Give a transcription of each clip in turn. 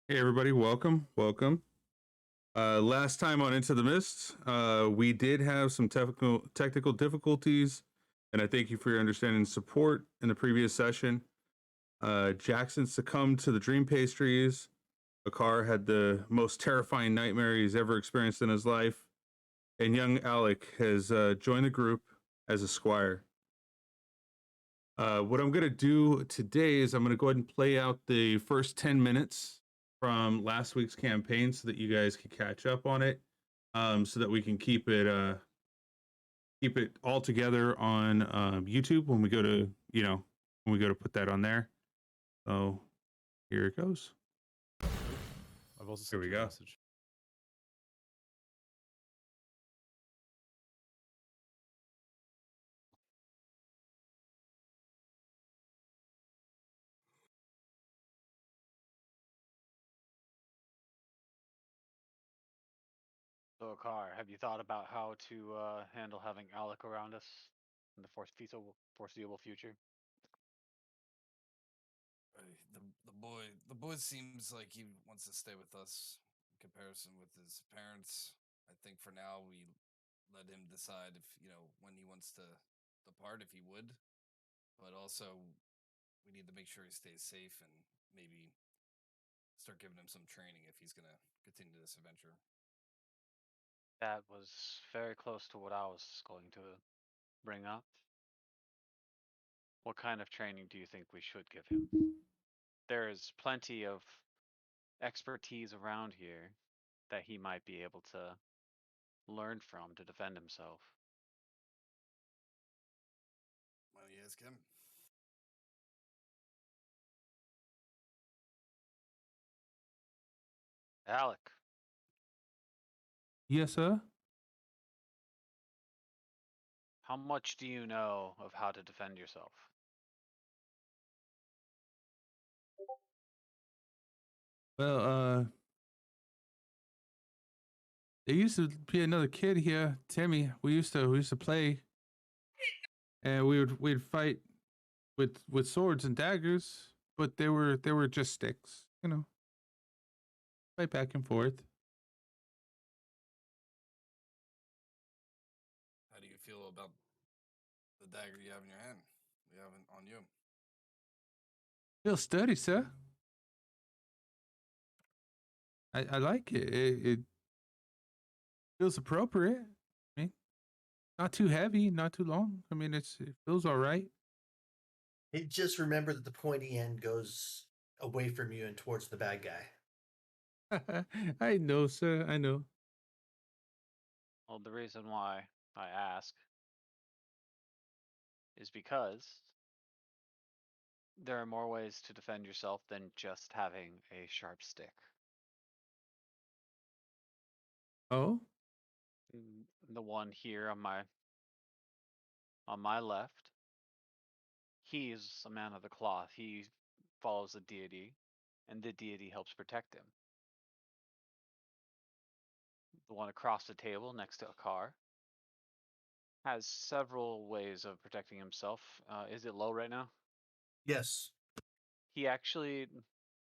Hey everybody, welcome. Last time on Into the Mist, we did have some technical difficulties, and I thank you for your understanding and support in the previous session. Jackson succumbed to the dream pastries. Akar had the most terrifying nightmare he's ever experienced in his life, and young Alec has joined the group as a squire. What I'm going to do today is I'm going to go ahead and play out the first 10 minutes from last week's campaign so that you guys can catch up on it, so that we can keep it all together on YouTube when we go to put that on there. So here it goes. I've also Here sent we you a go. message. So, Akar, have you thought about how to handle having Alec around us in the foreseeable future? The boy seems like he wants to stay with us in comparison with his parents. I think for now we let him decide if when he wants to depart, if he would. But also we need to make sure he stays safe and maybe start giving him some training if he's gonna continue this adventure. That was very close to what I was going to bring up. What kind of training do you think we should give him? There is plenty of expertise around here that he might be able to learn from to defend himself. Why don't you ask him? Alec, Yes, sir. how much do you know of how to defend yourself? Well, there used to be another kid here, Timmy. We used to play, and we'd fight with swords and daggers, but they were just sticks, fight back and forth. How do you feel about the dagger you have in your hand? We have it on you. Feel sturdy, sir. I like it. It feels appropriate. I mean, not too heavy, not too long. I mean, it feels all right. Hey, just remember that the pointy end goes away from you and towards the bad guy. I know, sir. I know. Well, the reason why I ask is because there are more ways to defend yourself than just having a sharp stick. Oh, The one here on my left, he is a man of the cloth. He follows a deity, and the deity helps protect him. The one across the table next to Akar has several ways of protecting himself. Is it low right now? Yes. He actually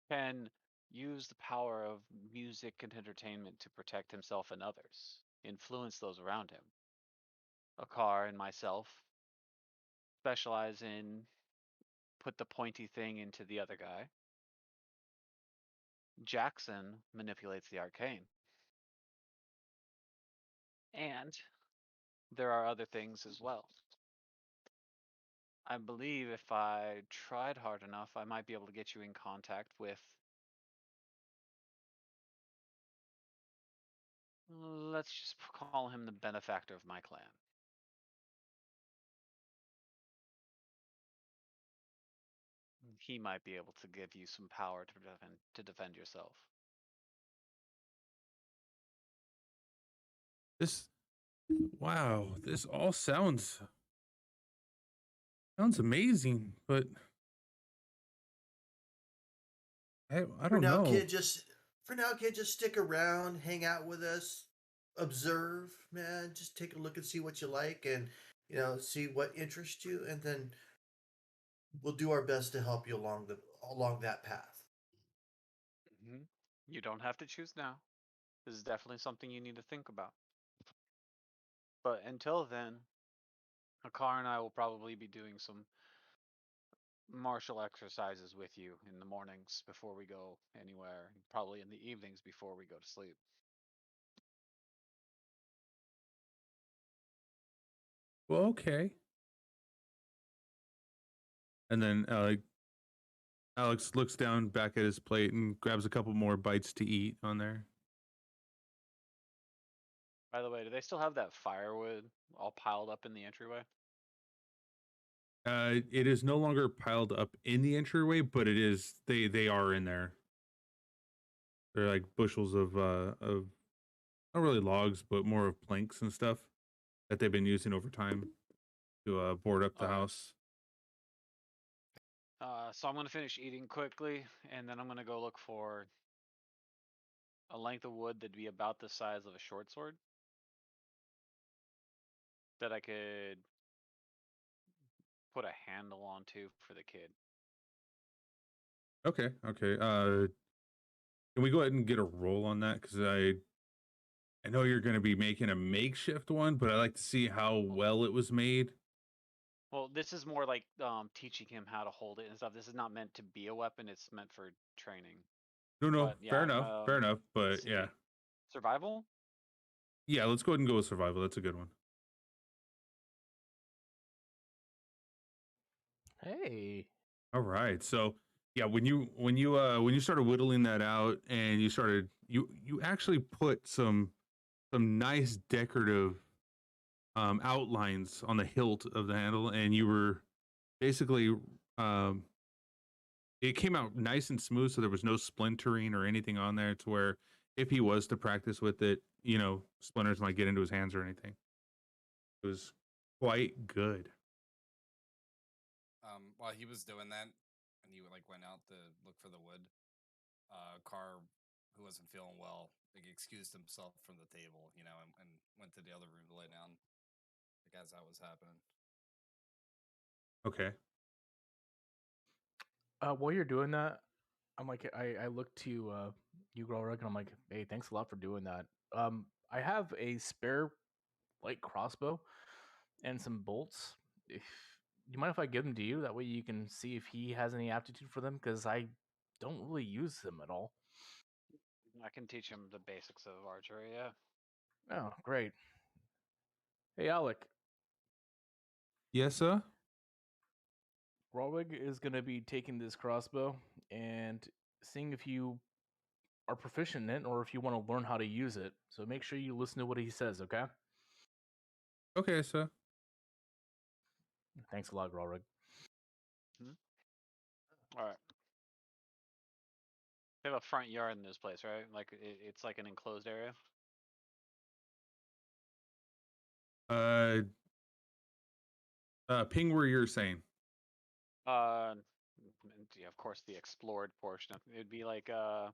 can use the power of music and entertainment to protect himself and others, influence those around him. Akar and myself specialize in put the pointy thing into the other guy. Jackson manipulates the arcane. And there are other things as well. I believe if I tried hard enough, I might be able to get you in contact with, let's just call him the benefactor of my clan. He might be able to give you some power to defend yourself. wow, this all sounds amazing, but I don't know. For now, kid, just stick around, hang out with us, observe, man. Just take a look and see what you like, and see what interests you, and then we'll do our best to help you along that path. Mm-hmm. You don't have to choose now. This is definitely something you need to think about. But until then, Akar and I will probably be doing some martial exercises with you in the mornings before we go anywhere, and probably in the evenings before we go to sleep. Well, okay. And then Alex looks down back at his plate and grabs a couple more bites to eat on there. By the way, do they still have that firewood all piled up in the entryway? It is no longer piled up in the entryway, but it is they are in there. They're like bushels of not really logs, but more of planks and stuff that they've been using over time to board up the Alright. house. So I'm gonna finish eating quickly, and then I'm gonna go look for a length of wood that'd be about the size of a short sword that I could put a handle onto for the kid. Okay, okay. Can we go ahead and get a roll on that? Because I know you're going to be making a makeshift one, but I like to see how well it was made. Well, this is more like teaching him how to hold it and stuff. This is not meant to be a weapon. It's meant for training. No, But fair yeah, enough, fair enough. let's But yeah, see. Survival? yeah. Let's go ahead and go with survival. That's a good one. Hey. All right. So yeah, when you started whittling that out and you actually put some nice decorative outlines on the hilt of the handle, and you were basically um it came out nice and smooth, so there was no splintering or anything on there to where if he was to practice with it, splinters might get into his hands or anything. It was quite good. While he was doing that, and he like went out to look for the wood, Carr, who wasn't feeling well, like excused himself from the table, and went to the other room to lay down, like as that was happening. Okay. While you're doing that, I'm like, I look to you, Grolrug, and I'm like, hey, thanks a lot for doing that. I have a spare light crossbow and some bolts. If you mind if I give them to you, that way you can see if he has any aptitude for them, because I don't really use them at all. I can teach him the basics of archery, yeah. Oh, great. Hey, Alec, Yes, sir. Grolrug is going to be taking this crossbow and seeing if you are proficient in it or if you want to learn how to use it. So make sure you listen to what he says, okay? Okay, sir. Thanks a lot, Grolrug. All right. They have a front yard in this place, right? Like it's like an enclosed area. Ping where you're saying. Uh, yeah, of course, the explored portion. It'd be like out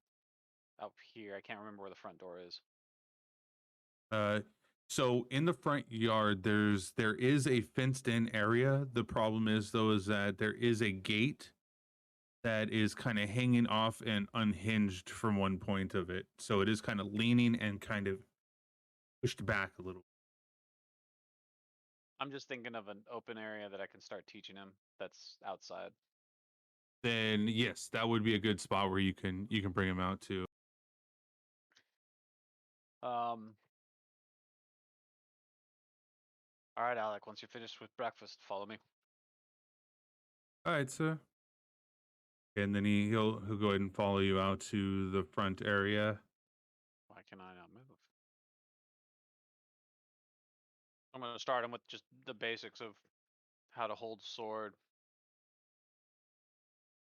here. I can't remember where the front door is. So in the front yard, there is a fenced in area. The problem is though is that there is a gate that is kind of hanging off and unhinged from one point of it. So it is kind of leaning and kind of pushed back a little. I'm just thinking of an open area that I can start teaching him. That's outside. Then yes, that would be a good spot where you can bring him out to. Um. All right, Alec. Once you're finished with breakfast, follow me. All right, sir. And then he'll go ahead and follow you out to the front area. Why can I not move? I'm gonna start him with just the basics of how to hold sword,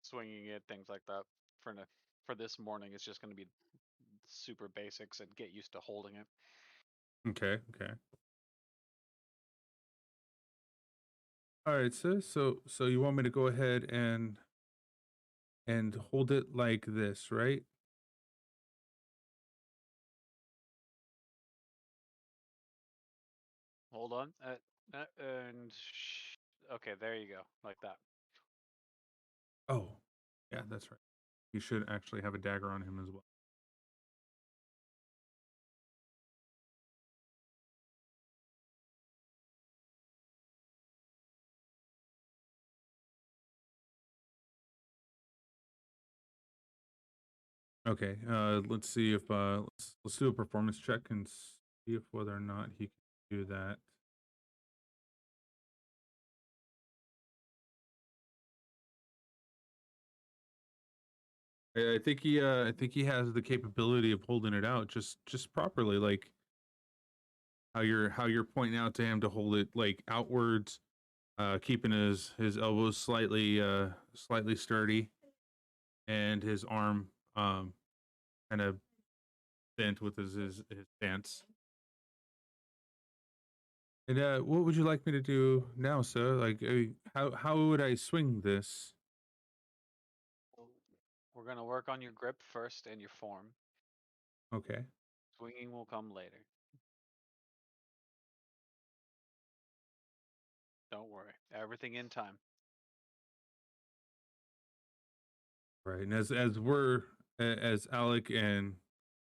swinging it, things like that. For this morning, it's just gonna be super basics and get used to holding it. Okay, okay. All right, sir. So you want me to go ahead and hold it like this, right? Hold on. Okay, there you go, like that. Oh, yeah, that's right. You should actually have a dagger on him as well. Okay. Let's see if let's do a performance check and see if whether or not he can do that. I think he has the capability of holding it out just properly, like how you're pointing out to him to hold it like outwards, keeping his elbows slightly sturdy, and his arm kind of bent with his stance. And what would you like me to do now, sir? Like, how would I swing this? We're going to work on your grip first and your form. Okay. Swinging will come later. Don't worry. Everything in time. Right. And as Alec and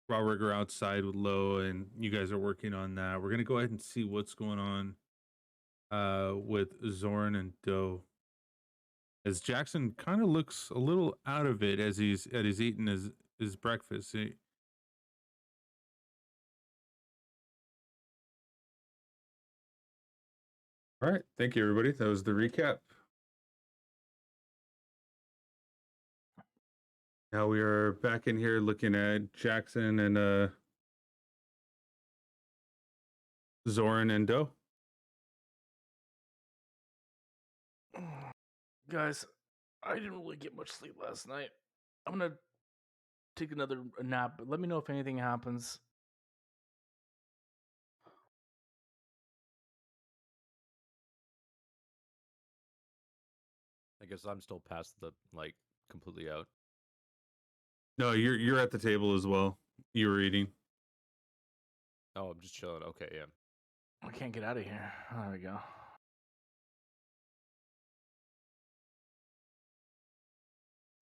Robert are outside with Lo, and you guys are working on that, we're gonna go ahead and see what's going on with Zoran and Doe. As Jackson kind of looks a little out of it as he's eating his breakfast. All right, thank you, everybody. That was the recap. Now we are back in here looking at Jackson and Zoran and Doe. Guys, I didn't really get much sleep last night. I'm gonna take another nap, but let me know if anything happens. I guess I'm still past the like completely out. No, you're at the table as well. You were eating. Oh, I'm just chilling. Okay, yeah. I can't get out of here. There we go.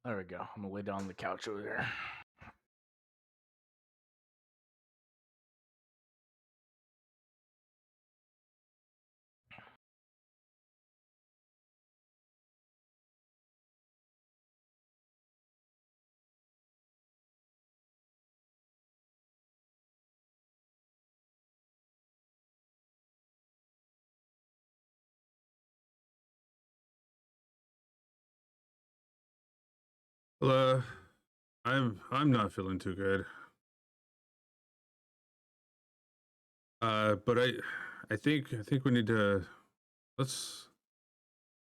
There we go. I'm gonna lay down on the couch over there. Well, I'm not feeling too good. But I think we need to let's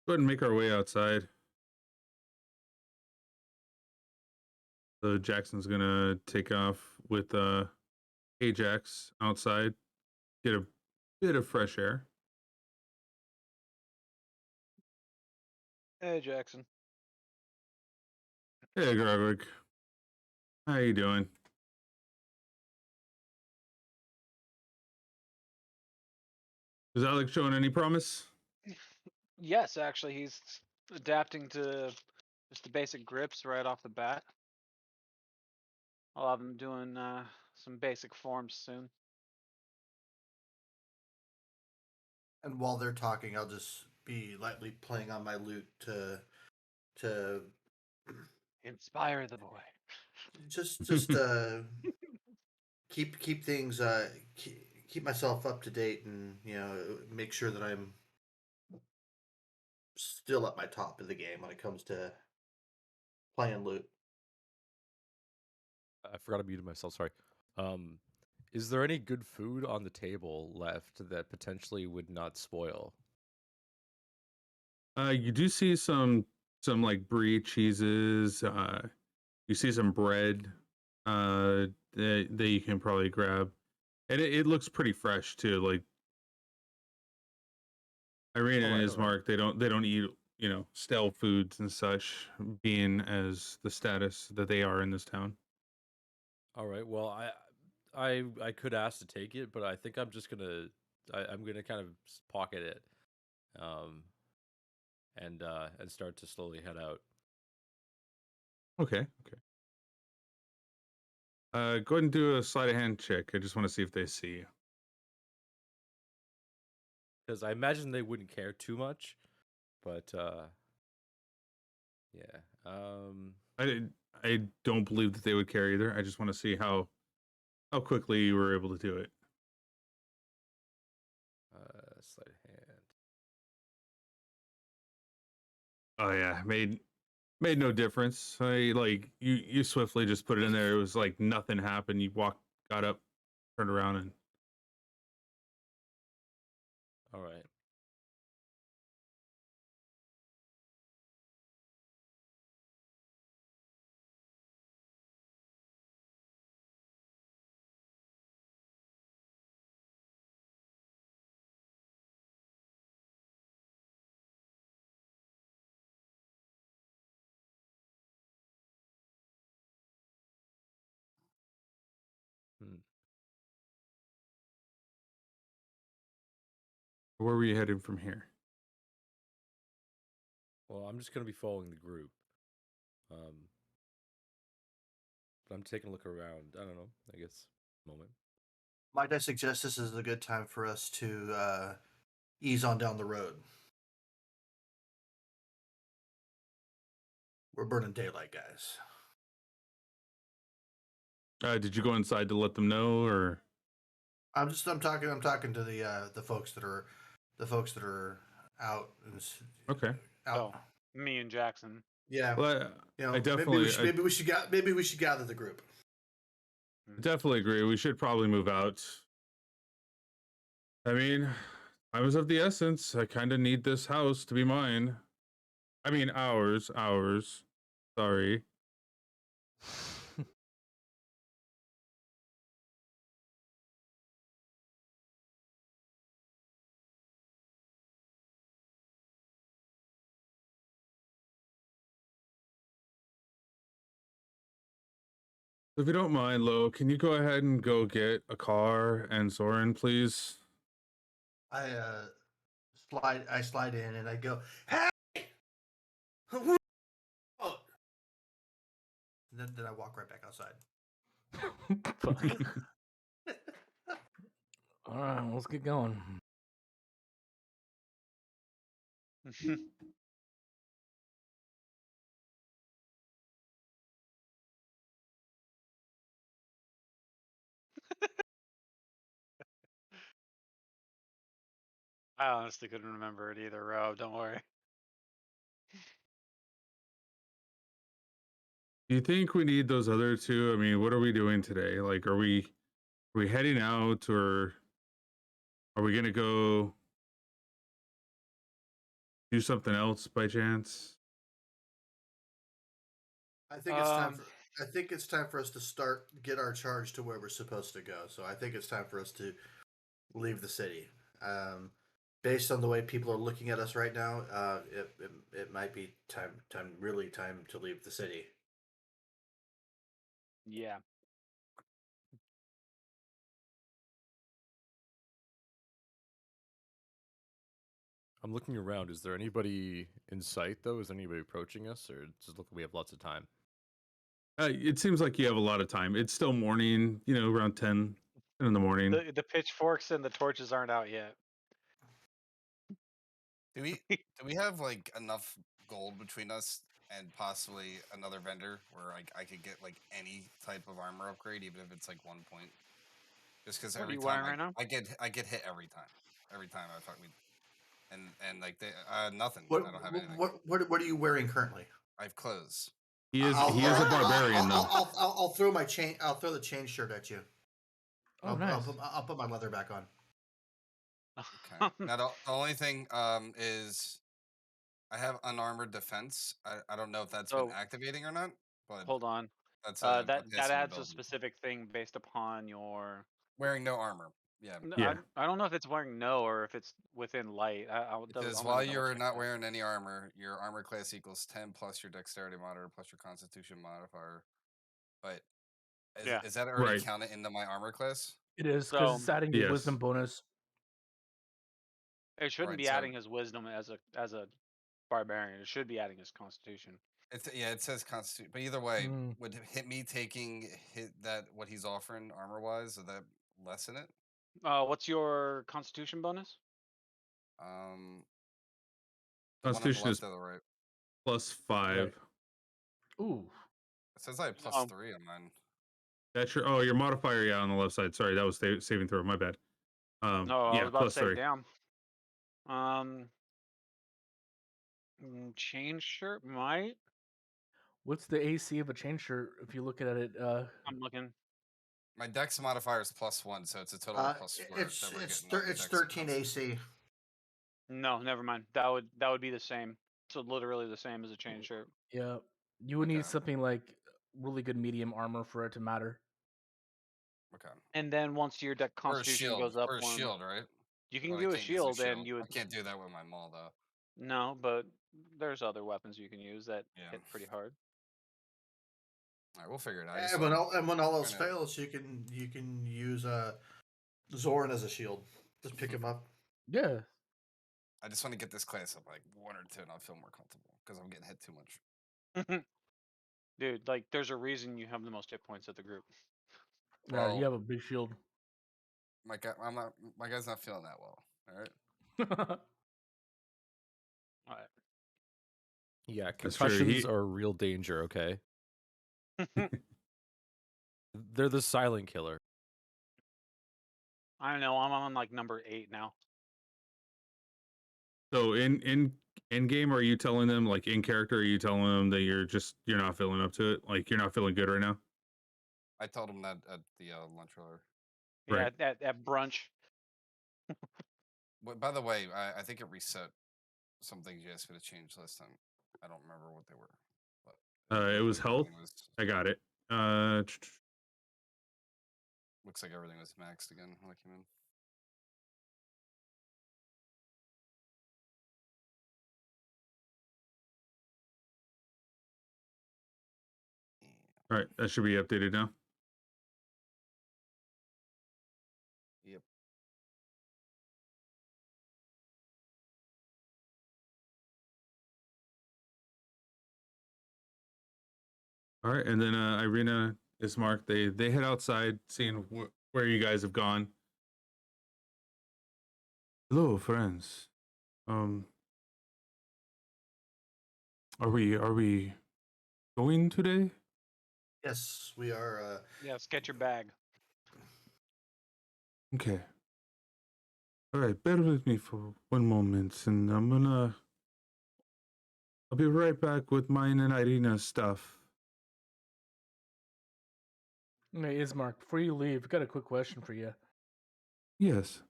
go ahead and make our way outside. So Jackson's gonna take off with Ajax outside, get a bit of fresh air. Hey, Jackson. Hey, Gregor, how you doing? Is Alex showing any promise? Yes, actually, he's adapting to just the basic grips right off the bat. I'll have him doing some basic forms soon. And while they're talking, I'll just be lightly playing on my lute to Inspire the boy. just keep things keep myself up to date, and make sure that I'm still at my top of the game when it comes to playing lute. I forgot to mute myself. Sorry. Is there any good food on the table left that potentially would not spoil? You do see some like brie cheeses. You see some bread that you can probably grab, and it looks pretty fresh too. Like Irina and Ismark, they don't eat stale foods and such, being as the status that they are in this town. All right. Well, I could ask to take it, but I think I'm just gonna I'm gonna kind of pocket it, and start to slowly head out. Okay. Go ahead and do a sleight of hand check. I just want to see if they see you. Because I imagine they wouldn't care too much, but yeah. I don't believe that they would care either. I just want to see how quickly you were able to do it. Sleight of hand. Oh yeah, made no difference. I like you swiftly just put it in there. It was like nothing happened. You got up, turned around, and All right. Hmm. where were you heading from here? Well, I'm just gonna be following the group. But I'm taking a look around. I don't know. I guess moment. Might I suggest this is a good time for us to ease on down the road? We're burning daylight, guys. Did you go inside to let them know, or I'm talking to the folks that are out and okay? out. Oh, me and Jackson. Yeah, Well, you know, I definitely, maybe we should gather the group. I definitely agree. We should probably move out. I mean, time is of the essence. I kind of need this house to be mine. I mean, ours. Sorry. If you don't mind, Lo, can you go ahead and go get a car and Soren, please? I slide in and I go, hey, who- oh. And then I walk right back outside. Fuck. All right, let's get going. I honestly couldn't remember it either, Rob. Don't worry. Do you think we need those other two? I mean, what are we doing today? Like, are we heading out, or are we gonna go do something else by chance? I think it's time for. I think it's time for us to get our charge to where we're supposed to go. So I think it's time for us to leave the city. Based on the way people are looking at us right now, it might be time to leave the city. Yeah. I'm looking around. Is there anybody in sight though? Is anybody approaching us, or just look? We have lots of time. It seems like you have a lot of time. It's still morning, you know, around 10 in the morning. The pitchforks and the torches aren't out yet. Do we have like enough gold between us and possibly another vendor where I could get like any type of armor upgrade, even if it's like 1 point? Just because What are every you time wearing right now? I get hit every time I fuck with, and like they nothing. What I don't have anything. what are you wearing currently? I have clothes. He is a barbarian though. I'll throw my chain. I'll throw the chain shirt at you. Oh, nice. I'll put my leather back on. Okay. Now the only thing is I have unarmored defense. I don't know if that's been So activating or not, but hold on. that's a That passing adds a ability. specific thing based upon your. Wearing no armor. Yeah. Yeah. I don't know if it's wearing no or if it's within light. It says while you're not wearing any armor, your armor class equals 10 plus your dexterity modifier plus your constitution modifier. But Yeah. is that already Right. counted into my armor class? It is So- because it's adding the Yes. wisdom bonus. It shouldn't Right, be so- adding his wisdom as a barbarian. It should be adding his constitution. It says constitution. But either way, Mm. would hit me taking that what he's offering armor wise, would that lessen it? What's your constitution bonus? The one on the Constitution left is or the right? +5. Ooh. It says I have Oh. +3 on mine. That's your your modifier, yeah, on the left side. Sorry, that was saving throw. My bad. No, I Yeah, was about to say, +3. damn. Chain shirt might. What's the AC of a chain shirt if you look at it? I'm looking. My dex modifier is +1, so it's a total of +4. It's that we're it's getting on the it's dex 13 bonus. AC. No, never mind. That would be the same. So literally the same as a chain shirt. Yeah, you would Okay. need something like really good medium armor for it to matter. Okay. And then once your deck Or a constitution shield. goes up Or a one, shield, right? you can Or I do a can't use shield, and you I would can't do that with my maul though. no, but there's other weapons you can use that Yeah. hit pretty hard. All right, we'll figure it out. I just And when wanna- all else trying to- fails, you can use Zoran as a shield. Just pick him up. Yeah, I just want to get this class up like 1 or 2, and I'll feel more comfortable because I'm getting hit too much. Dude, like there's a reason you have the most hit points of the group. yeah, Well, you have a big shield. my guy's not feeling that well. All right. Alright. Yeah, That's true, concussions are a real danger. Okay, they're the silent killer. I don't know. I'm on like number 8 now. So in game, are you telling them, like in character, are you telling them that you're not feeling up to it? Like you're not feeling good right now? I told him that at the lunch earlier. Right. Yeah, at brunch. By the way, I think it reset some things you asked me to change last time. I don't remember what they were. But It looks was like health. everything I got it. Looks like everything was maxed again when I came in. All right, that should be updated now. Yep. All right, and then Irina, Ismark, they head outside, seeing where you guys have gone. Hello, friends. Are we going today? Yes, we are. Yes, get your bag. Okay. All right, bear with me for one moment, and I'll be right back with mine and Irina's stuff. Hey, Ismark, before you leave, I've got a quick question for you. Yes.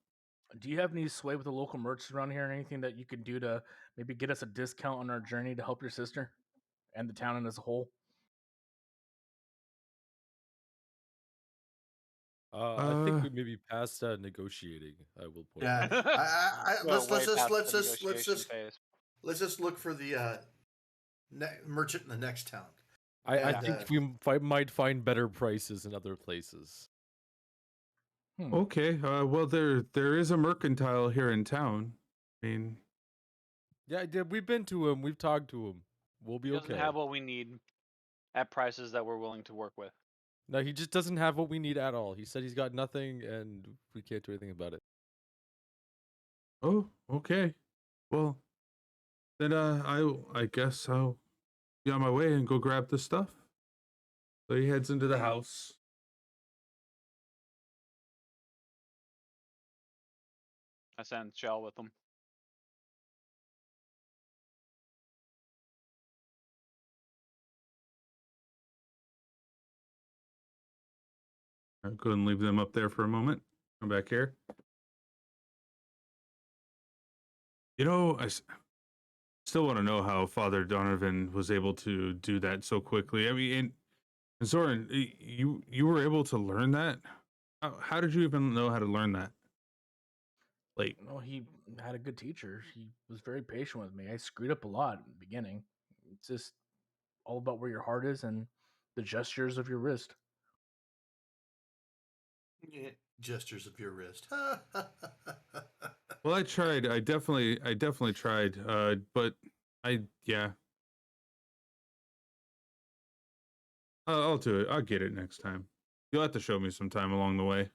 Do you have any sway with the local merchants around here, or anything that you could do to maybe get us a discount on our journey to help your sister and the town as a whole? I think we maybe passed negotiating. I will point Yeah. out. Well, Let's way past the just negotiation phase. let's just look for the merchant in the next town. I And, think we might find better prices in other places. Okay. Well, there is a mercantile here in town. I mean, Yeah, we've been to him. We've talked to him. We'll be He doesn't okay. have what we need at prices that we're willing to work with. No, he just doesn't have what we need at all. He said he's got nothing, and we can't do anything about it. oh, okay. Well, then I guess I'll be on my way and go grab the stuff. So he heads into the house. I send Shell with them. I'll go and leave them up there for a moment. Come back here. You know, still want to know how Father Donovan was able to do that so quickly. I mean, and Zoran, you were able to learn that? How did you even know how to learn that? Like, No, he had a good teacher. He was very patient with me. I screwed up a lot in the beginning. It's just all about where your heart is and the gestures of your wrist. Gestures of your wrist. well, I tried. I definitely tried. But yeah. I'll do it. I'll get it next time. You'll have to show me sometime along the way.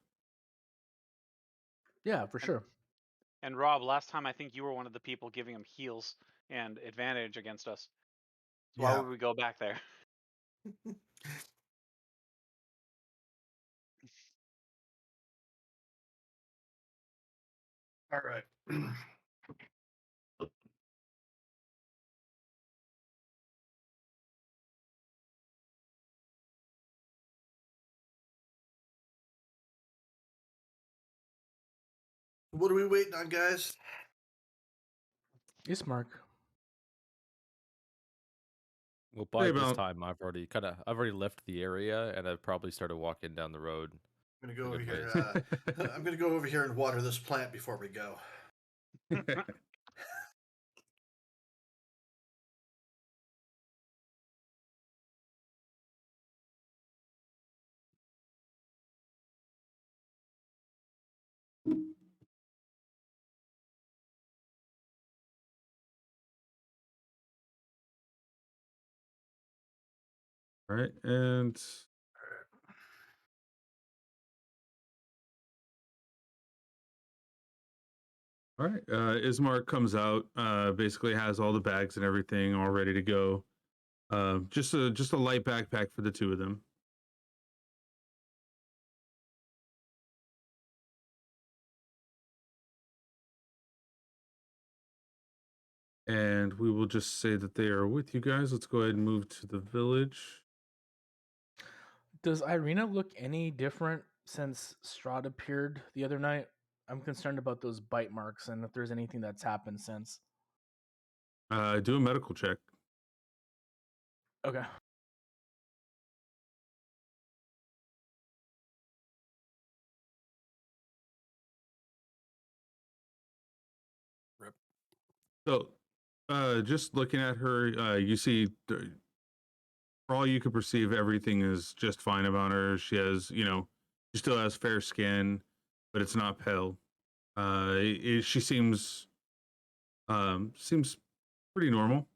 Yeah, for sure. And Rob, last time I think you were one of the people giving him heals and advantage against us. So why would we go back there? All right. What are we waiting on, guys? Yes, Mark. Well, by Hey, this about- time, I've already left the area, and I've probably started walking down the road. I'm gonna go A over good here. I'm gonna go over here and water this plant before we go. All right, and all right, Ismark comes out, basically has all the bags and everything all ready to go. Just a light backpack for the two of them. And we will just say that they are with you guys. Let's go ahead and move to the village. Does Irina look any different since Strahd appeared the other night? I'm concerned about those bite marks and if there's anything that's happened since. Do a medical check. Okay. Rip. So, just looking at her, you see, for all you could perceive, everything is just fine about her. She has, she still has fair skin, but it's not pale. She seems pretty normal.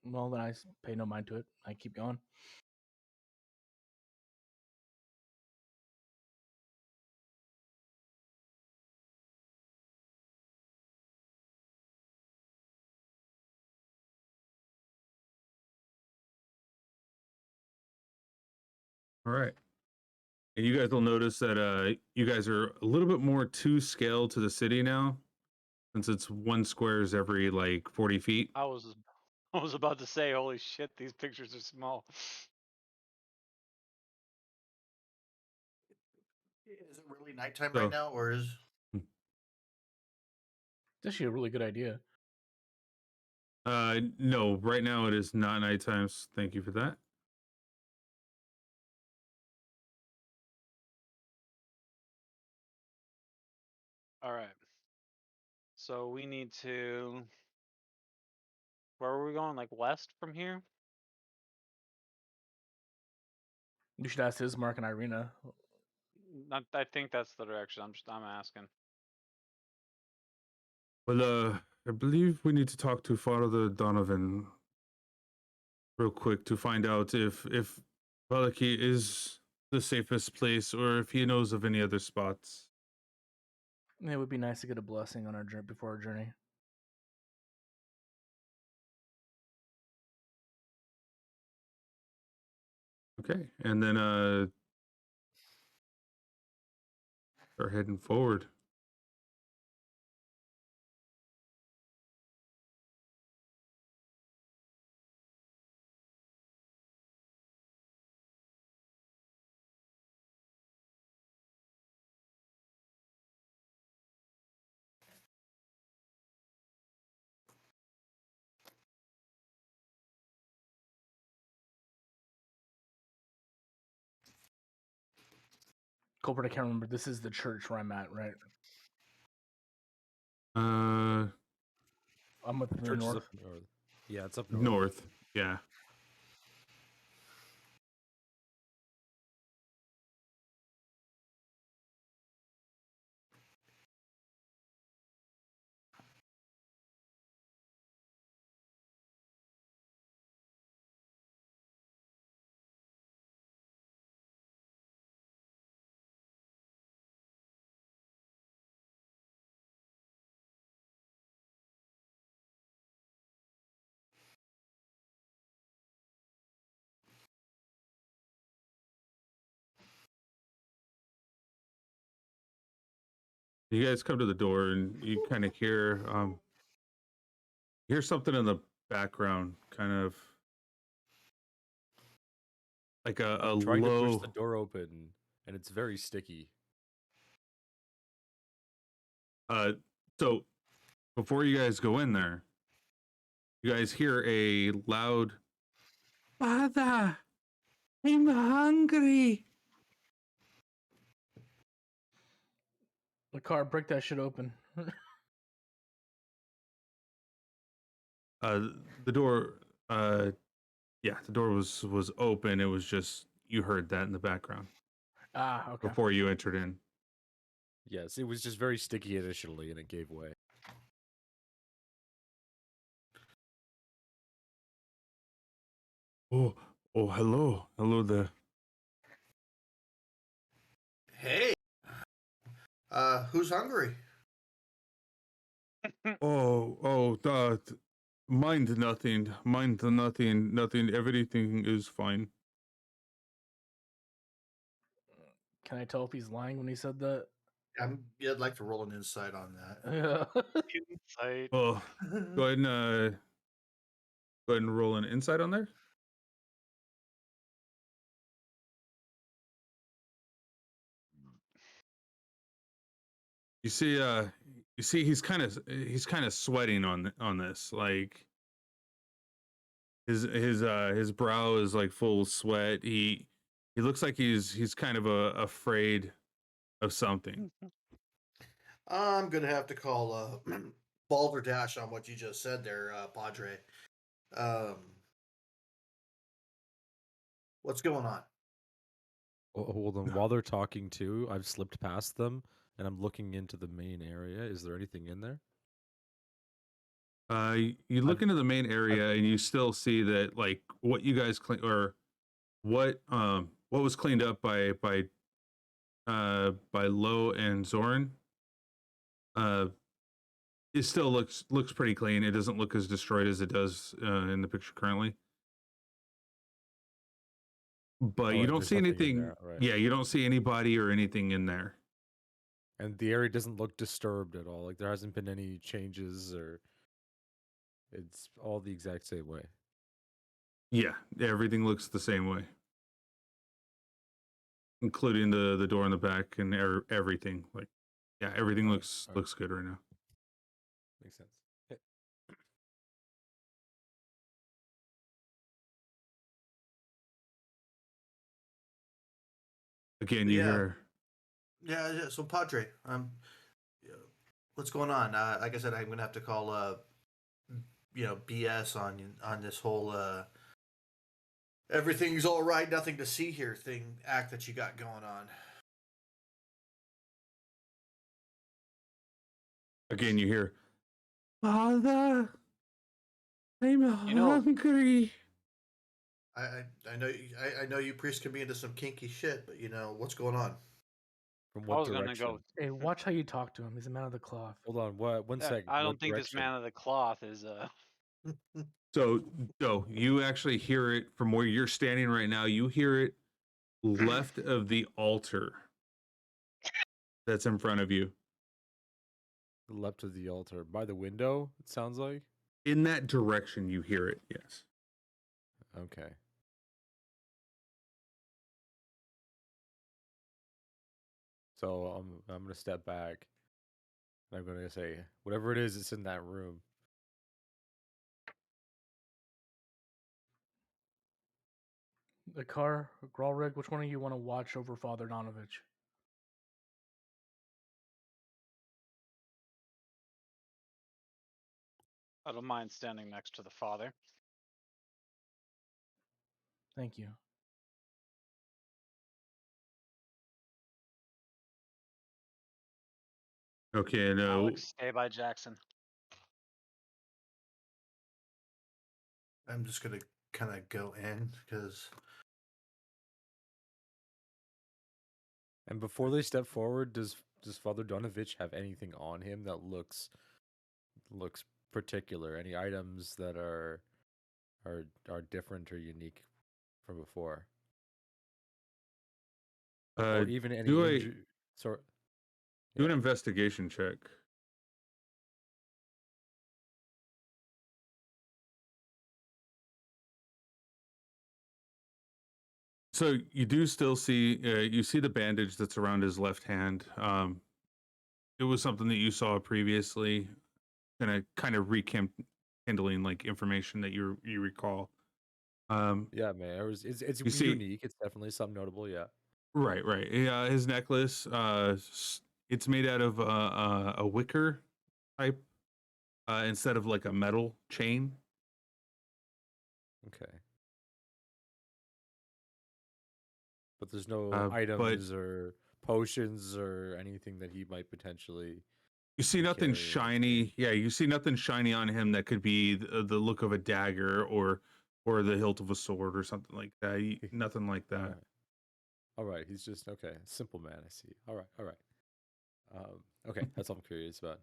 Well, then I pay no mind to it. I keep going. All right. And you guys will notice that you guys are a little bit more to scale to the city now, since it's 1 squares every like 40 feet. I was about to say, holy shit, these pictures are small. Is it really nighttime So- right now, or is? It's actually a really good idea. No, right now it is not nighttime. Thank you for that. All right. So we need to. Where are we going? Like west from here? You should ask Ismark and Irina. I think that's the direction. I'm asking. Well, I believe we need to talk to Father Donovan real quick to find out if Valaki is the safest place or if he knows of any other spots. It would be nice to get a blessing on our journey before our journey. Okay, and then start heading forward. Culprit, I can't remember. This is the church where I'm at, right? I'm up in the Church is north. up north. Yeah, it's up north. North. Yeah. You guys come to the door and you kind of hear something in the background, kind of like a I'm trying to push low. the door open, and it's very sticky. So before you guys go in there, you guys hear a loud, "Father, I'm hungry." The car, break that shit open. The door, yeah, the door was open. It was just you heard that in the background Ah, okay. before you entered in. Yes, it was just very sticky initially, and it gave way. Oh, hello there. Hey, who's hungry? Mind nothing. Mind nothing. Nothing. Everything is fine. Can I tell if he's lying when he said that? Yeah, I'd like to roll an insight on that. Yeah. Insight. Oh, go ahead and roll an insight on there. You see, he's kind of sweating on this. Like his brow is like full of sweat. He looks like he's kind of afraid of something. I'm gonna have to call balderdash on what you just said there, Padre. What's going on? Hold on. While they're talking too, I've slipped past them, and I'm looking into the main area. Is there anything in there? You look into the main area and you still see that like what you guys clean or what was cleaned up by Lo and Zoran. It still looks pretty clean. It doesn't look as destroyed as it does in the picture currently. But you Alright, don't there's see nothing in anything. there, right. Yeah, you don't see anybody or anything in there. And the area doesn't look disturbed at all. Like there hasn't been any changes, or it's all the exact same way. Yeah, everything looks the same way, including the door in the back and everything. Like, yeah, everything Alright, looks alright. looks good right now. Makes sense. Okay. Again, you Yeah. hear. Yeah. So Padre, yeah, what's going on? Like I said, I'm gonna have to call BS on this whole everything's all right, nothing to see here act that you got going on. Again, you hear. Father, I'm You know- hungry. I know I know you priests can be into some kinky shit, but what's going on? From I what was gonna direction? go. Hey, watch how you talk to him. He's a man of the cloth. Hold on. One second. I don't What think this direction? man of the cloth is. So you actually hear it from where you're standing right now. You hear it left of the altar that's in front of you. Left of the altar. By the window, it sounds like? In that direction, you hear it. Yes. Okay. So I'm gonna step back. And I'm gonna say, whatever it is, it's in that room. The car, Gralrig, which one of you want to watch over Father Donovich? I don't mind standing next to the father. Thank you. Okay. And Alex, stay by Jackson. I'm just gonna kind of go in because And before they step forward, does Father Donovich have anything on him that looks particular? Any items that are different or unique from before? Or even any do I injury? Sorry. Do an investigation check. So you do still see you see the bandage that's around his left hand. It was something that you saw previously, kind of rekindling like information that you recall. Yeah, man. It's You see- unique. It's definitely something notable. Yeah. Right. Yeah, his necklace. It's made out of a wicker type instead of like a metal chain. Okay. But there's no But items or potions or anything that he might potentially. you see be nothing carrying. shiny. Yeah, you see nothing shiny on him that could be the look of a dagger or the hilt of a sword or something like that. Nothing like that. Alright. All right. He's just okay. Simple man. I see. All right. All right. Okay. That's all I'm curious about.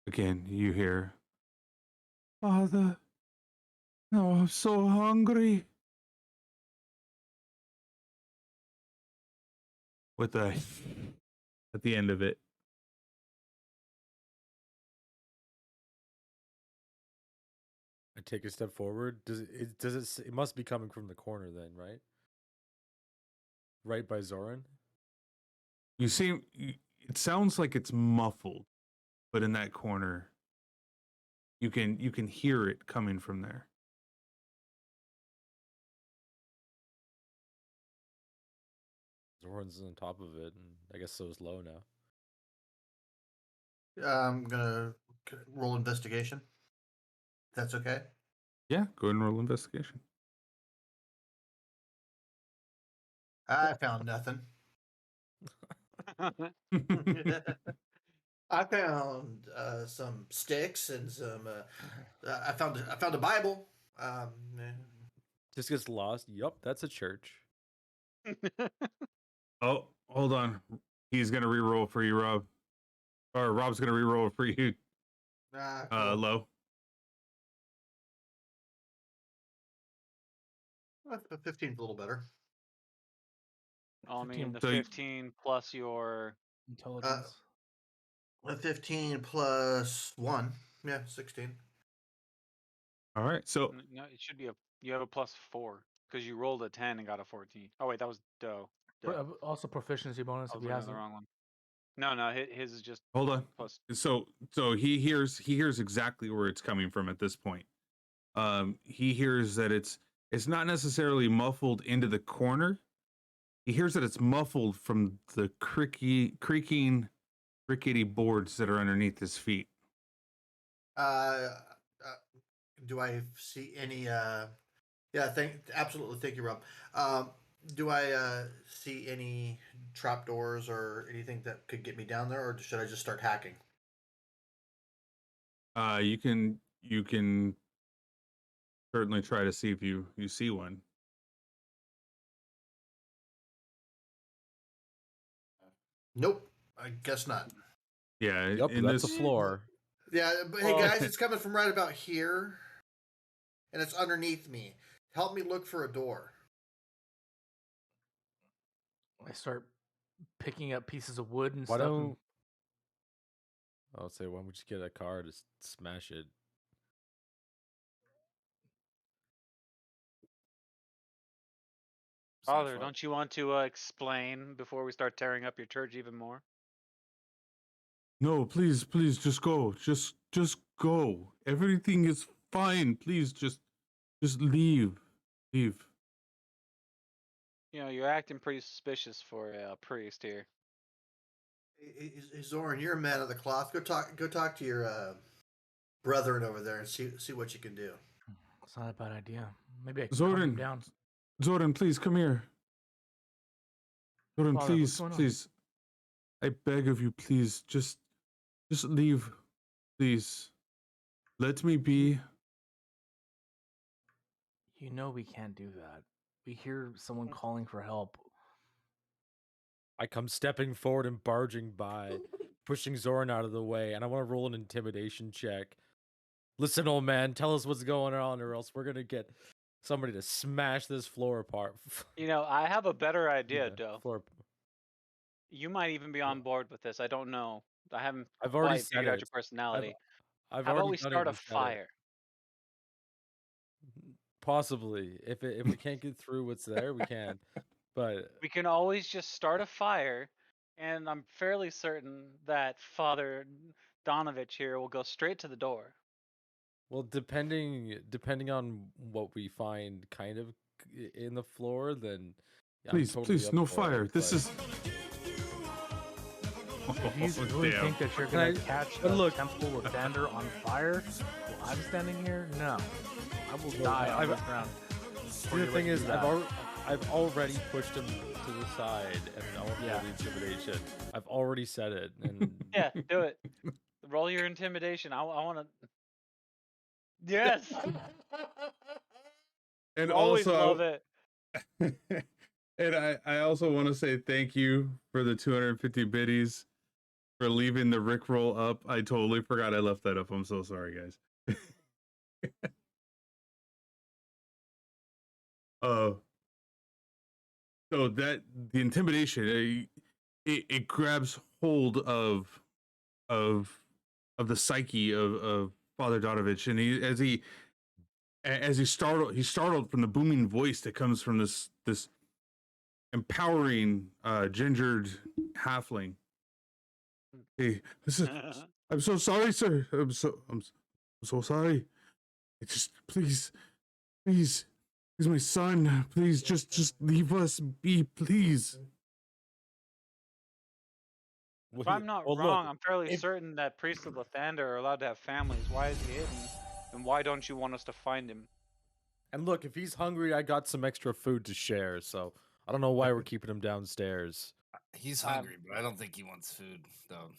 Again, you hear, Father, no, I'm so hungry. With a at the end of it. I take a step forward. It must be coming from the corner then, right? Right by Zoran? You see, it sounds like it's muffled, but in that corner, you can hear it coming from there. Zoran's on top of it, and I guess so is Low now. I'm gonna roll investigation. If that's okay. Yeah, go ahead and roll investigation. I found nothing. I found some sticks and some. I found a Bible. Just gets lost. Yup, that's a church. Oh, hold on. He's gonna re-roll for you, Rob. Or Rob's gonna re-roll for you, Cool. Low. 15's a little better. I mean, the So 15 plus your Intelligence. A 15 plus 1. Yeah, 16. All right. So no, it should be you have a plus 4 because you rolled a 10 and got a 14. Oh wait, that was Doe. Also proficiency bonus I if was he looking at has the it. wrong one. No, his is just hold on. plus. So he hears exactly where it's coming from at this point. He hears that it's not necessarily muffled into the corner. He hears that it's muffled from the creaking, rickety boards that are underneath his feet. Do I see any? Yeah, absolutely. Thank you, Rob. Do I see any trapdoors or anything that could get me down there, or should I just start hacking? You can certainly try to see if you see one. Nope, I guess not. Yeah, Yup, in that's this a floor. Yeah, but hey guys, it's coming from right about here, and it's underneath me. Help me look for a door. I start picking up pieces of wood and Why stuff. don't I'll say, why don't we just get a car to smash it? Father, don't you want to explain before we start tearing up your church even more? No, please, just go. Just go. Everything is fine. Please, just leave. Leave. You know, you're acting pretty suspicious for a priest here. Hey, Zoran, you're a man of the cloth. Go talk to your brethren over there and see what you can do. It's not a bad idea. Maybe I can calm him down. Zoran, please come here. Zoran, Father, what's going on? please. I beg of you, please, just leave. Please. Let me be. You know we can't do that. We hear someone calling for help. I come stepping forward and barging by, pushing Zoran out of the way, and I want to roll an intimidation check. Listen, old man, tell us what's going on, or else we're gonna get somebody to smash this floor apart. I have a better idea, Yeah, Doe. floor. You might even be on board with this. I don't know. I haven't I've already quite said figured out it. your personality. I've How about already we done it. start a and said it. fire? Possibly, if we can't get through what's there, we can. But We can always just start a fire, and I'm fairly certain that Father Donovich here will go straight to the door. well, depending on what we find, kind of in the floor, then yeah, I'm Please, totally please, up no for fire. it, This but- is. If you really Damn. think that you're Can gonna I- catch but a look- Temple of Thunder on fire while I'm standing here, no. I will Look, die on I've- this ground. See, the thing is, I've already pushed him to the side, and I want Yeah. the intimidation. I've already said it, and Yeah, do it. Roll your intimidation. I want to. Yes. And Always also, love it. and I also want to say thank you for the 250 biddies for leaving the Rickroll up. I totally forgot I left that up. I'm so sorry, guys. So that the intimidation, it grabs hold of the psyche of Father Donovich, and he's startled from the booming voice that comes from this empowering gingered halfling. Hey, I'm so sorry, sir. I'm so sorry. Just please, he's my son. Please, just leave us be, please. If I'm not well, wrong, look, I'm fairly if- certain that priests of Lathander are allowed to have families. Why is he hidden? And why don't you want us to find him? and look, if he's hungry, I got some extra food to share. So I don't know why we're keeping him downstairs. He's hungry, but I don't think he wants food though.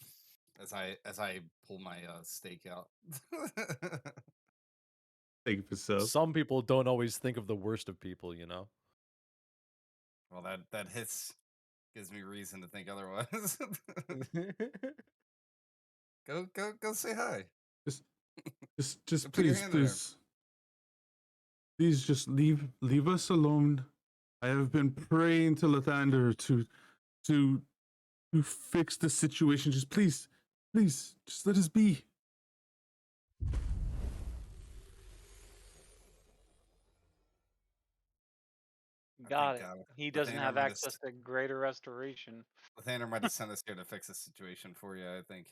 As I pull my steak out. Thank you for sub. Some people don't always think of the worst of people, you know. Well, that hiss gives me reason to think otherwise. Go say hi. Just Put your please, hand in there. please, just leave us alone. I have been praying to Lathander to fix the situation. Just please, just let us be. Got think, it. He doesn't Lathander have might have access to greater restoration. Lathander might have sent us here to fix the situation for you, I think.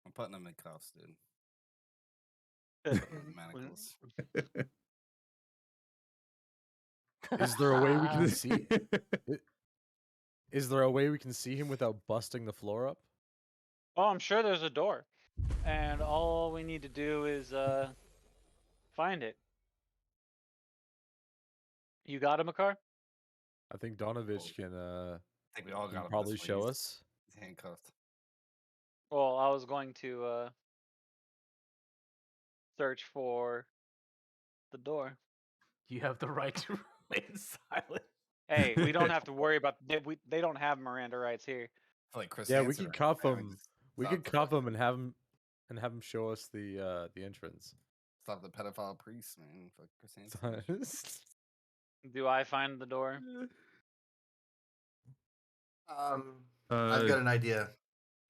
I'm putting him in cuffs, dude. Manacles. Is there a way we can see? Is there a way we can see him without busting the floor up? Oh, I'm sure there's a door. And all we need to do is find it. You got him, Makar? I think Donovich can I think we all got him. probably this way. show He's- us. He's handcuffed. Well, I was going to search for the door. You have the right to remain silent. Hey, we don't have to worry about they don't have Miranda rights here. I feel like Chris. Yeah, we Hansen could right cuff now, him. just We stop could the cuff fucking- him and have him show us the entrance. Stop the pedophile priest, man. Fuck Chris Hansen. Do I find the door? I've got an idea.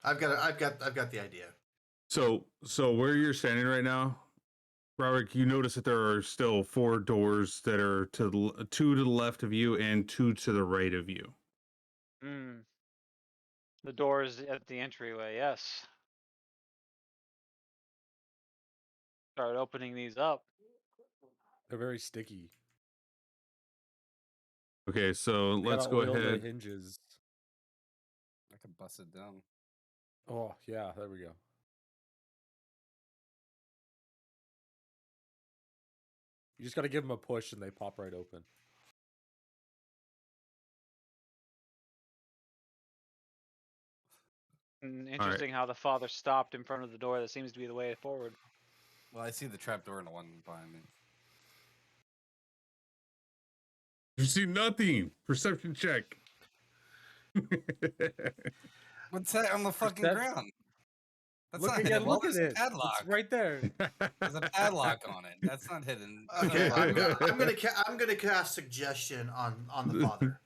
I've got the idea. So where you're standing right now, Roderick, you notice that there are still 4 doors that are two to the left of you and 2 to the right of you. Hmm. The door is at the entryway, yes. Start opening these up. They're very sticky. Okay, so They let's gotta go oil the ahead. hinges. I can bust it down. Oh yeah, there we go. You just gotta give them a push and they pop right open. Interesting how the father stopped in front of the door. That seems to be the way forward. Well, I see the trap door and the one behind me. You see nothing. Perception check. What's that on the fucking that- ground? That's Look not again. hidden. Well, Look at there's it. a padlock. It's right there. There's a padlock on it. That's not hidden. That's not a Okay, padlock. I'm gonna cast suggestion on the father.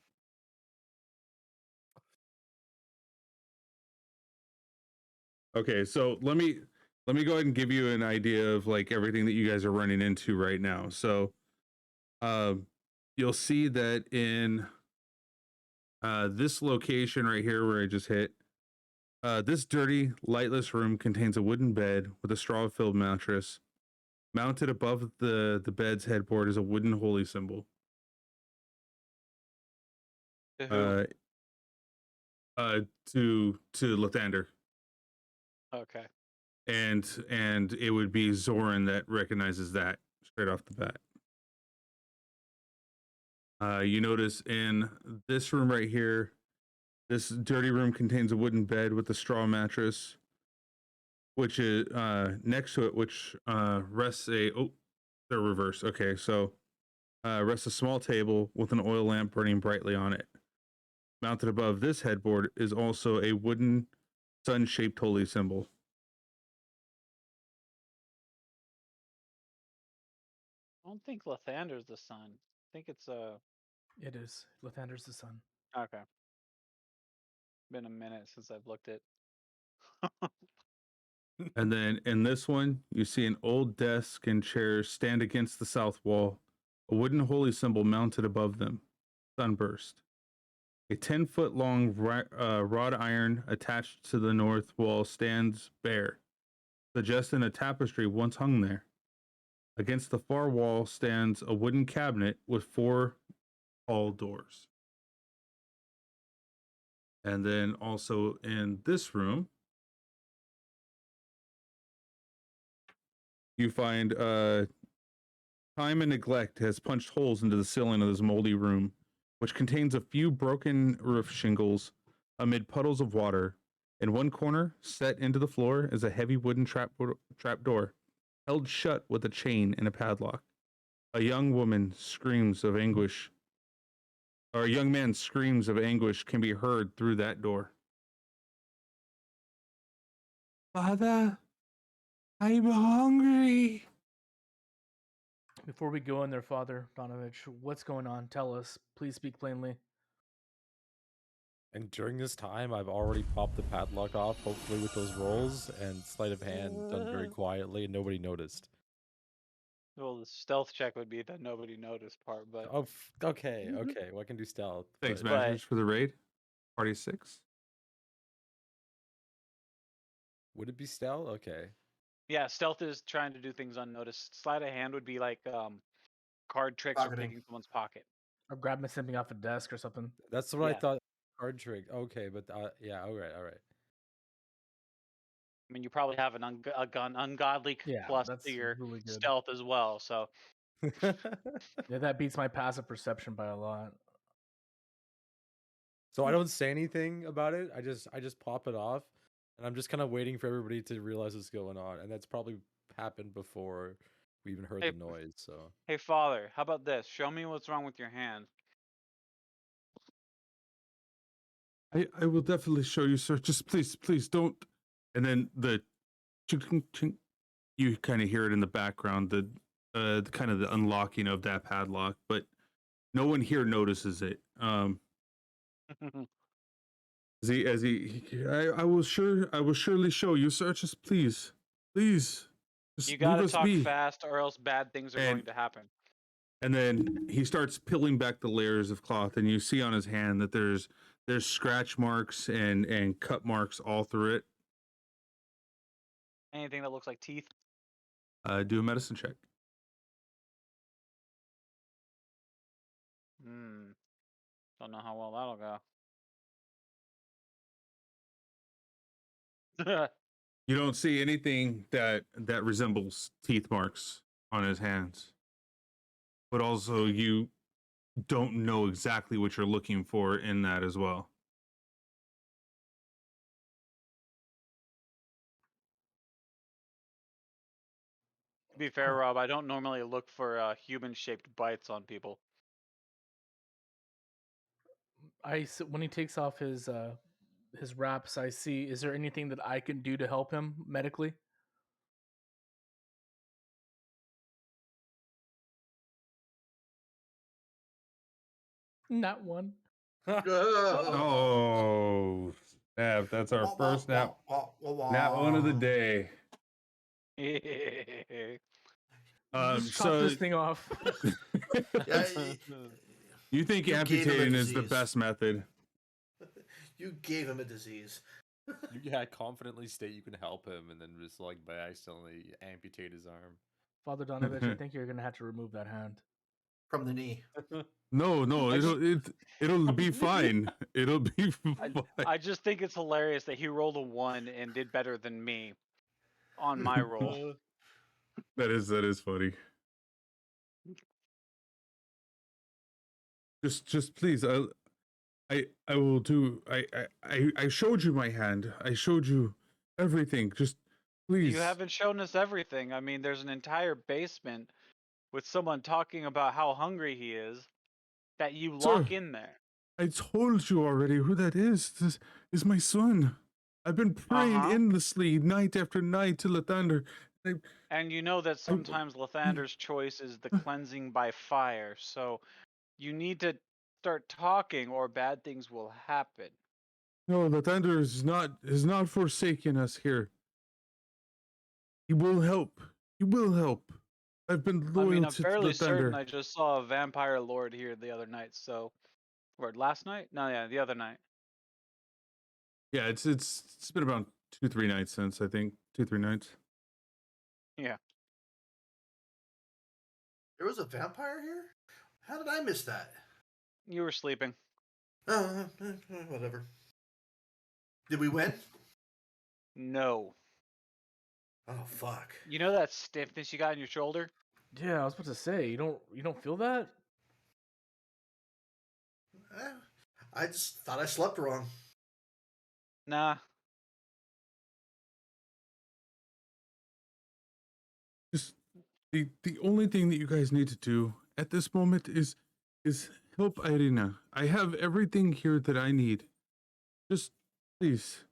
Okay, so let me go ahead and give you an idea of like everything that you guys are running into right now. So you'll see that in this location right here where I just hit, this dirty, lightless room contains a wooden bed with a straw-filled mattress. Mounted above the bed's headboard is a wooden holy symbol. To who? To Lathander. Okay. And it would be Zoran that recognizes that straight off the bat. You notice in this room right here, this dirty room contains a wooden bed with a straw mattress, which is next to it, which rests they're reversed. Okay, so rests a small table with an oil lamp burning brightly on it. Mounted above this headboard is also a wooden sun-shaped holy symbol. I don't think Lathander's the sun. I think it's It is. Lathander's the sun. okay. Been a minute since I've looked at. And then in this one, you see an old desk and chairs stand against the south wall, a wooden holy symbol mounted above them, sunburst. A 10-foot long wrought iron attached to the north wall stands bare, suggesting a tapestry once hung there. Against the far wall stands a wooden cabinet with 4 tall doors. And then also in this room, you find time and neglect has punched holes into the ceiling of this moldy room, which contains a few broken roof shingles amid puddles of water. In one corner, set into the floor, is a heavy wooden trap door, held shut with a chain and a padlock. A young woman screams of anguish, or a young man's screams of anguish can be heard through that door. Father, I'm hungry. Before we go in there, Father Donovich, what's going on? Tell us. Please speak plainly. And during this time, I've already popped the padlock off, hopefully with those rolls, and sleight of hand done very quietly, and nobody noticed. Well, the stealth check would be that nobody noticed part, but Oh, okay, okay. Well, I can do stealth. Thanks, but- Masters, for the raid. Party 6. Would it be stealth? Okay. yeah, stealth is trying to do things unnoticed. Sleight of hand would be like card tricks or Pocketing. picking someone's pocket. Or grabbing something off a desk or something. That's what I Yeah. thought. Card trick. Okay, but yeah, all right. I mean, you probably have an ungodly Yeah, plus that's to your really good. stealth as well. So Yeah, that beats my passive perception by a lot. So I don't say anything about it. I just pop it off, and I'm just kind of waiting for everybody to realize what's going on, and that's probably happened before we even heard Hey, the noise. So hey, Father, how about this? Show me what's wrong with your hand. I will definitely show you, sir. Just please don't. And then the chink, chink, you kind of hear it in the background, the kind of the unlocking of that padlock, but no one here notices it. I will surely show you, sir. Just please, just You leave gotta us talk be. fast, or else bad things are And- going to happen. And then he starts peeling back the layers of cloth, and you see on his hand that there's scratch marks and cut marks all through it. Anything that looks like teeth. Do a medicine check. Don't know how well that'll go. You don't see anything that resembles teeth marks on his hands, but also you don't know exactly what you're looking for in that as well. To be fair, Rob, I don't normally look for human-shaped bites on people. When he takes off his his wraps. I see. Is there anything that I can do to help him medically? Not one. Oh, snap. That's our first nap one of the day. Just chop this thing off. Yeah, You think You gave him a amputating is the disease. best method? you gave him a disease. You can confidently state you can help him, and then just like by accidentally amputate his arm. Father Donovich, I think you're gonna have to remove that hand. From the knee. No, I it'll be fine. It'll be fine. I just think it's hilarious that he rolled a 1 and did better than me on my roll. That is funny. Just please, I will do. I showed you my hand. I showed you everything. Just please. You haven't shown us everything. I mean, there's an entire basement with someone talking about how hungry he is that you lock Sir. in there. I told you already who that is. This is my son. I've been praying Uh-huh. endlessly night after night to Lathander. And you know that sometimes Lathander's choice is the cleansing by fire. So you need to start talking or bad things will happen. No, Lathander is not forsaken us here. He will help. He will help. I've been loyal I mean, I'm to fairly certain Lathander. I just saw a vampire lord here the other night. So, or last night? No, yeah, the other night. Yeah, it's been about 2-3 nights since, I think. 2-3 nights. Yeah. There was a vampire here? How did I miss that? You were sleeping. Whatever. Did we win? No. Oh, fuck. You know that stiffness you got in your shoulder? Yeah, I was about to say, you don't feel that? I just thought I slept wrong. Nah. Just the only thing that you guys need to do at this moment is help Irina. I have everything here that I need. Just please.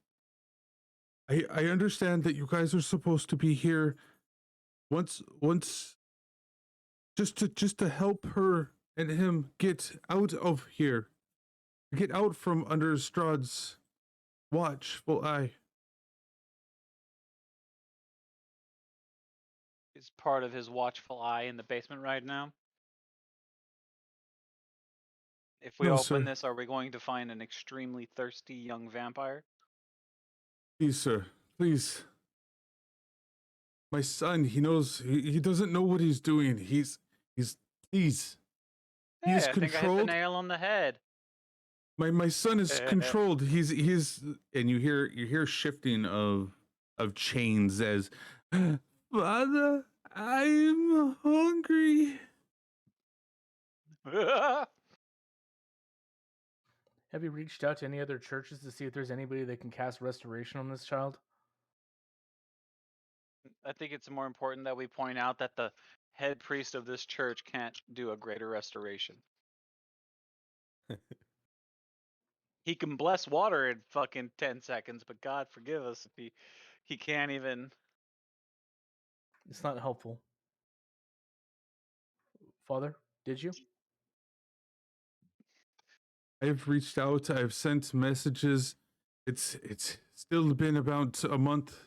I understand that you guys are supposed to be here once just to help her and him get out of here. Get out from under Strahd's watchful eye. It's part of his watchful eye in the basement right now. If we No, open sir. this, are we going to find an extremely thirsty young vampire? Please, sir. Please. My son, he knows he doesn't know what he's doing. He's please. Hey, He's I think I hit the controlled. nail on the head. My son is controlled. He's and you hear shifting of chains as Father, I'm hungry. Have you reached out to any other churches to see if there's anybody that can cast restoration on this child? I think it's more important that we point out that the head priest of this church can't do a greater restoration. He can bless water in fucking 10 seconds, but God forgive us if he can't even. It's not helpful. Father, did you? I've reached out. I've sent messages. It's still been about a month,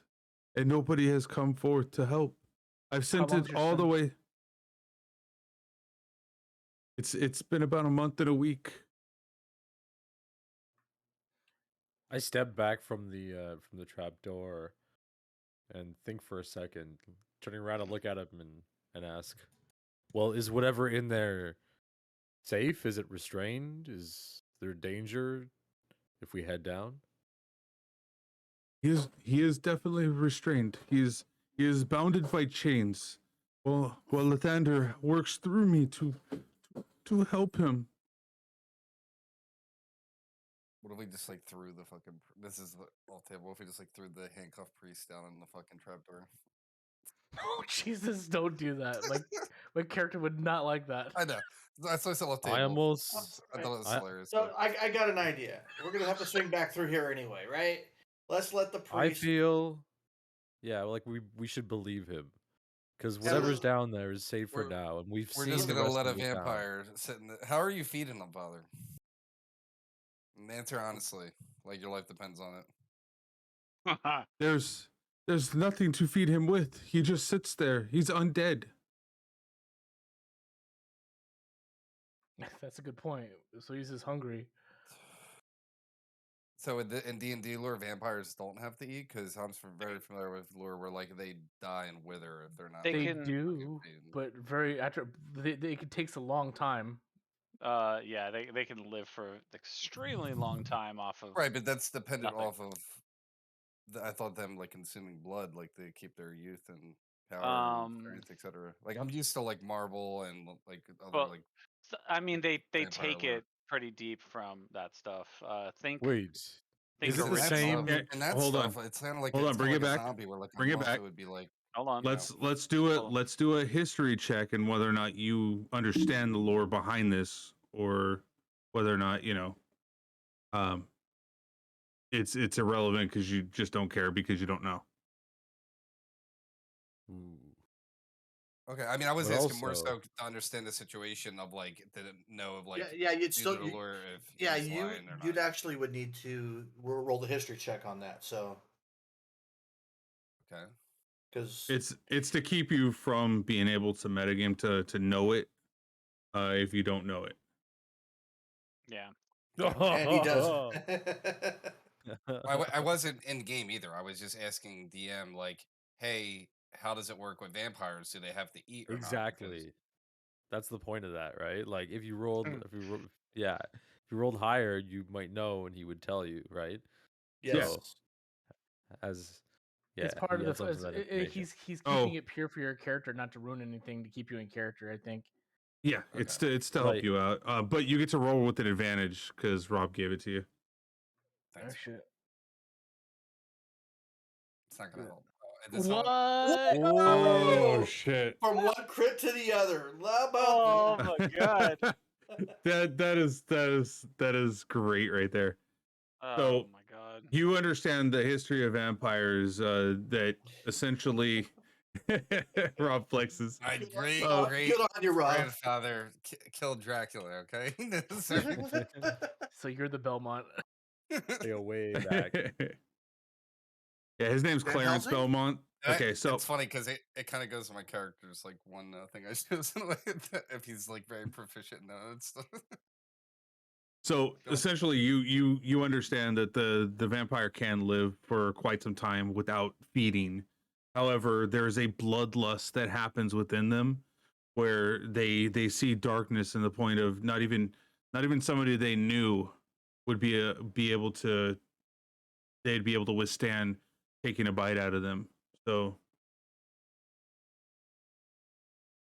and nobody has come forth to help. I've sent long's it your all the son? way. It's been about a month and a week. I step back from the trap door and think for a second, turning around and look at him and ask, "Well, is whatever in there safe? Is it restrained? Is there danger if we head down?" He is definitely restrained. He is bounded by chains. Well, Lathander works through me to help him. What if we just like threw the fucking? This is the all table. What if we just like threw the handcuffed priest down in the fucking trapdoor? Oh Jesus! Don't do that. My character would not like that. I know. That's why I said left table. I almost. I thought it was I- hilarious. So I got an idea. We're gonna have to swing back through here anyway, right? Let's let the I priest. feel, yeah, like we should believe him, because Yeah, whatever's let's- down there is safe for We're- now, and we've We're seen just the gonna rest let a of the town. vampire sit in the. How are you feeding them, Father? And answer honestly, like your life depends on it. There's nothing to feed him with. He just sits there. He's undead. That's a good point. So he's just hungry. So in D&D lore, vampires don't have to eat because I'm very familiar with lore where like they die and wither if they're not. They They can- do, but very after it takes a long time. Yeah, they can live for an extremely long time off of. Right, but that's dependent Nothing. off of. I thought them like consuming blood, like they keep their youth and power and strength, etc. Like I'm used to like Marvel and like other Well, like. I mean, they vampire take lore. it pretty deep from that stuff. Think. Wait, think is it the original- same? Yeah, And that hold stuff, on. it sounded like Hold it's on, bring kinda it like a back. zombie where like a Bring it month back. it would be like. Hold on. Let's do Hold on. let's do a history check and whether or not you understand the lore behind this, or whether or not it's irrelevant because you just don't care because you don't know. Ooh. Okay, I mean, I was But asking more so also- to understand the situation of like didn't know of like yeah, you'd due still. to the lawyer if Yeah, he's lying or you'd not. actually would need to roll the history check on that. So Okay. because It's to keep you from being able to metagame to know it, if you don't know it. Yeah. and he does. I wasn't in game either. I was just asking DM like, hey, how does it work with vampires? Do they have to eat or not? Because- Exactly. That's the point of that, right? Like if you rolled, Mm. if you rolled higher, you might know, and he would tell you, right? Yes. So, as it's part he of adds the. up to that information. He's Oh. keeping it pure for your character, not to ruin anything, to keep you in character. I think. Yeah, it's Okay. to help Like- you out. But you get to roll with an advantage because Rob gave it to you. Oh Thanks. shit! It's not gonna Good. help. This What? Oh shit! From one crit to the other. How about Oh my god. that is great right there. Oh my god. You understand the history of vampires, that essentially Rob flexes. My great Oh, great Good on you, Rob. grandfather killed Dracula. Okay. So you're the Belmont. They go way back. Yeah, his name's Van Clarence Helsing? Belmont. Okay, so it's funny because it kind of goes to my characters. Like one thing I chose if he's like very proficient in that stuff. So Go ahead. essentially, you understand that the vampire can live for quite some time without feeding. However, there is a bloodlust that happens within them, where they see darkness, in the point of not even somebody they knew would be able to withstand taking a bite out of them. So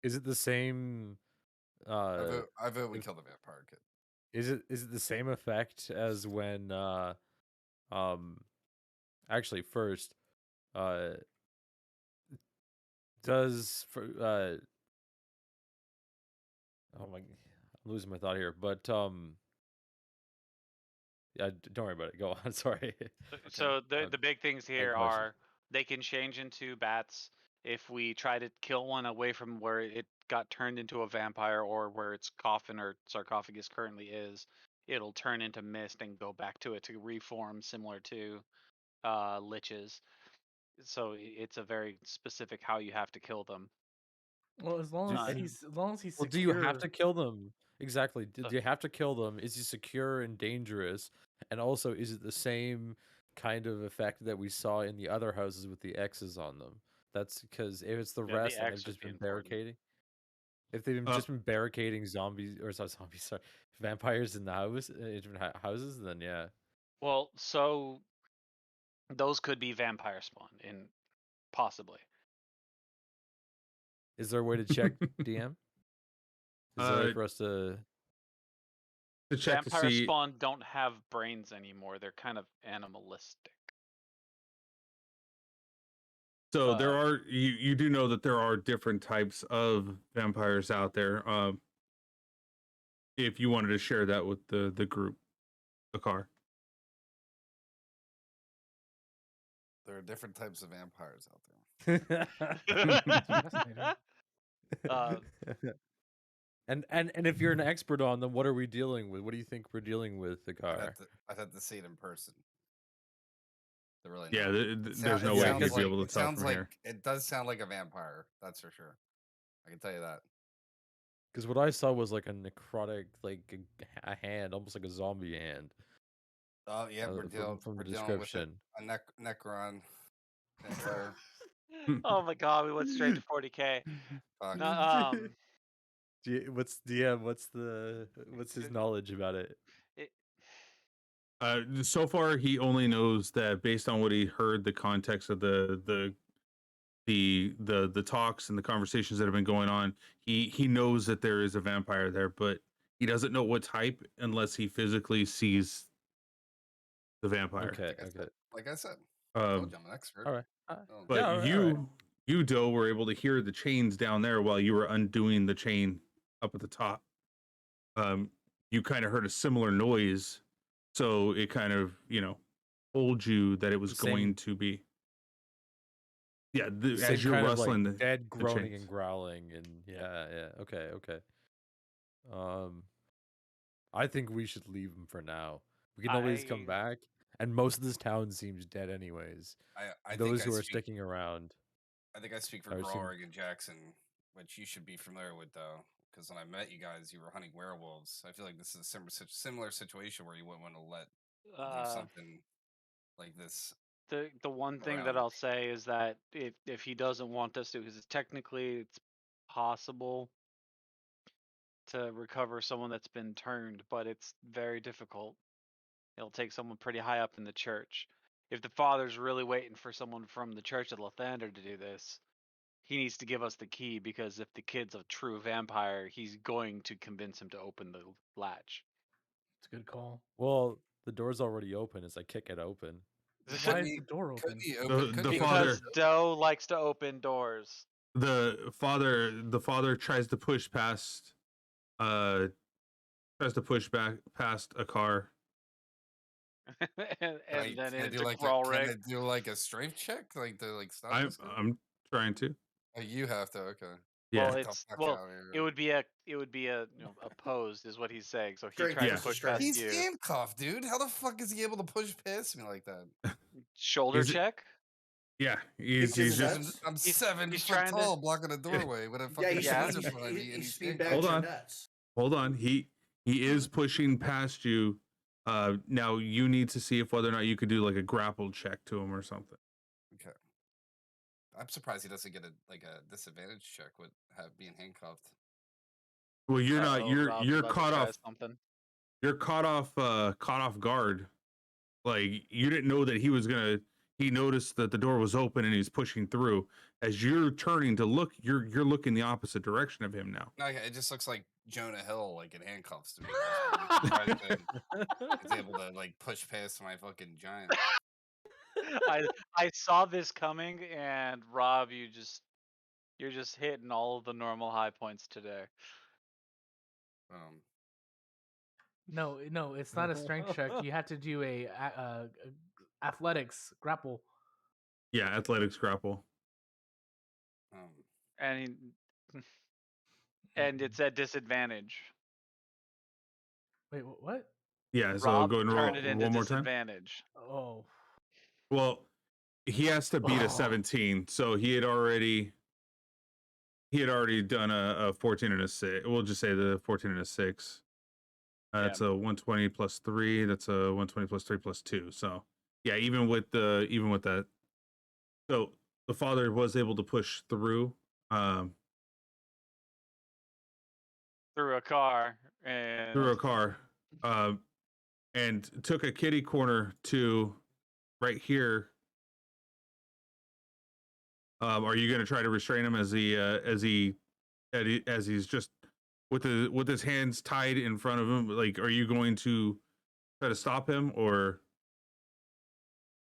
Is it the same? I vote we kill the vampire kid. Is it the same effect as when actually first does for oh my, I'm losing my thought here, but yeah, don't worry about it, go on. Sorry. So the Um, the big things here question. are they can change into bats if we try to kill one away from where it got turned into a vampire or where its coffin or sarcophagus currently is. It'll turn into mist and go back to it to reform, similar to liches. So it's a very specific how you have to kill them. Well, as long Not- as he's well, secure. do you have to kill them? Exactly. Do So- you have to kill them? Is he secure and dangerous? And also, is it the same kind of effect that we saw in the other houses with the X's on them? That's because if it's the Yeah, the rest and X they've would just be been important. barricading, if they've just been barricading zombies or sorry, zombies, sorry, vampires in the house, in different houses, then yeah. Well, so those could be vampire spawn in possibly. Is there a way to check DM? Is there a way for us to? check to Vampire see. spawn don't have brains anymore. They're kind of animalistic. So there are you do know that there are different types of vampires out there. If you wanted to share that with the group, the car. There are different types of vampires out there. Fascinating. And if you're an expert on them, what are we dealing with? What do you think we're dealing with, the car? I'd have to see it in person. To really Yeah, know. there's no way you'd be able to tell from here. It does sound like a vampire. That's for sure. I can tell you that. Because what I saw was like a necrotic, like a hand, almost like a zombie hand. Oh yeah, we're dealing from the with description. a Necron vampire. Oh my god, we went straight to 40k. Fuck. No, What's his knowledge about it? it, So far, he only knows that based on what he heard, the context of the talks and the conversations that have been going on. He knows that there is a vampire there, but he doesn't know what type unless he physically sees the vampire. Okay. Like I said, I told you I'm an expert. All right. But yeah, all right, you, Doe, were able to hear the chains down there while you were undoing the chain up at the top. You kind of heard a similar noise, so it kind of, told you that it was going to be. Yeah, as you're rustling, like dead groaning chains. and growling, and yeah. Okay. I think we should leave him for now. We can always come back, and most of this town seems dead anyways. Those who are sticking around. I think I speak for Gralrig and Jackson, which you should be familiar with, though, because when I met you guys, you were hunting werewolves. I feel like this is a similar situation where you wouldn't want to leave something like this. The one thing that I'll say is that if he doesn't want us to, because technically it's possible to recover someone that's been turned, but it's very difficult. It'll take someone pretty high up in the church. If the father's really waiting for someone from the church of Lathander to do this, he needs to give us the key, because if the kid's a true vampire, he's going to convince him to open the latch. It's a good call. Well, the door's already open as I kick it open. Why is the door open? Because Doe likes to open doors. The father tries to push past back past a car. and then into Can I do like a strength check, like to stop this? I'm trying to. Oh, you have to. Okay. Yeah. It would be a opposed is what he's saying. So he tries to push past He's you. handcuffed, dude. How the fuck is he able to push past me like that? Shoulder check. Yeah, he's just. I'm 7 foot tall, blocking a doorway with a fucking behind me, and he's Hold on. He is pushing past you. Now you need to see if whether or not you could do like a grapple check to him or something. Okay. I'm surprised he doesn't get a disadvantage check with being handcuffed. Well, you're not. You're caught off. You're caught off guard. Like you didn't know that he was gonna. He noticed that the door was open and he's pushing through. As you're turning to look, you're looking the opposite direction of him now. No, it just looks like Jonah Hill, like in handcuffs to me. I'm surprised that he's able to push past my fucking giant. I saw this coming, and Rob, you're just hitting all of the normal high points today. No, it's not a strength check. You had to do a athletics grapple. Yeah, athletics grapple. And it's at disadvantage. Wait, what? Yeah, so Rob go and roll turned it into one more time. Disadvantage. Oh. Well, he has to beat a 17, so he had already done a 14 and a 6. We'll just say the 14 and a 6. That's a 120 plus 3. That's a 120 plus 3 plus 2. So yeah, even with that, so the father was able to push through. Through a car and took a kitty corner to right here. Are you going to try to restrain him as he's just with his hands tied in front of him? Like, are you going to try to stop him, or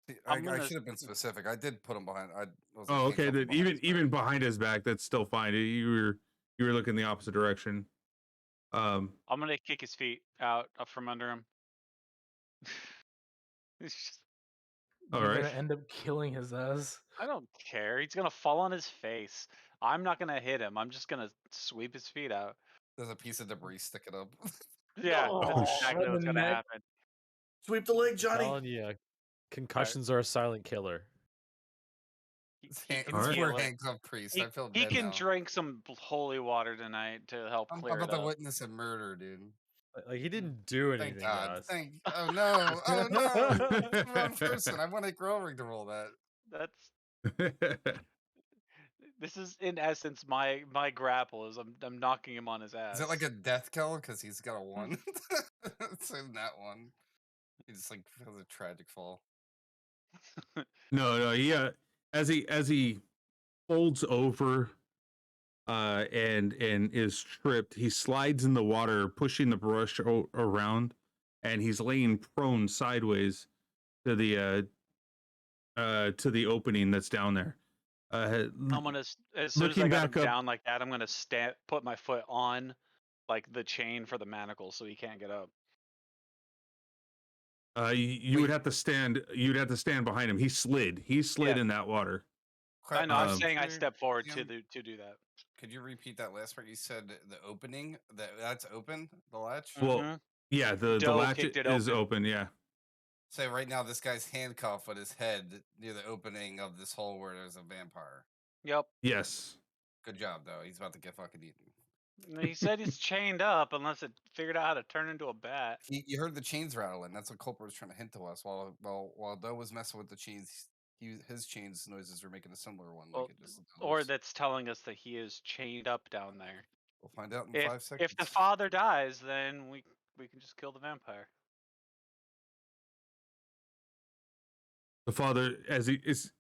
See, I'm I gonna. should have been specific. I did put him behind. I was Oh, okay. handcuffed him Then behind his even back. behind his back, that's still fine. You were looking the opposite direction. I'm gonna kick his feet out up from under him. It's just- All You're right. gonna end up killing his ass. I don't care. He's gonna fall on his face. I'm not gonna hit him. I'm just gonna sweep his feet out. There's a piece of debris sticking up. Yeah, Oh, that's shit. exactly right in what's the gonna neck. happen. Sweep the leg, Johnny. Telling you, concussions are a silent killer. He can All right. heal Poor it. handcuffed priest. I feel He dead can now. drink some holy water tonight to help I'm clear about it to up. witness a murder, dude. Like he didn't do Thank anything to God. us. Oh no. Oh no. It's the wrong person. I wanted Growing to roll that. That's this is in essence my grapple is I'm knocking him on his ass. Is it like a death kill? Because he's got a 1. It's in that one. He just like has a tragic fall. No, yeah. As he folds over, and is tripped, he slides in the water, pushing the brush around, and he's laying prone sideways to the opening that's down there. I'm gonna as soon as I Looking got him back up, down like that, I'm gonna put my foot on like the chain for the manacle so he can't get up. you would have to stand. You'd have to stand behind him. He slid. He slid Yeah. in that water. I know. I'm Um, saying I step forward Ian, to do that. Could you repeat that last part? You said the opening. That's open. The latch. Well, Mhm. yeah, the Doe latch kicked it is open. open. Yeah. So right now, this guy's handcuffed with his head near the opening of this hole where there's a vampire. Yep. Yes. Good job, though. He's about to get fucking eaten. He said he's chained up unless it figured out how to turn into a bat. You heard the chains rattling. That's what Culper was trying to hint to us. While Doe was messing with the chains, his chains noises were making a similar one. Well, Like it just. or that's telling us that he is chained up down there. We'll find out in If 5 seconds. if the father dies, then we can just kill the vampire. The father, as he is,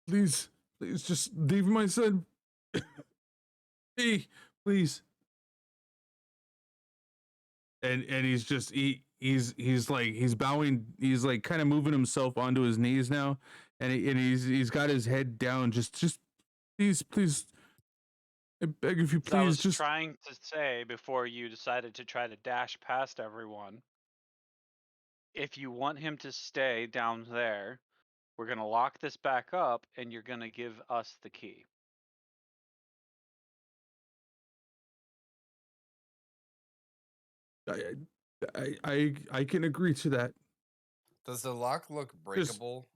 please, just leave my son. Hey, please. And he's just he's like he's bowing. He's like kind of moving himself onto his knees now, and he's got his head down. Just please. I beg of you, So I was please, just. trying to say before you decided to try to dash past everyone. If you want him to stay down there, we're gonna lock this back up, and you're gonna give us the key. I can agree to that. Does the lock look breakable?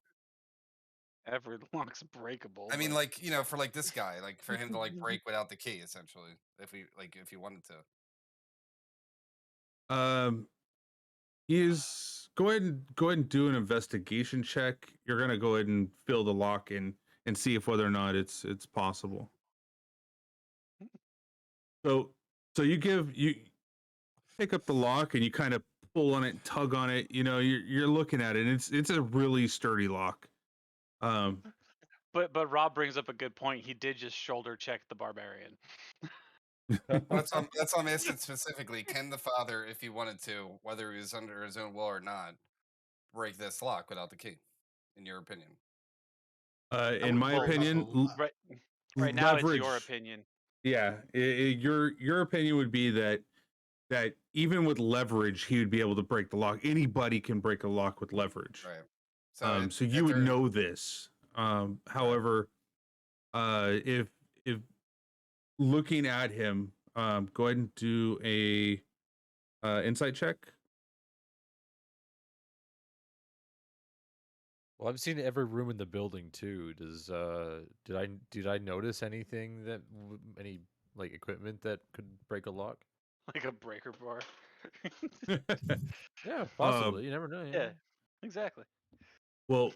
Every lock's breakable. I mean, but- like, for like this guy, like for him to like break without the key, essentially. If he wanted to. Go ahead and do an investigation check. You're gonna go ahead and fill the lock and see if whether or not it's possible. So you pick up the lock and you kind of pull on it, tug on it. You know, you're looking at it. And it's a really sturdy lock. But Rob brings up a good point. He did just shoulder check the barbarian. That's what I'm asking specifically. Can the father, if he wanted to, whether he was under his own will or not, break this lock without the key? In your opinion? In my Well, opinion, right now it's your leverage. opinion. Yeah, your opinion would be that even with leverage, he would be able to break the lock. Anybody can break a lock with leverage. Right. So you would know this. However, if looking at him, go ahead and do a insight check. Well, I've seen every room in the building too. Did I notice anything that any like equipment that could break a lock? Like a breaker bar. Yeah, possibly. You never know. Yeah, exactly. Well,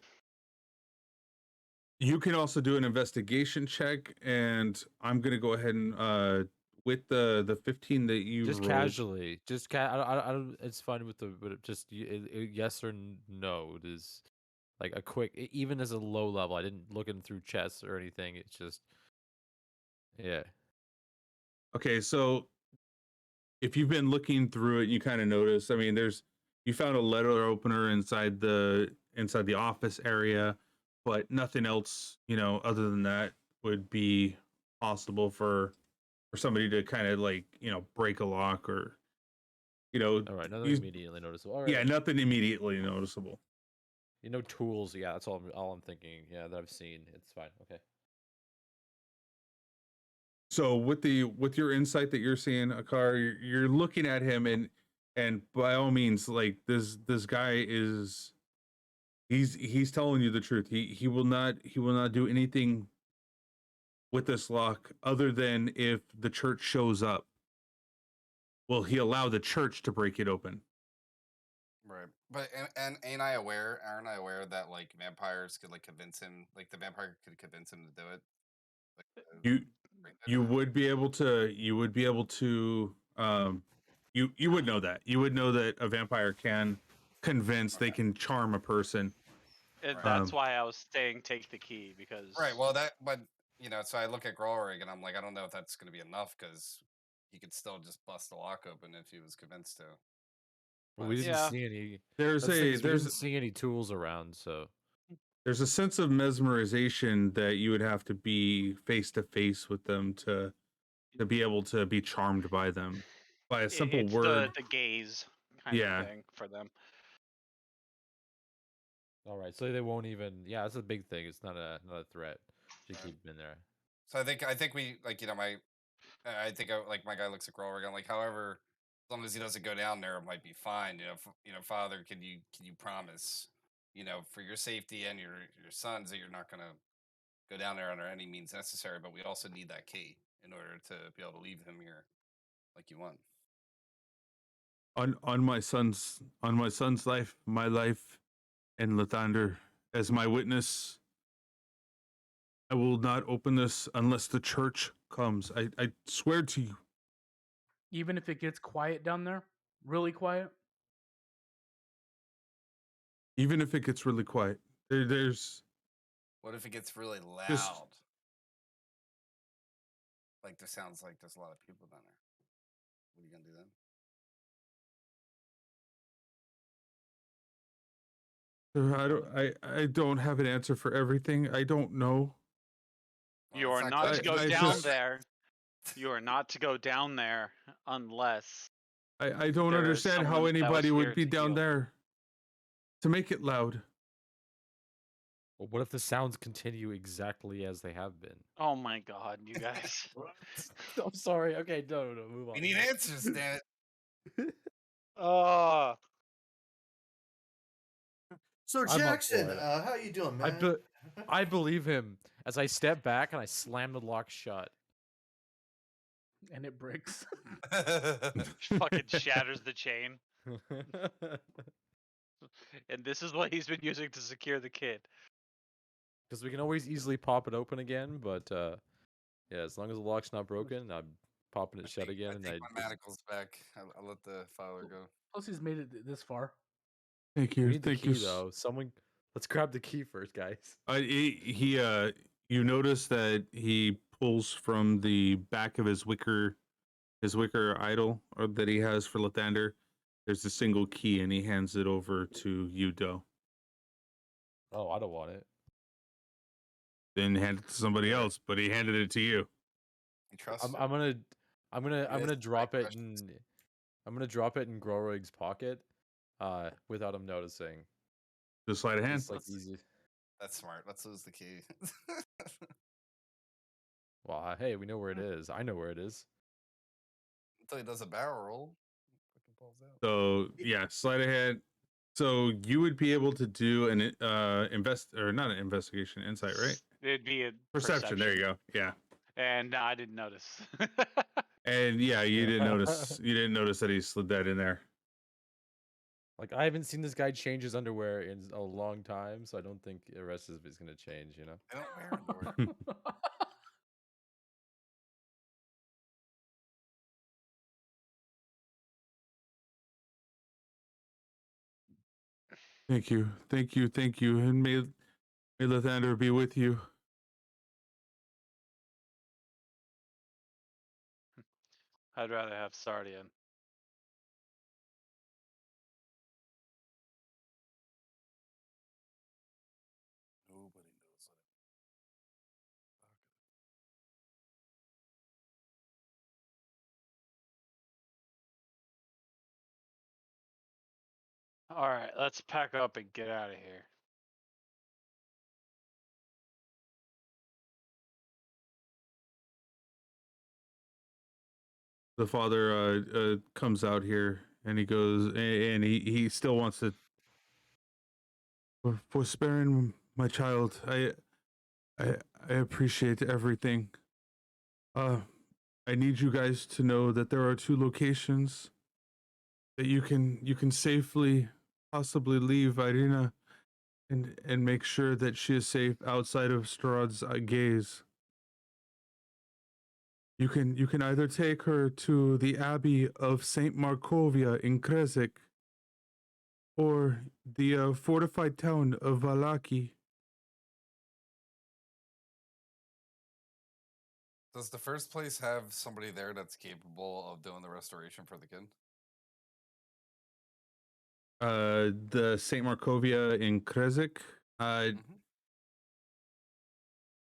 you can also do an investigation check, and I'm gonna go ahead and with the 15 that you Just rolled, casually, just I don't. It's fine with but just yes or no. It is like a quick, even as a low level. I didn't look in through chests or anything. It's just, yeah. Okay, so if you've been looking through it, you kind of notice. I mean, there's You found a letter opener inside the office area, but nothing else, other than that would be possible for somebody to kind of like, break a lock or, All right, nothing use, immediately noticeable. All right. yeah, nothing immediately noticeable. Tools. Yeah, that's all I'm thinking. Yeah, that I've seen. It's fine. Okay. So with your insight that you're seeing, Akar, you're looking at him and by all means, like this guy is he's telling you the truth. He will not do anything with this lock other than if the church shows up. Will he allow the church to break it open? Right. But and ain't I aware? Aren't I aware that like vampires could like convince him? Like the vampire could convince him to do it. Like, You break that you open? would be able to you would know that. You would know that a vampire can convince, they Okay. can charm a person. And Right. that's Um, why I was saying take the key because Right. Well, but so I look at Grolrig and I'm like, I don't know if that's going to be enough because he could still just bust the lock open if he was convinced to. Well, But we it's didn't yeah, see any. there's That's the thing a is we didn't see any tools around, so there's a sense of mesmerization that you would have to be face to face with them to be able to be charmed by them by a simple it's word. the gaze kind Yeah. of thing for them. all right. So they won't even. Yeah, that's a big thing. It's not a threat to Right. keep him in there. So I think we like I think like my guy looks at Grolrig. I'm like, however, as long as he doesn't go down there, it might be fine. Father, can you promise, for your safety and your sons that you're not gonna go down there under any means necessary. But we also need that key in order to be able to leave him here like you want. On my son's life, my life, and Lathander as my witness, I will not open this unless the church comes. I swear to you. Even if it gets quiet down there, really quiet. Even if it gets really quiet. There's What if it gets really loud? just Like there sounds like there's a lot of people down there. What are you gonna do then? I don't have an answer for everything. I don't know. Well, You it's are not not good to if go I you down just- there. You are not to go down there unless I don't There is understand how someone else anybody would here be to down heal. there to make it loud. Well, what if the sounds continue exactly as they have been? Oh my god, you guys. I'm sorry. Okay, no, move on. We need answers, damn it. Oh, So I'm up Jackson, for it. how you doing, man? I believe him as I step back and I slam the lock shut. And it breaks. fucking shatters the chain. And this is what he's been using to secure the kid. Because we can always easily pop it open again, but yeah, as long as the lock's not broken, I'm popping it shut again. I And take I my manacles back. I let the filer go. Plus, he's made it this far. Thank we you. need the Thank key you. though. Someone, let's grab the key first, guys. You notice that he pulls from the back of his wicker idol or that he has for Lathander. There's a single key and he hands it over to you, Doe. Oh, I don't want it. Then hand it to somebody Sure. else, but he handed it to you. You trust I'm, him. I'm gonna asked the drop right it in. I'm gonna drop it in Grorig's pocket, without him noticing. Just slide a hand. Just like easy. That's smart. Let's lose the key. Well, hey, we know where it is. I know where it is. Until he does a barrel roll. Fucking falls out. So yeah, slide ahead. So you would be able to do an not an investigation, insight, right? It'd be a Perception. There you go. Yeah. And I didn't notice. And yeah, you didn't notice. You didn't notice that he slid that in there. Like I haven't seen this guy change his underwear in a long time, so I don't think the rest of it's gonna change. You know. I don't wear underwear. Thank you, thank you, thank you, and may Lathander be with you. I'd rather have Sardian. All right, let's pack up and get out of here. The father comes out here and he goes, and he still wants to. For sparing my child, I appreciate everything. I need you guys to know that there are 2 locations that you can safely possibly leave Irina and make sure that she is safe outside of Strahd's gaze. You can either take her to the Abbey of Saint Markovia in Kresik, or the fortified town of Valaki. Does the first place have somebody there that's capable of doing the restoration for the kid? The Saint Markovia in Kresik.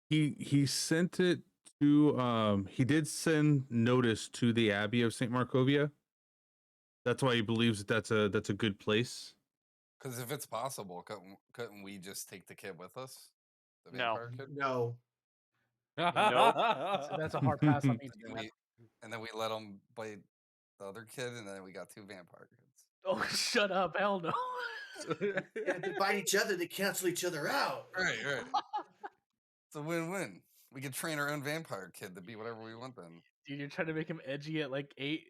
He sent it to he did send notice to the Abbey of Saint Markovia. That's why he believes that that's a good place. Because if it's possible, couldn't we just take the kid with us? The No. vampire kid? No. Nope. That's a hard pass on me too. And, Man. then we let him bite the other kid, and then we got 2 vampire kids. Oh, shut up! Hell no. And if they bite each other, they cancel each other out. Right. It's a win-win. We could train our own vampire kid to be whatever we want then. Dude, you're trying to make him edgy at like 8.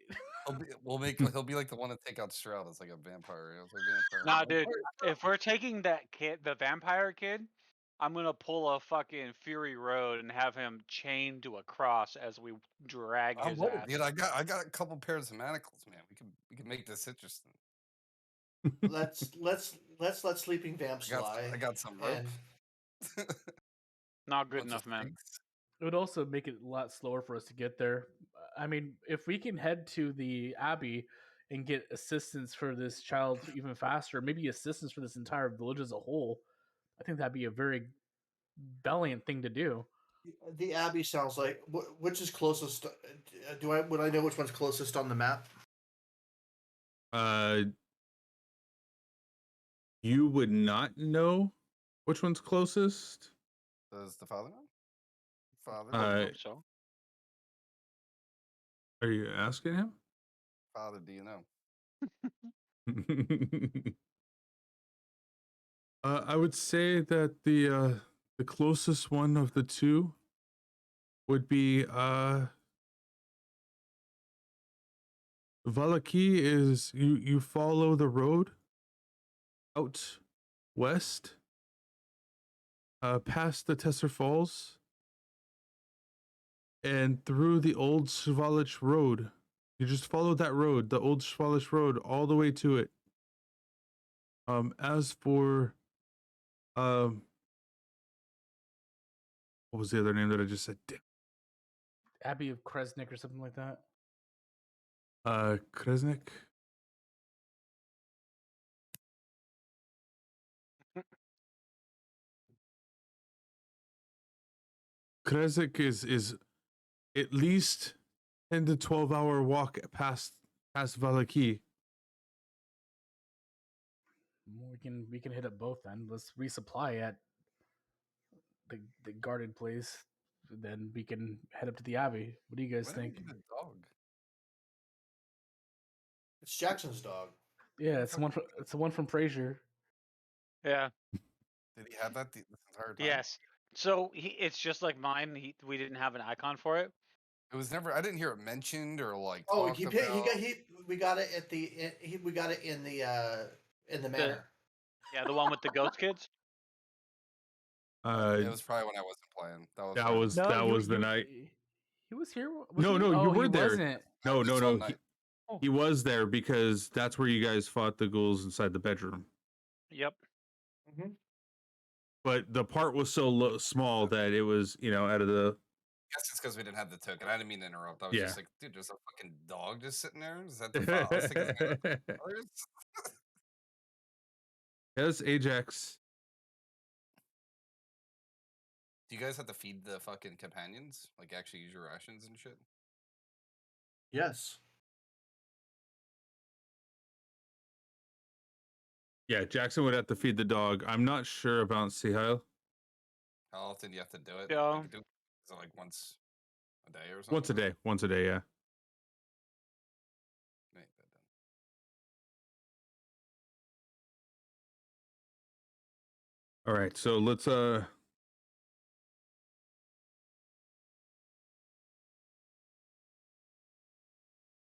He'll be like the one to take out Strahd as like a vampire. It's like vampire. Nah, dude. If we're taking that kid, the vampire kid, I'm gonna pull a fucking Fury Road and have him chained to a cross as we drag his ass. Dude, I got a couple pairs of manacles, man. We can make this interesting. Let's let sleeping vamps lie. I got some rope. Not good enough, man. It would also make it a lot slower for us to get there. I mean, if we can head to the Abbey and get assistance for this child even faster, maybe assistance for this entire village as a whole, I think that'd be a very valiant thing to do. The Abbey sounds like which is closest. Would I know which one's closest on the map? You would not know which one's closest. Does the father know? Father, I hope so. Are you asking him? Father, do you know? I would say that the closest one of the 2 would be Valaki. Is you follow the road out west, past the Tesser Falls, and through the old Svalich Road. You just follow that road, the old Svalich Road, all the way to it. As for what was the other name that I just said? Abbey of Kresnik or something like that. Kresnik. Kresnik is at least 10 to 12 hour walk past Valaki. We can hit up both then. Let's resupply at the guarded place. Then we can head up to the Abbey. What do you guys think? Dog. It's Jackson's dog. Yeah, it's the one from Frasier. Yeah. Did he have that this entire time? Yes. So it's just like mine. We didn't have an icon for it. It was never. I didn't hear it mentioned or like. Oh, talked about. we got it at we got it in the manor. Yeah, the one with the ghost kids. It was probably when I wasn't playing. That was the night. He was here. No, you were there. Wasn't. No. He was there because that's where you guys fought the ghouls inside the bedroom. Yep. Mm-hmm. But the part was so small that it was, out of the. I guess it's because we didn't have the token. I didn't mean to interrupt. I was just like, dude, there's a fucking dog just sitting there. Is that the file? I was thinking, Yes, Ajax. do you guys have to feed the fucking companions? Like, actually use your rations and shit? Yes. Yeah, Jackson would have to feed the dog. I'm not sure about Sihil. How often do you have to do it? Yeah. Like, is it like once a day or something? Once a day. Once a day, yeah. Right, but then- All right, so let's go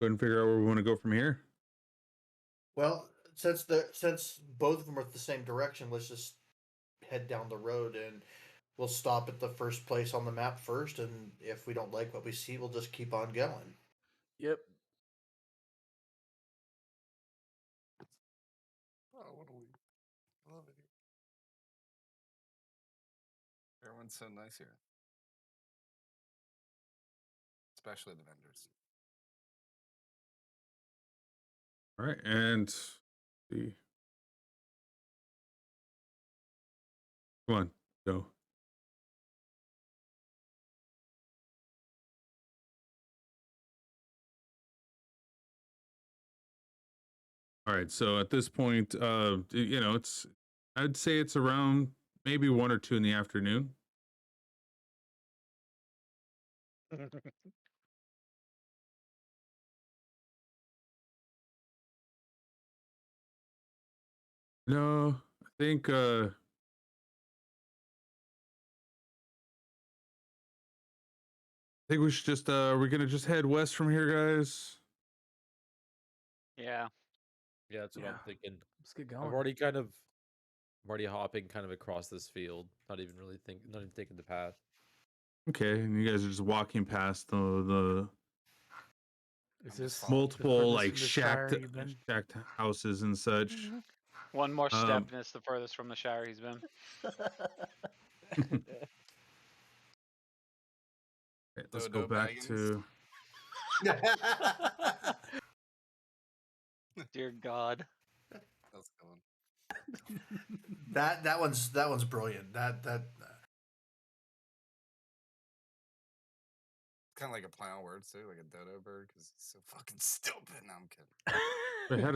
ahead and figure out where we want to go from here. Well, since both of them are the same direction, let's just head down the road and we'll stop at the first place on the map first. And if we don't like what we see, we'll just keep on going. Yep. Oh, what a week. I love it here. Everyone's so nice here. Especially the vendors. All right, and see. Come on, go. All right, so at this point, you know, I'd say it's around maybe 1 or 2 in the afternoon. No, I think we should just we're gonna just head west from here, guys. Yeah. Yeah, that's what I'm Yeah. thinking. Let's get I'm going. already hopping kind of across this field, not even thinking the path. Okay, and you guys are just walking past the Is I'm just this following. the multiple furthest like from the Shire shacked you've been? houses and such. One more step Um, and it's the furthest from the Shire he's been. Okay, let's go Dodo back Baggins. to Dear God. How's it going? that one's brilliant. That Kind of like a play on words too, like a dodo bird, because he's so fucking stupid. No, I'm kidding. Wait, how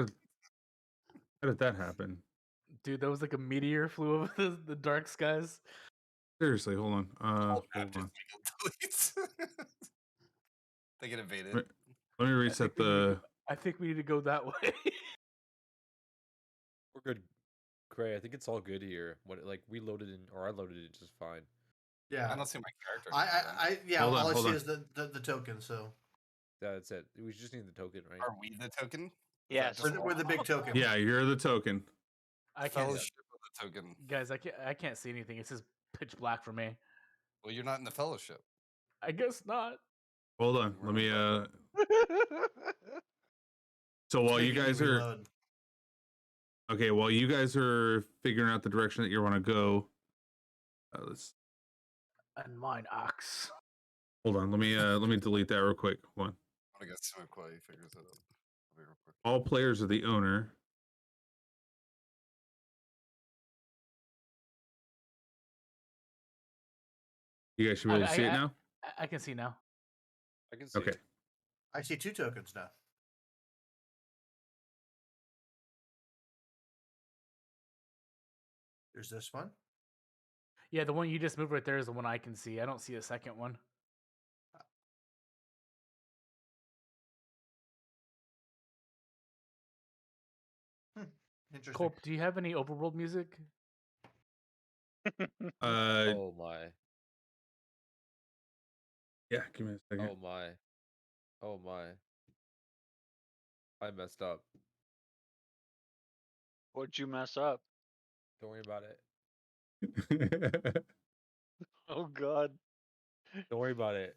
did that happen? Dude, that was like a meteor flew over the dark skies. Seriously, hold on. All Hold map on. just deletes. They get invaded. Let me reset the. I think we need to go that way. We're good, Cray. I think it's all good here. We loaded in, or I loaded it just fine. yeah. I don't see my character. Yeah. Hold on, all I hold see on. is the token. So Yeah, that's it. We just need the token, right? Are we the token? Is that Yes. just we're the big token. Yeah, you're the token. I can't, fellowship of the token. guys. I can't see anything. It's just pitch black for me. Well, you're not in the fellowship. I guess not. Hold on. We're Let me not so while It's you making me guys are reload. okay, while you guys are figuring out the direction that you want to go, let's And mine ox. hold on. Let me delete that real quick. Hold on. I guess Smoke while he figures it out. I'll be real quick. All players are the owner. You guys should be able to see it now. I can see now. I can see. Okay. it. I see 2 tokens now. There's this one. Yeah, the one you just moved right there is the one I can see. I don't see a second one. Interesting. Culp, do you have any overworld music? Oh my. Yeah, give me a second. Oh my. Oh my. I messed up. What'd you mess up? Don't worry about it. Oh God. Don't worry about it.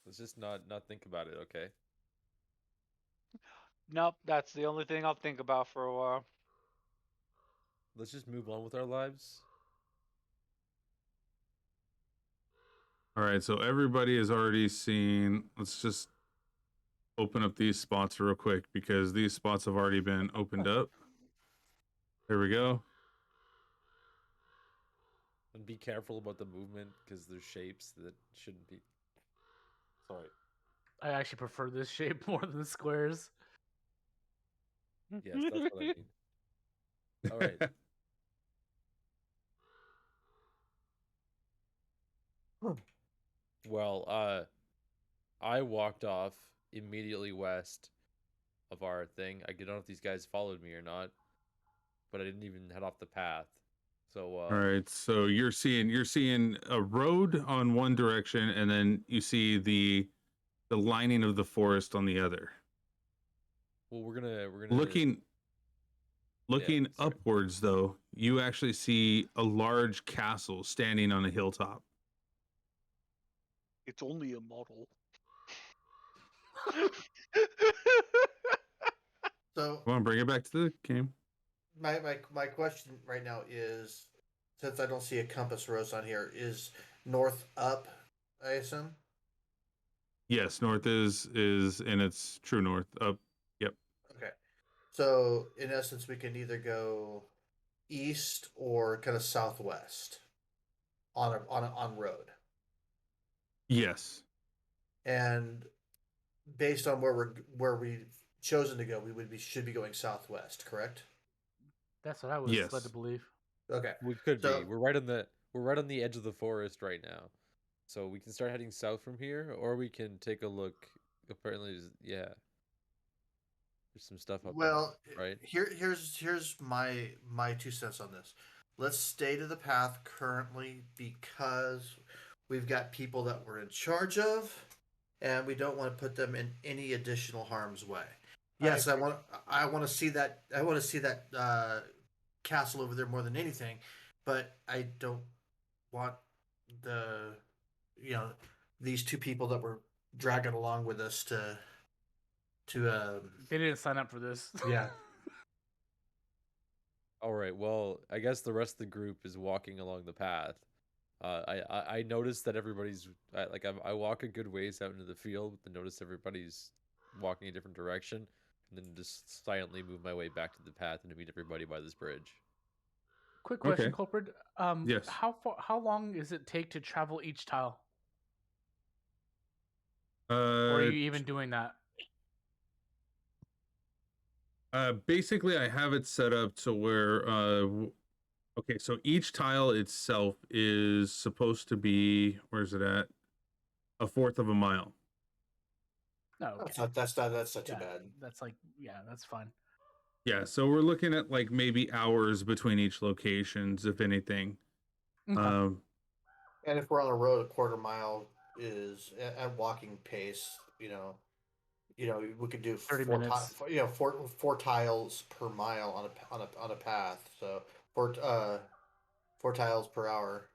Let's just not think about it, okay? Nope, that's the only thing I'll think about for a while. Let's just move on with our lives. All right, so everybody has already seen. Let's just open up these spots real quick because these spots have already been opened up. There we go. And be careful about the movement because there's shapes that shouldn't be. Sorry. I actually prefer this shape more than the squares. Yes, that's what I mean. All right. Well, I walked off immediately west of our thing. I don't know if these guys followed me or not, but I didn't even head off the path. So, All right, so you're seeing a road on one direction, and then you see the lining of the forest on the other. well, we're gonna Looking sorry. upwards, though, you actually see a large castle standing on a hilltop. It's only a model. So Come on, bring it back to the game. my question right now is, since I don't see a compass rose on here, is north up, I assume? Yes, north is in its true north. Up. Yep. Okay. So in essence, we can either go east or kind of southwest on road. Yes. And based on where we've chosen to go, should be going southwest, correct? That's what I was Yes. led to believe. Okay. We could So- be. We're right on the edge of the forest right now. So we can start heading south from here, or we can take a look. Apparently, there's some stuff up Well, right? here's my 2 cents on this. Let's stay to the path currently because we've got people that we're in charge of, and we don't want to put them in any additional harm's way. Yes, I want to see that. I want to see that castle over there more than anything, but I don't want these two people that we're dragging along with us to They didn't sign up for this. yeah. All right. Well, I guess the rest of the group is walking along the path. I noticed that everybody's I walk a good ways out into the field and notice everybody's walking a different direction, and then just silently move my way back to the path and to meet everybody by this bridge. Quick question, Okay. Culprid. Yes. How long does it take to travel each tile? Or Uh, are you even doing that? basically, I have it set up to where okay, so each tile itself is supposed to be, where's it at? A fourth of a mile. No, okay. That's not too Yeah, bad. That's that's fine. Yeah, so we're looking at like maybe hours between each locations, if anything. Okay. And if we're on a road, a quarter mile is at walking pace. We could do 30 four minutes. four tiles per mile on a path. So four tiles per hour.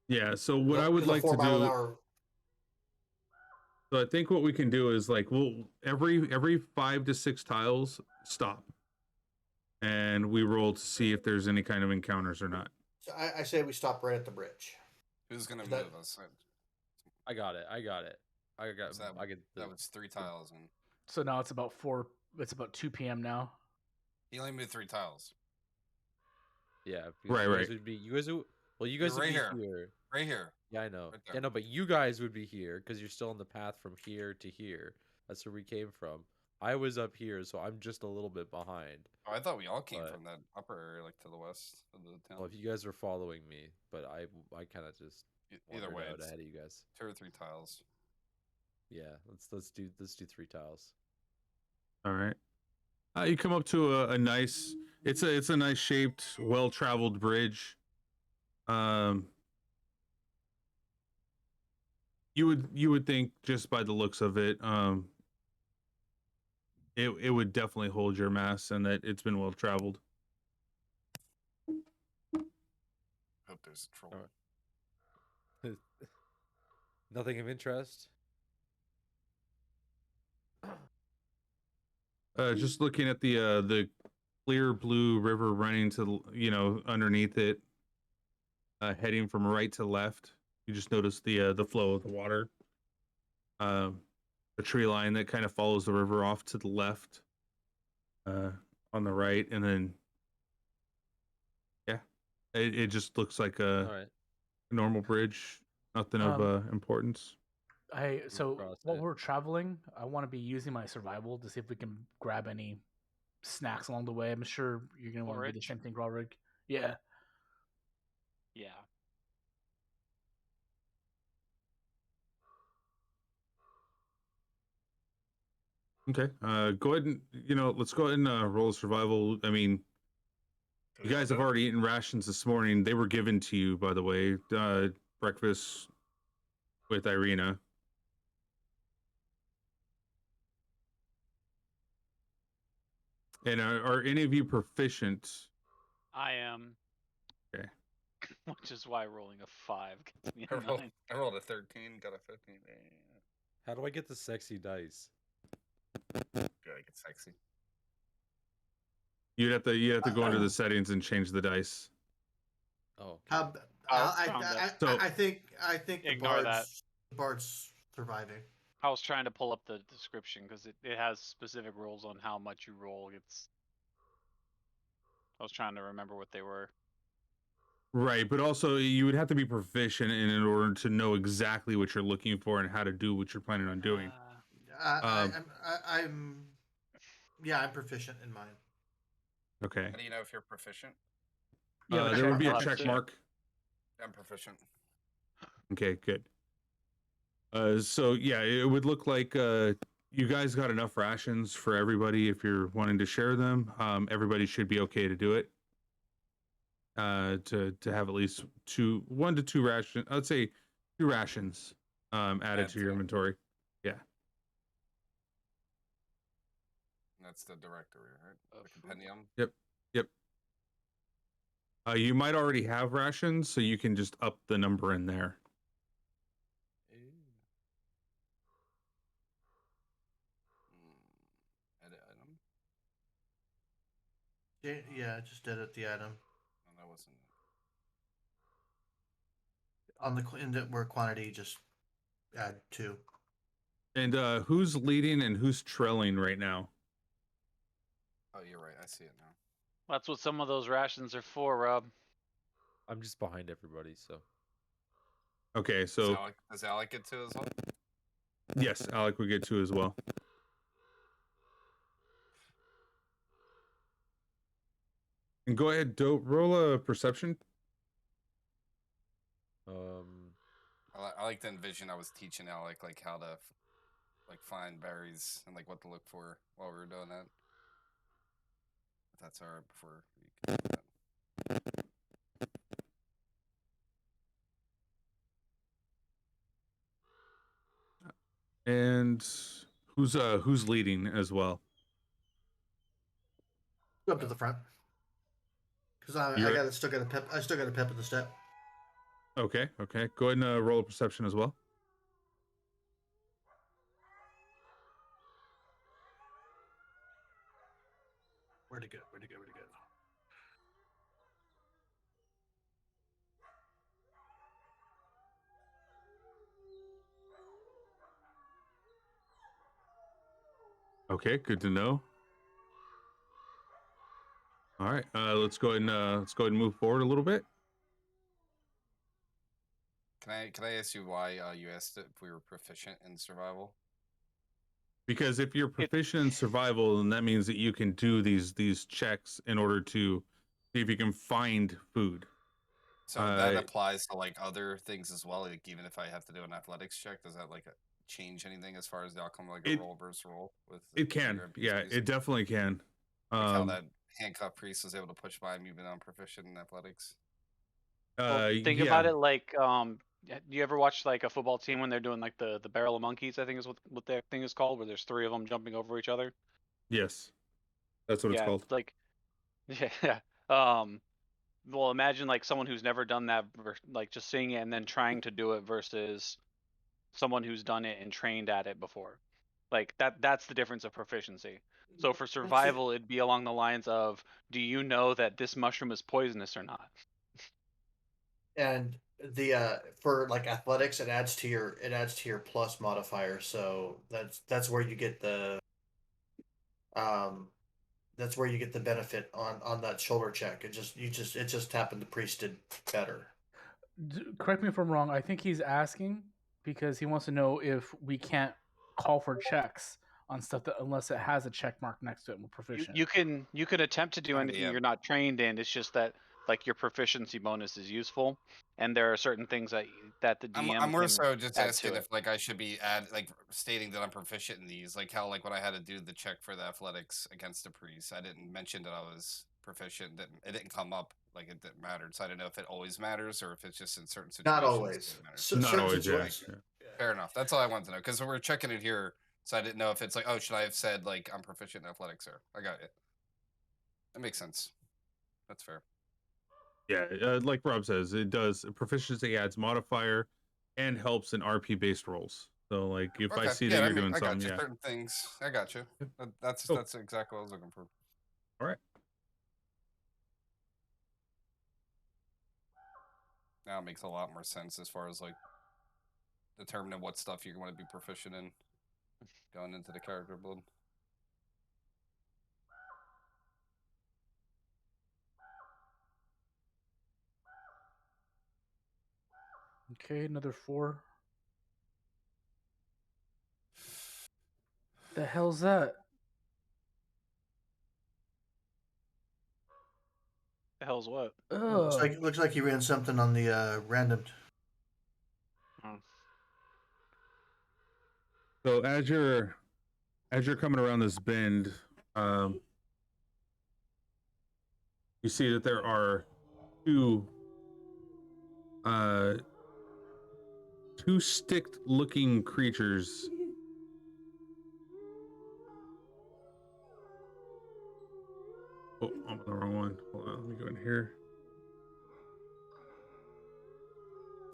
Yeah, so what I would It's a like to 4 mile an do, hour. so I think what we can do is like we'll every 5 to 6 tiles stop, and we roll to see if there's any kind of encounters or not. So I say we stop right at the bridge. Who's gonna Is that- move us? I got it. I get That was 3 tiles, and So now it's about 2 p.m. now. he only moved 3 tiles. yeah. Right, You right. guys would be you guys who well you guys You're would right be here. here. Right here. Yeah, I know. Right Yeah, there. no, but you guys would be here because you're still on the path from here to here. That's where we came from. I was up here, so I'm just a little bit behind. Oh, I thought we all came But- from that upper area, like to the west of the town. Well, if you guys are following me, but I kind of just Either wandered way, out it's ahead of you guys. 2 or 3 tiles. Yeah, let's do 3 tiles. All right. You come up to a nice. It's a nice shaped, well traveled bridge. You would think just by the looks of it, it would definitely hold your mass and that it's been well traveled. Hope there's a troll. Alright. Nothing of interest. Just looking at the clear blue river running to underneath it, heading from right to left. You just notice the flow of the water. The tree line that kind of follows the river off to the left, on the right, and then it just looks like All a right. normal bridge, nothing of importance. So while CrossFit. we're traveling, I want to be using my survival to see if we can grab any snacks along the way. I'm sure you're gonna want to do the Forage? same thing, Grawrig. Yeah. Yeah. Okay. Go ahead and let's go ahead and roll survival. I mean, you guys have already eaten rations this morning. They were given to you, by the way. Breakfast with Irina. And are any of you proficient? I am. Okay. Which is why rolling a 5 gets me a 9. I rolled a 13, got a 15. How do I get the sexy dice? Good, I get sexy. You have to go into the settings and change the dice. Oh, okay. I think the Ignore that. bard's surviving. I was trying to pull up the description because it has specific rules on how much you roll. I was trying to remember what they were. Right, but also you would have to be proficient in order to know exactly what you're looking for and how to do what you're planning on doing. I'm proficient in mine. Okay. How do you know if you're proficient? There would be a mark. check mark. I'm proficient. Okay, good. So yeah, it would look like you guys got enough rations for everybody if you're wanting to share them. Everybody should be okay to do it. To have at least 1 to 2 rations. I'd say 2 rations added to your inventory. Yeah. That's the directory, right? The compendium. Yep. You might already have rations, so you can just up the number in there. Edit item. Yeah, just edit the item Oh, that wasn't. on the where quantity, just add 2. And who's leading and who's trailing right now? Oh, you're right. I see it now. That's what some of those rations are for, Rob. I'm just behind everybody, so. Okay, so Does Alec get 2 as well? yes, Alec would get 2 as well. And go ahead, roll a perception. I like to envision I was teaching Alec like how to find berries and like what to look for while we were doing that. If that's alright before we can do that. And who's leading as well? Go up to the front. Because I still got a pep in the step. Okay. Go ahead and roll a perception as well. Where'd it go? Okay, good to know. All right, let's go ahead and move forward a little bit. Can I ask you why you asked if we were proficient in survival? Because if you're proficient in survival, then that means that you can do these checks in order to see if you can find food. So that applies to like other things as well. Like even if I have to do an athletics check, does that change anything as far as the outcome, like a roll versus roll? With it can, yeah, it definitely can. Like how that handcuff priest was able to push by me even though I'm proficient in athletics. Well, think about it like you ever watch like a football team when they're doing like the barrel of monkeys, I think is what their thing is called, where there's 3 of them jumping over each other? Yes, that's what it's called. Like yeah. Well, imagine like someone who's never done that, like just seeing it and then trying to do it versus someone who's done it and trained at it before. Like that's the difference of proficiency. So for survival, it'd be along the lines of, do you know that this mushroom is poisonous or not? And the for like athletics, it adds to your plus modifier. So that's where you get the benefit on that shoulder check. It just happened the priest did better. Correct me if I'm wrong. I think he's asking because he wants to know if we can't call for checks on stuff that unless it has a check mark next to it, we're proficient. You can attempt to do anything Yeah. you're not trained in. It's just that like your proficiency bonus is useful, and there are certain things that the DM I'm more can so just add asking to if like I should be stating that I'm proficient in these, like how like when I had to do the check for the athletics against the priest, I didn't mention that I was proficient. It didn't come up, like it didn't matter. So I don't know if it always matters or if it's just in certain situations. Not always. It matters. Not Certain always, yeah. situations. Fair enough. That's all I wanted to know because we're checking it here, so I didn't know if it's like, oh, should I have said like I'm proficient in athletics? Or I got it. That makes sense. That's fair. Yeah, like Rob says, it does. Proficiency adds modifier and helps in RP based rolls. So, like, if I see that you're doing I got something, you. yeah. Certain things. I got you. That's Cool. that's exactly what I was looking for. All right. Now it makes a lot more sense as far as like determining what stuff you want to be proficient in going into the character build. Okay, another 4. The hell's that? The hell's what? Ugh. Looks like you ran something on the random. So as you're coming around this bend, you see that there are two sticked looking creatures. Oh, I'm on the wrong one. Hold on, let me go in here.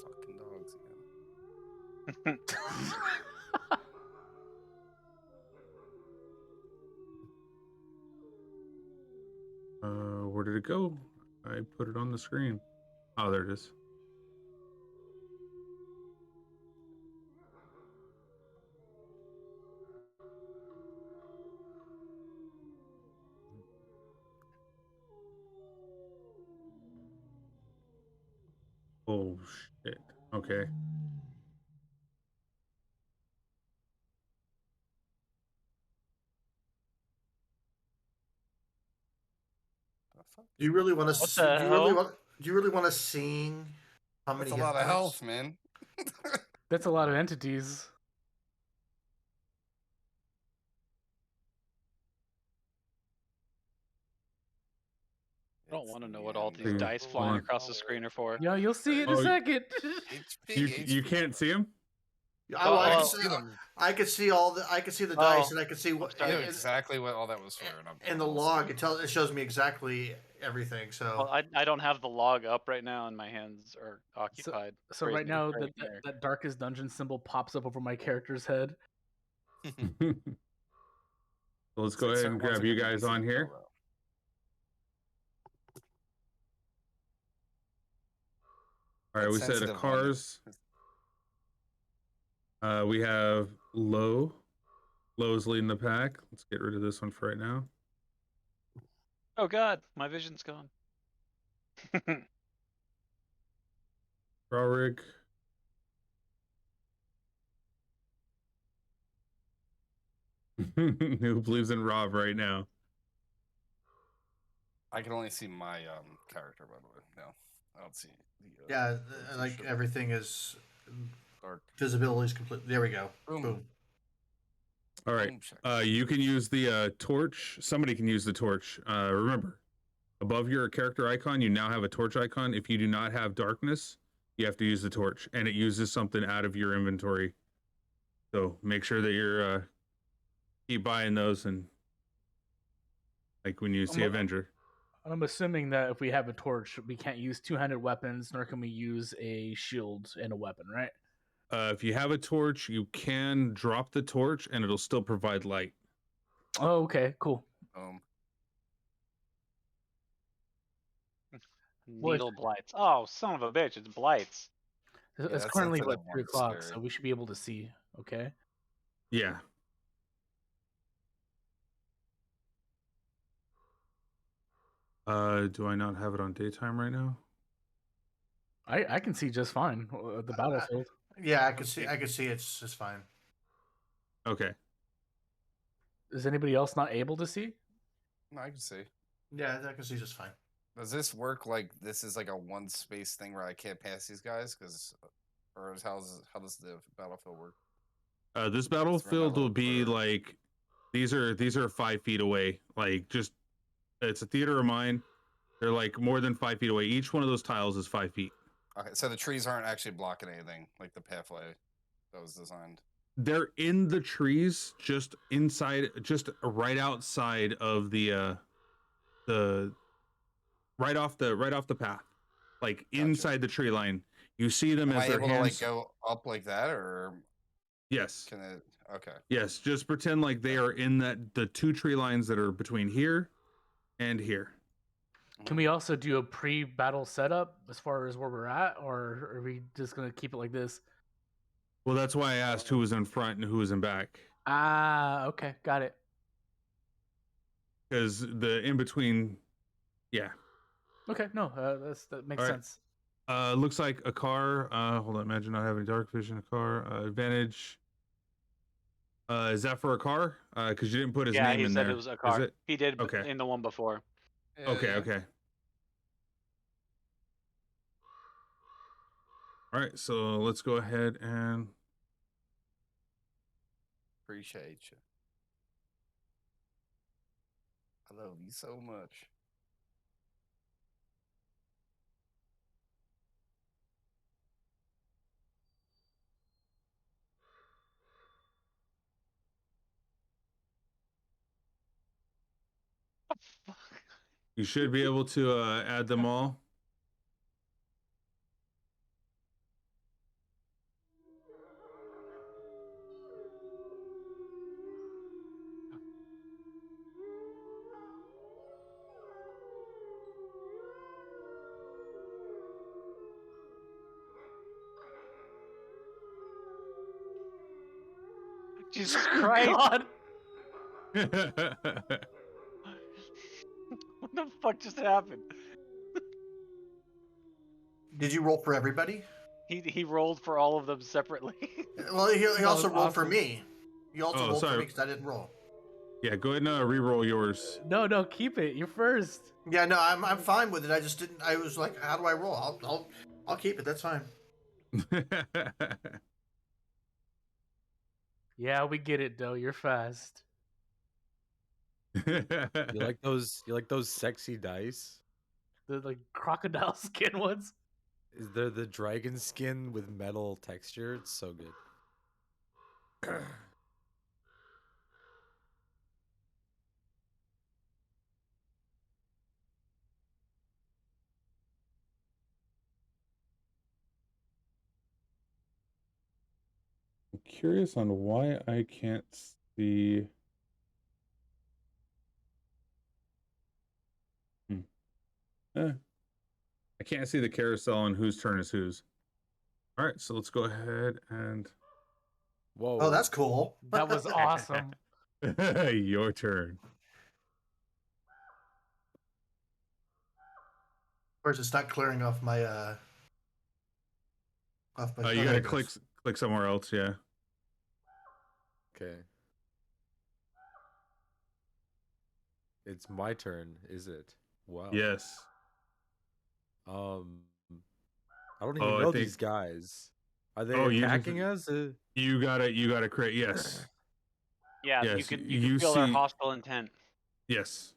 Fucking dogs again. Where did it go? I put it on the screen. Oh, there it is. Oh shit. Okay. Do you really want What to? the hell? Do you really want to see how many? That's a hit lot of points? health, man. That's a lot of entities. I don't want to know what all these Yeah. dice flying across the screen are for. Yeah, you'll see in a Oh, second. You can't see them? I I can can see, I could see all the. I could see the dice, and I could see what. I knew exactly what all that was for. In the log, it shows me exactly everything. So Well, I don't have the log up right now, and my hands are occupied. So right now, that darkest dungeon symbol pops up over my character's head. So let's go ahead and grab you guys on here. All right, we said a cars. We have Low. Low's leading the pack. Let's get rid of this one for right now. Oh god, my vision's gone. Rorik. Who believes in Rob right now? I can only see my character, by the way. No, I don't see. yeah, like everything is dark. Visibility is complete. There we go. Boom. All right. You can use the torch. Somebody can use the torch. Remember, above your character icon, you now have a torch icon. If you do not have darkness, you have to use the torch, and it uses something out of your inventory. So make sure that you're keep buying those, and like when you see Avenger. I'm assuming that if we have a torch, we can't use two-handed weapons, nor can we use a shield and a weapon, right? If you have a torch, you can drop the torch, and it'll still provide light. Oh, okay, cool. Needle blights. Oh, son of a bitch! It's blights. It's currently like 3 o'clock, so we should be able to see. Okay. Yeah. Do I not have it on daytime right now? I can see just fine the battlefield. Yeah, I could see. I could see it's fine. Okay. Is anybody else not able to see? No, I can see. Yeah, I can see just fine. Does this work like this is like a one space thing where I can't pass these guys? Because, or how does the battlefield work? This Is the room battlefield will level be or- like these are 5 feet away. Like just it's a theater of mine. They're like more than 5 feet away. Each one of those tiles is 5 feet. Okay, so the trees aren't actually blocking anything, like the pathway that was designed. They're in the trees, just inside, just right outside of the right off the path, like Gotcha. inside the tree line. You see them Am as I their able to like hands. go up like that, or Yes, can it? Okay. yes. Just pretend like they are in the 2 tree lines that are between here and here. Can we also do a pre-battle setup as far as where we're at, or are we just gonna keep it like this? Well, that's why I asked who was in front and who was in back, Ah, okay, got it. because the in between. Yeah. Okay, no, that makes All right. sense. Looks like a car. Hold on. Imagine not having dark vision. A car. Advantage. Is that for a car? Because you didn't put his Yeah, name he in said there. it was a Is car. it? He did Okay. in the one before. Yeah, Okay. yeah. Okay. All right. So let's go ahead and. Appreciate you. I love you so much. You should be able to add them all. Jesus Christ! God. What the fuck just happened? Did you roll for everybody? He rolled for all of them separately. Well, he That also was rolled for awesome. me. You also Oh, rolled for sorry. me because I didn't roll. Yeah. Go ahead and re-roll yours. No, keep it. You're first. Yeah, no, I'm fine with it. I just didn't. I was like, how do I roll? I'll keep it. That's fine. Yeah, we get it, though. You're fast. You like those? You like those sexy dice? The like crocodile skin ones. Is there the dragon skin with metal texture? It's so good. I'm curious on why I can't see. I can't see the carousel and whose turn is whose. All right, so let's go ahead and Whoa. Oh, that's cool. That was awesome. your turn. Of course, it's not clearing off my off my. You there gotta it goes. click somewhere else. Yeah. Okay. It's my turn, is it? Wow. Yes. I don't even Oh, I know think- these guys. Are they Oh, you attacking just- us? You gotta create. Yes. Yeah, you Yes, can you feel their see- hostile intent. Yes.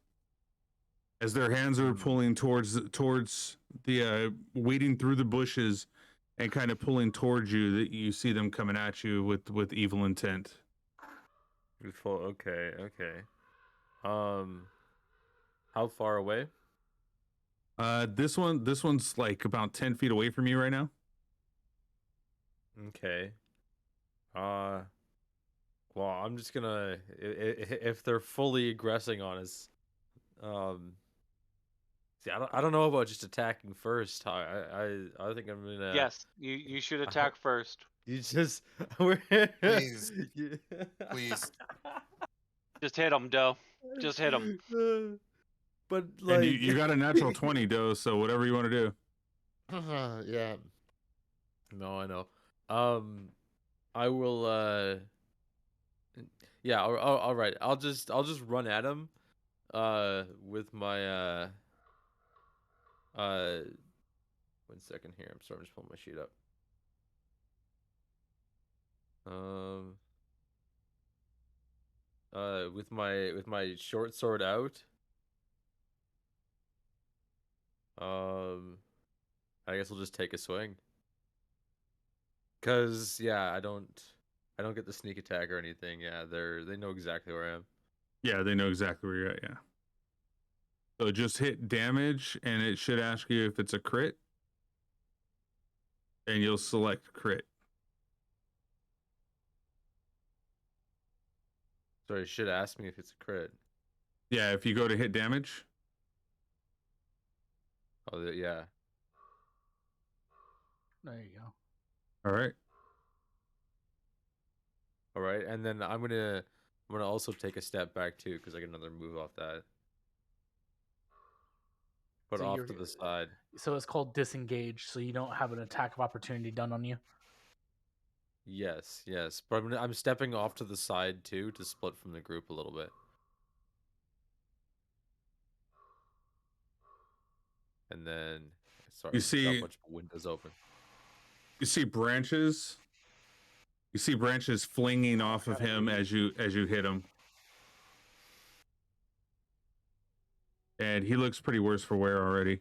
As their hands are pulling towards the wading through the bushes and kind of pulling towards you, that you see them coming at you with evil intent. Okay, okay. How far away? This one's like about 10 feet away from you right now. Okay. Well, I'm just gonna if they're fully aggressing on us, see, I don't know about just attacking first. I think I'm gonna. Yes, you should attack first. You just Please. Please. Just hit him, Doe. Just hit him. But And like you got a natural 20, Doe, so whatever you want to do. yeah. No, I know. I will. Yeah. All right. I'll just run at him. With my 1 second here. I'm sorry. I'm just pulling my sheet up. With my short sword out. I guess we'll just take a swing. Cause yeah, I don't get the sneak attack or anything. Yeah, they know exactly where I am. Yeah, they know exactly where you're at. Yeah. So just hit damage, and it should ask you if it's a crit, and you'll select crit. So it should ask me if it's a crit. Yeah, if you go to hit damage. Oh yeah. There you go. All right. All right, and then I'm gonna also take a step back too because I get another move off that. But So off you're- to the side. So it's called disengage, so you don't have an attack of opportunity done on you. Yes, yes. But I'm stepping off to the side too to split from the group a little bit. And then sorry, You got see- a bunch of windows open. You see branches. You see branches flinging off of him as you hit him. And he looks pretty worse for wear already.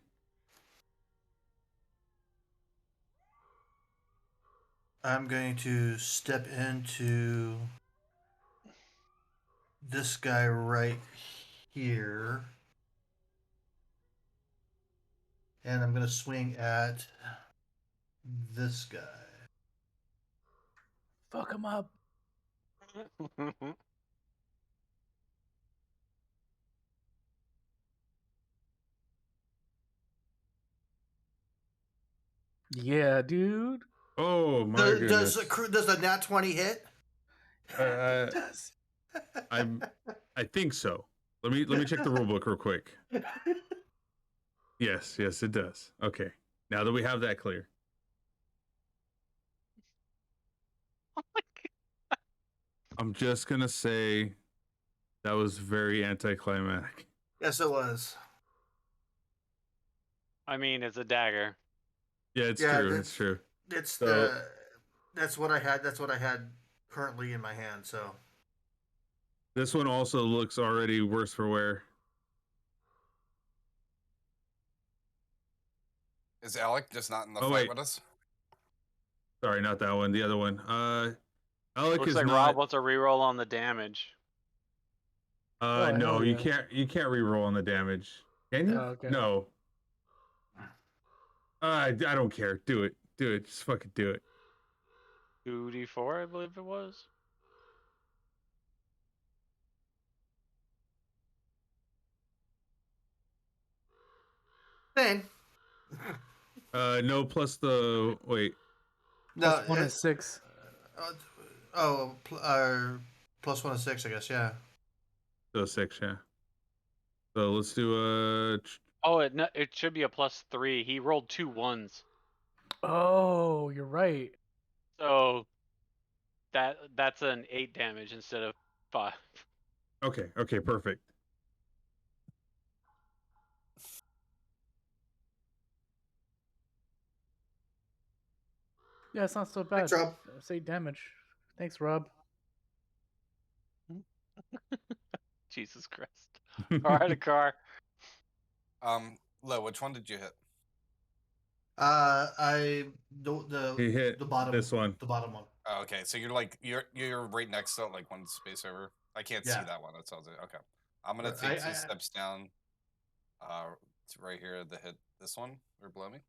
I'm going to step into this guy right here. And I'm going to swing at this guy. Fuck him up. Yeah, dude. Oh my Does, goodness. does the nat 20 hit? Uh, Does. I think so. Let me check the rule book real quick. Yes, it does. Okay. Now that we have that clear. I'm just gonna say that was very anticlimactic. Yes, it was. I mean, it's a dagger. Yeah, it's Yeah, true. that's- It's true. It's So- that's what I had. That's what I had currently in my hand. So This one also looks already worse for wear. Is Alec just not in the Oh, fight wait. with us? Sorry, not that one. The other one. Alec Looks is like not. Rob wants a reroll on the damage. Oh, No, hell you yeah. can't re-roll on the damage. Can you? Oh, okay. No. I don't care. Do it. Just fucking do it. 2d4, I believe it was. Same. No, plus the wait. No, Plus 1 is 6. plus 1 is 6, I guess. Yeah. So 6, yeah. So let's do Oh, it should be a +3. He rolled 2 1s. Oh, you're right. So that's an 8 damage instead of 5. Okay, perfect. Yeah, it's not so bad. Thanks, Rob. Say damage. Thanks, Rob. Jesus Christ. All right, a car. Lo, which one did you hit? He hit the bottom this one. The bottom one. Oh, okay, so you're right next to it, like one space over. I can't see Yeah. that one. That sounds okay. I'm gonna Right, take I- 2 steps down. To right here to hit this one or below me.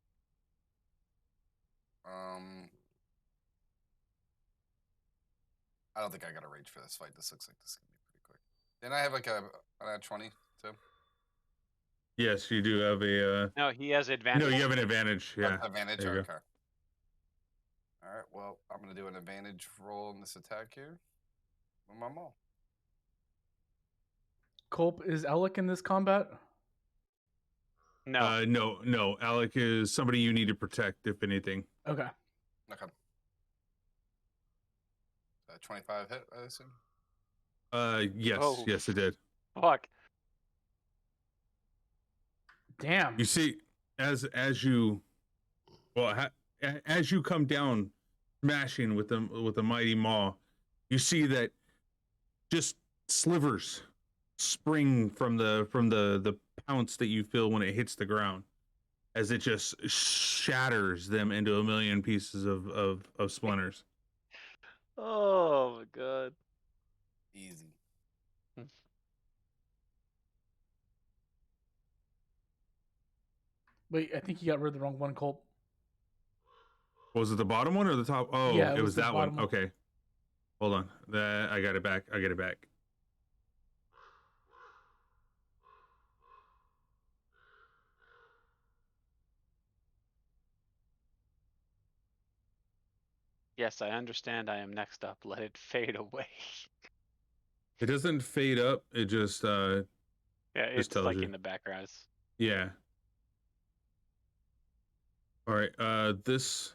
I don't think I got a rage for this fight. This looks like this is gonna be pretty quick. Didn't I have like a 20 too? Yes, you do have a. No, he has advantage. No, you have an advantage. Yeah. Advantage. there you go. Okay. All right. Well, I'm gonna do an advantage roll in this attack here with my maul. Culp, is Alec in this combat? No. No. Alec is somebody you need to protect, if anything. Okay. Okay. a 25 hit, I assume. Yes, Oh. yes, it did. Fuck. Damn. You see, as you, well, as you come down, smashing with the mighty maw, you see that just slivers spring from the pounce that you feel when it hits the ground, as it just shatters them into a million pieces of splinters. Oh my god. Easy. Wait, I think you got rid of the wrong one, Colt. Was it the bottom one or the top? Oh, Yeah, it was the that one. bottom one. Okay, hold on. That I got it back. I get it back. Yes, I understand. I am next up. Let it fade away. It doesn't fade up. It just Yeah, just it's tells like you. in the background. Yeah. All right. This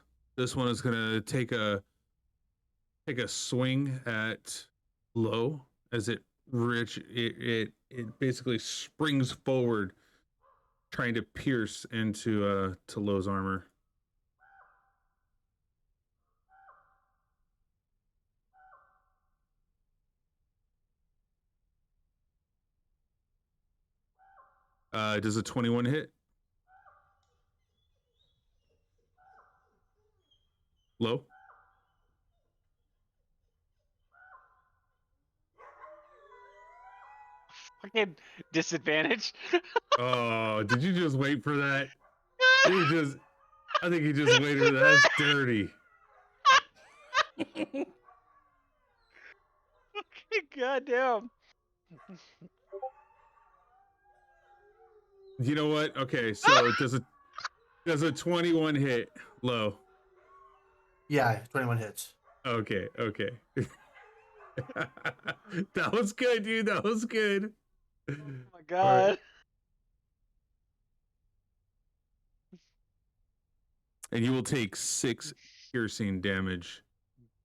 one is gonna take a swing at low as it basically springs forward, trying to pierce into to Low's armor. Does a 21 hit? Low? Fucking disadvantage. Oh, did you just wait for that? I think he just waited for that. That's dirty. Goddamn. You know what? Okay, so does a 21 hit Low? Yeah, 21 hits. Okay. That was good, dude. That was good. Oh my All god. right. And you will take 6 piercing damage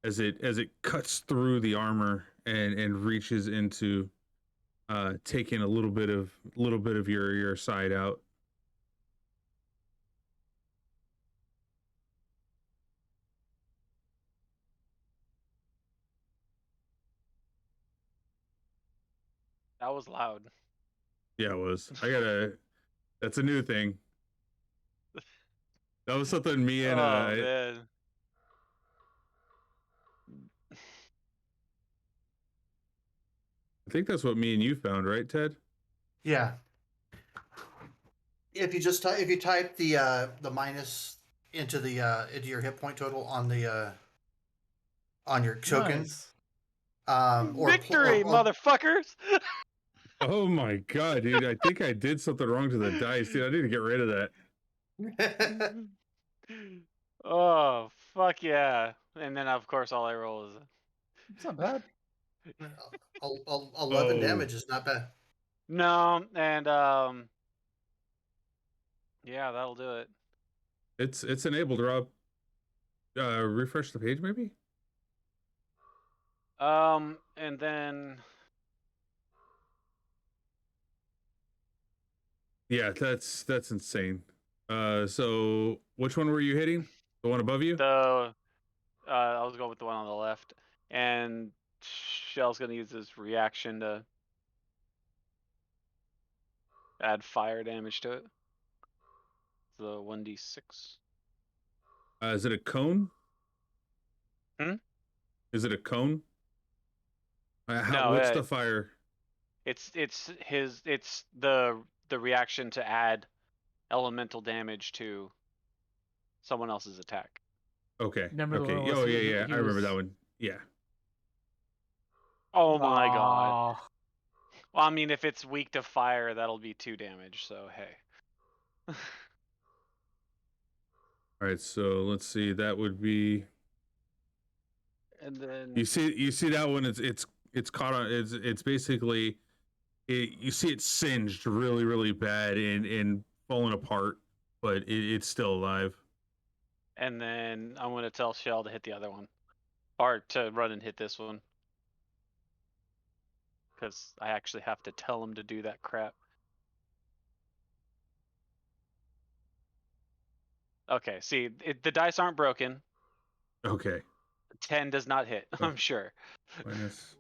as it cuts through the armor and reaches into taking a little bit of your side out. That was loud. Yeah, it was. That's a new thing. That was something me and Oh man. I think that's what me and you found, right, Ted? Yeah. If you just if you type the minus into into your hit point total on the on your token, Nice. Victory, motherfuckers! Oh my god, dude! I think I did something wrong to the dice, dude. I need to get rid of that. Oh fuck yeah! And then of course all I roll is It's not bad. 11 damage is not bad. no, and yeah, that'll do it. It's enabled, Rob. Refresh the page, maybe. And then Yeah, that's insane. So which one were you hitting? The one above you? I was going with the one on the left, and Shell's gonna use his reaction to add fire damage to it. So 1d6. Is it a cone? Hmm? Is it a cone? No, what's the fire? It's the reaction to add elemental damage to someone else's attack. Okay. Remember the Okay. one Oh was- yeah. he I remember was- that one. Yeah. Oh my god. Aw. Well, I mean, if it's weak to fire, that'll be 2 damage. So hey. All right. So let's see. That would be. And then You see that one. It's caught on. It's basically. You see it singed really bad and falling apart, but it's still alive. and then I'm gonna tell Shell to hit the other one. Bart to run and hit this one. Because I actually have to tell him to do that crap. Okay, see, the dice aren't broken. Okay. 10 does not hit, Oh. I'm sure. Minus.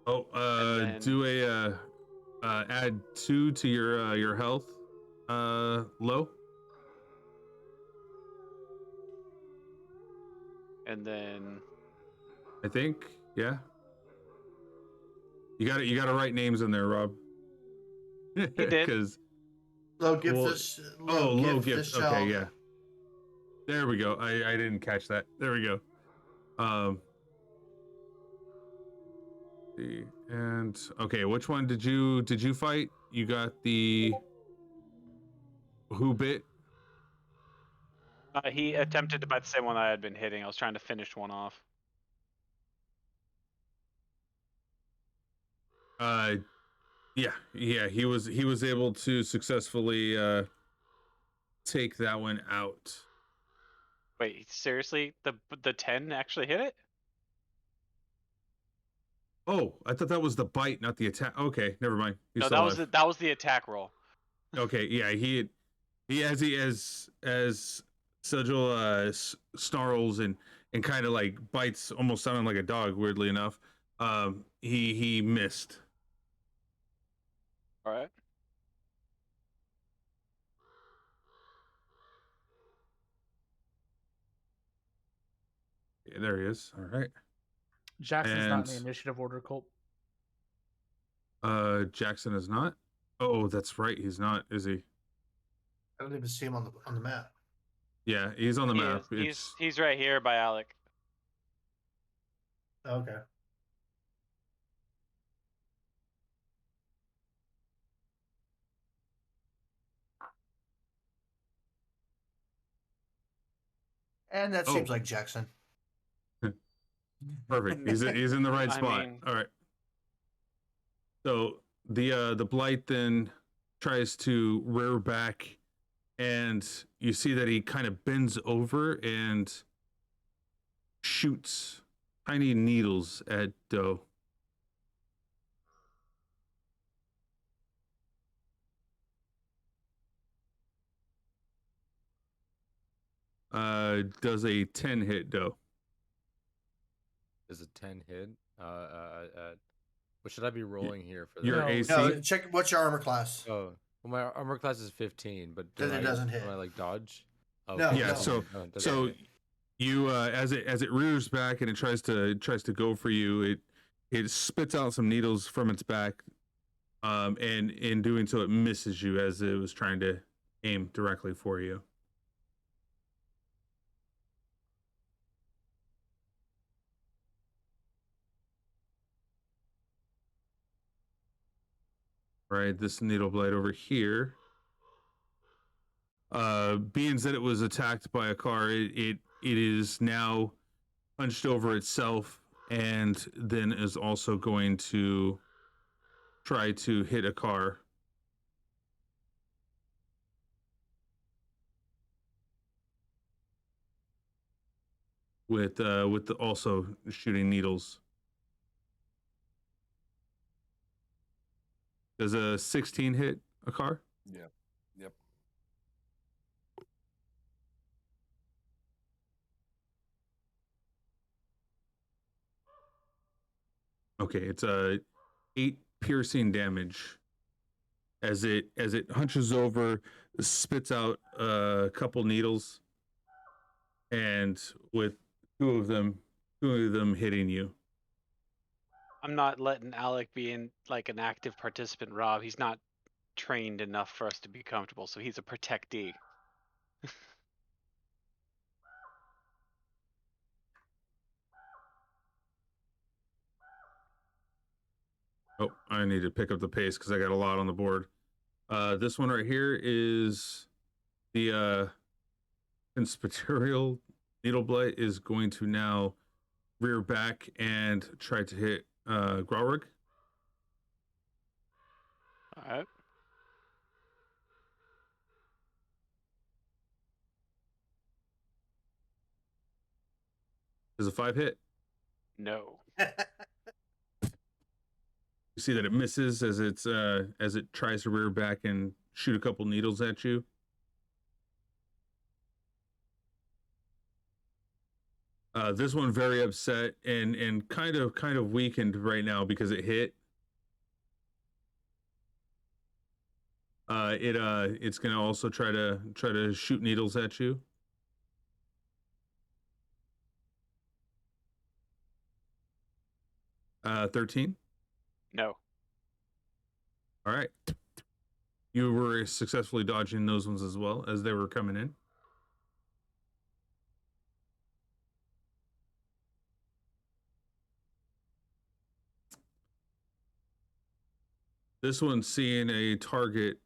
Oh, then- do a add 2 to your health, low. And then I think, yeah. You got to write names in there, Rob. He did. Because Low gift Well, this. low gift. This shall. Okay, yeah. There we go. I didn't catch that. There we go. And okay, which one did you fight? You got the who bit? he attempted to bite the same one I had been hitting. I was trying to finish one off. Yeah, he was able to successfully take that one out. Wait, seriously? The 10 actually hit it? Oh, I thought that was the bite, not the attack. Okay, never mind. He's No, still alive. that was the attack roll. Okay, yeah, he as Sigil snarls and kind of like bites, almost sounding like a dog. Weirdly enough, he missed. All right. Yeah, there he is. All right. Jackson's not in the And- initiative order, Colt. Jackson is not. Oh, that's right. He's not, is he? I don't even see him on the map. Yeah, he's on the He map. is. He's right here by Alec. Okay. And that seems Oh. like Jackson. Perfect. He's in the right I spot. mean- All right. So the blight then tries to rear back, and you see that he kind of bends over and shoots tiny needles at Doe. Does a 10 hit Doe? Is a 10 hit? What should I be rolling here for Your that? AC? No, check what's your armor class. Oh, well, my armor class is 15, but Then it doesn't hit. Do I like dodge? Oh, No, Yeah, no. so it doesn't so hit. you as it rears back and it tries to go for you, it spits out some needles from its back, and in doing so it misses you as it was trying to aim directly for you. Right, this needle blade over here. Being that it was attacked by a car, it is now hunched over itself and then is also going to try to hit a car. With the also shooting needles. Does a 16 hit a car? Yep. Yep. Okay, it's a 8 piercing damage as it hunches over, spits out a couple needles, and with two of them hitting you. I'm not letting Alec be in like an active participant, Rob. He's not trained enough for us to be comfortable, so he's a protectee. Oh, I need to pick up the pace because I got a lot on the board. This one right here is the conspiratorial needle blight is going to now rear back and try to hit Graurig. All right. Does a 5 hit? No. You see that it misses as it tries to rear back and shoot a couple needles at you. This one very upset and kind of weakened right now because it hit. It's gonna also try to shoot needles at you. Uh, 13. No. All right. You were successfully dodging those ones as well as they were coming in. This one's seeing a target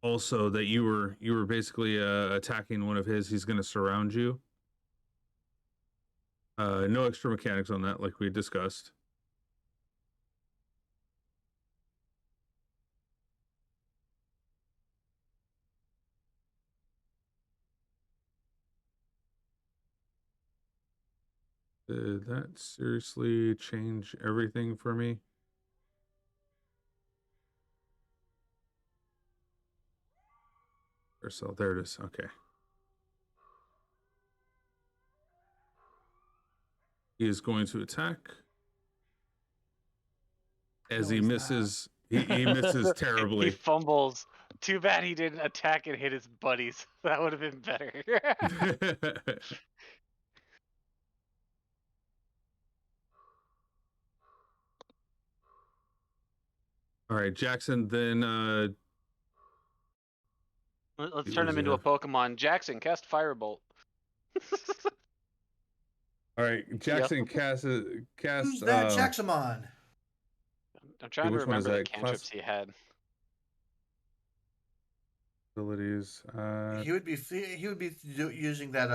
also that you were basically attacking one of his. He's going to surround you. No extra mechanics on that, like we discussed. Did that seriously change everything for me? Or so there it is. Okay. He is going to attack. As he was that? misses, he misses He terribly. fumbles. Too bad he didn't attack and hit his buddies. That would have been better. All right, Jackson. Then Let's He turn was, him into a Pokemon. Jackson, cast Firebolt. all right, Jackson casts. Who's that Jaxamon? I'm trying to which one is remember the that? cantrips he had. Abilities. He would be using that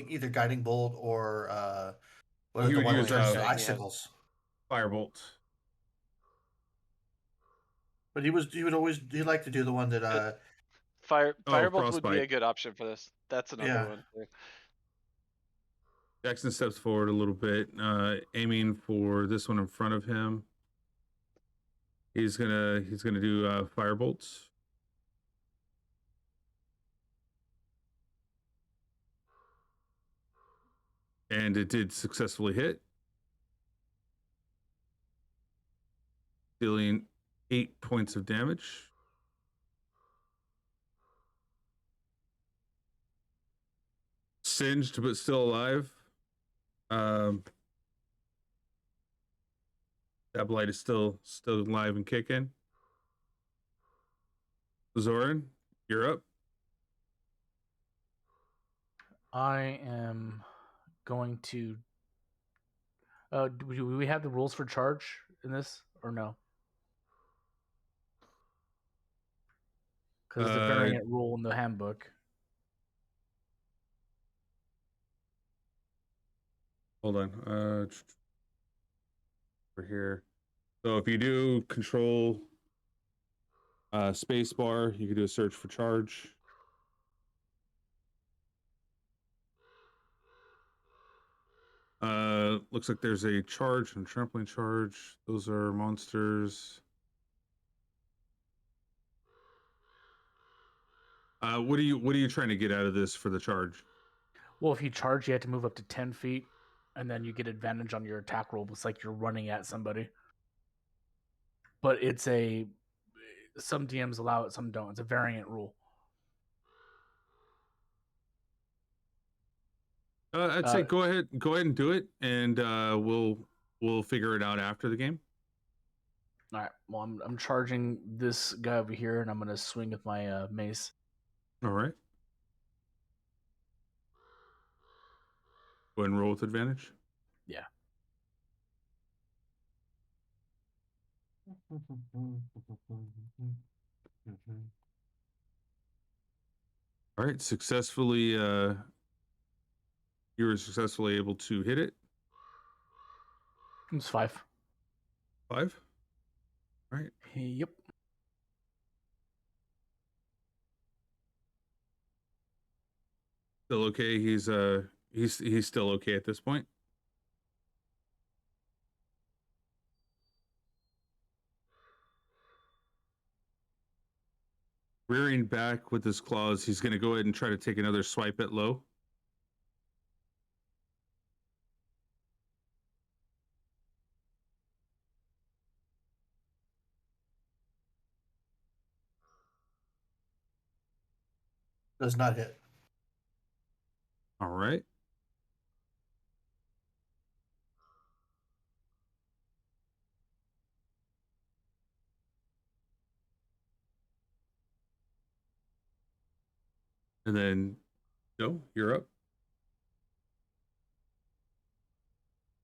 either guiding bolt or what He is the would one that use, turns into he has- icicles. Firebolt. But he'd like to do the one that Firebolt would be frostbite. a good option for this. That's another Yeah. one. too. Jackson steps forward a little bit, aiming for this one in front of him. He's gonna do firebolts. And it did successfully hit, dealing 8 points of damage. Singed but still alive. That blight is still alive and kicking. Zoran, you're up. I am going to. Do we have the rules for charge in this or no? Because the variant rule in the handbook. Hold on. Over here. So if you do control space bar, you can do a search for charge. Looks like there's a charge and trampling charge. Those are monsters. What are you trying to get out of this for the charge? Well, if you charge, you have to move up to 10 feet, and then you get advantage on your attack roll. It's like you're running at somebody. But it's some DMs allow it, some don't. It's a variant rule. I'd say go ahead and do it, and we'll figure it out after the game. All right. Well, I'm charging this guy over here, and I'm gonna swing with my mace. All right. Go ahead and roll with advantage. Yeah. All right. Successfully. You were successfully able to hit it. It's 5. 5. All right. Yep. Still okay. He's still okay at this point. Rearing back with his claws, he's going to go ahead and try to take another swipe at low. Does not hit. All right. And then, no, you're up.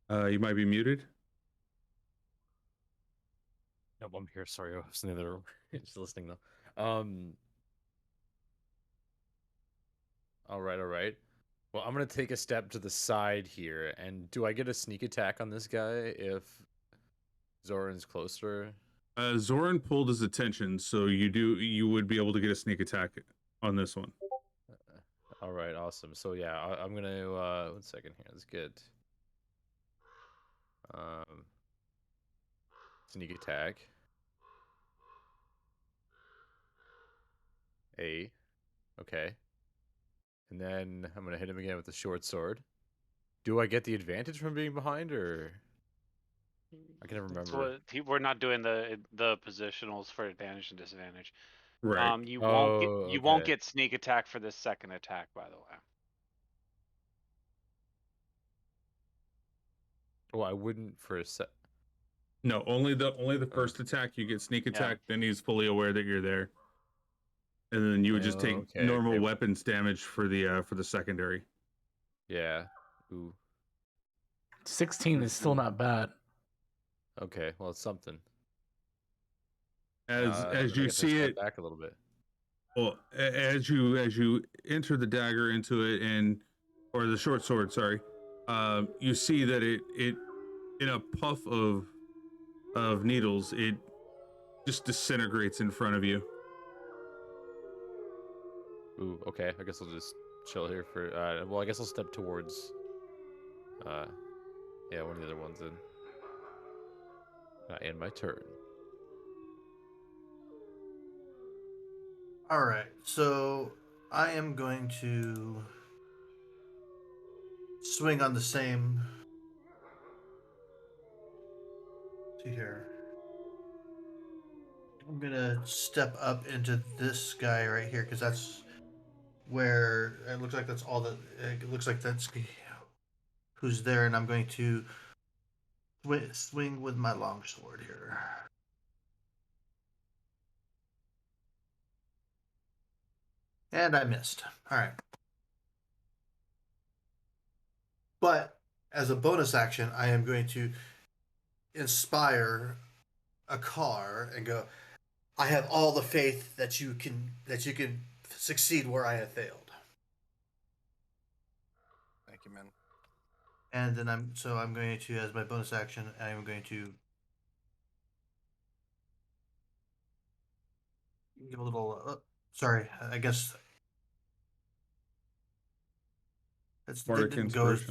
You might be muted. Nope, I'm here. Sorry, I was in the other room. Just listening though. All right. Well, I'm gonna take a step to the side here, and do I get a sneak attack on this guy if Zoran's closer? Zoran pulled his attention, so you would be able to get a sneak attack on this one. All right, awesome. So yeah, I'm gonna 1 second here. Let's get sneak attack. Okay. And then I'm gonna hit him again with the short sword. Do I get the advantage from being behind, or I can never remember? We're not doing the positionals for advantage and disadvantage. Right. You Oh, won't okay. get sneak attack for this second attack, by the way. Well, I wouldn't for a sec. No, only the first attack you get sneak attack. Then he's fully aware that you're there, and then you would just take normal weapons damage for the secondary. Yeah. Ooh. 16 is still not bad. Okay. Well, it's something. As I you guess I see step it back a little bit. Well, as you enter the dagger into it, or the short sword, sorry, you see that it in a puff of needles, it just disintegrates in front of you. Ooh. Okay. I guess I'll just chill here for. Well, I guess I'll step towards. Yeah, one of the other ones then. End my turn. All right, so I am going to swing on the same. See here. I'm gonna step up into this guy right here because that's where it looks like that's all that. It looks like that's who's there, and I'm going to swing with my longsword here. And I missed. All right. But as a bonus action, I am going to inspire a car and go, I have all the faith that you can succeed where I have failed. Thank you, man. And then I'm going to, as my bonus action, I am going to give a little. Sorry, I guess it didn't go as.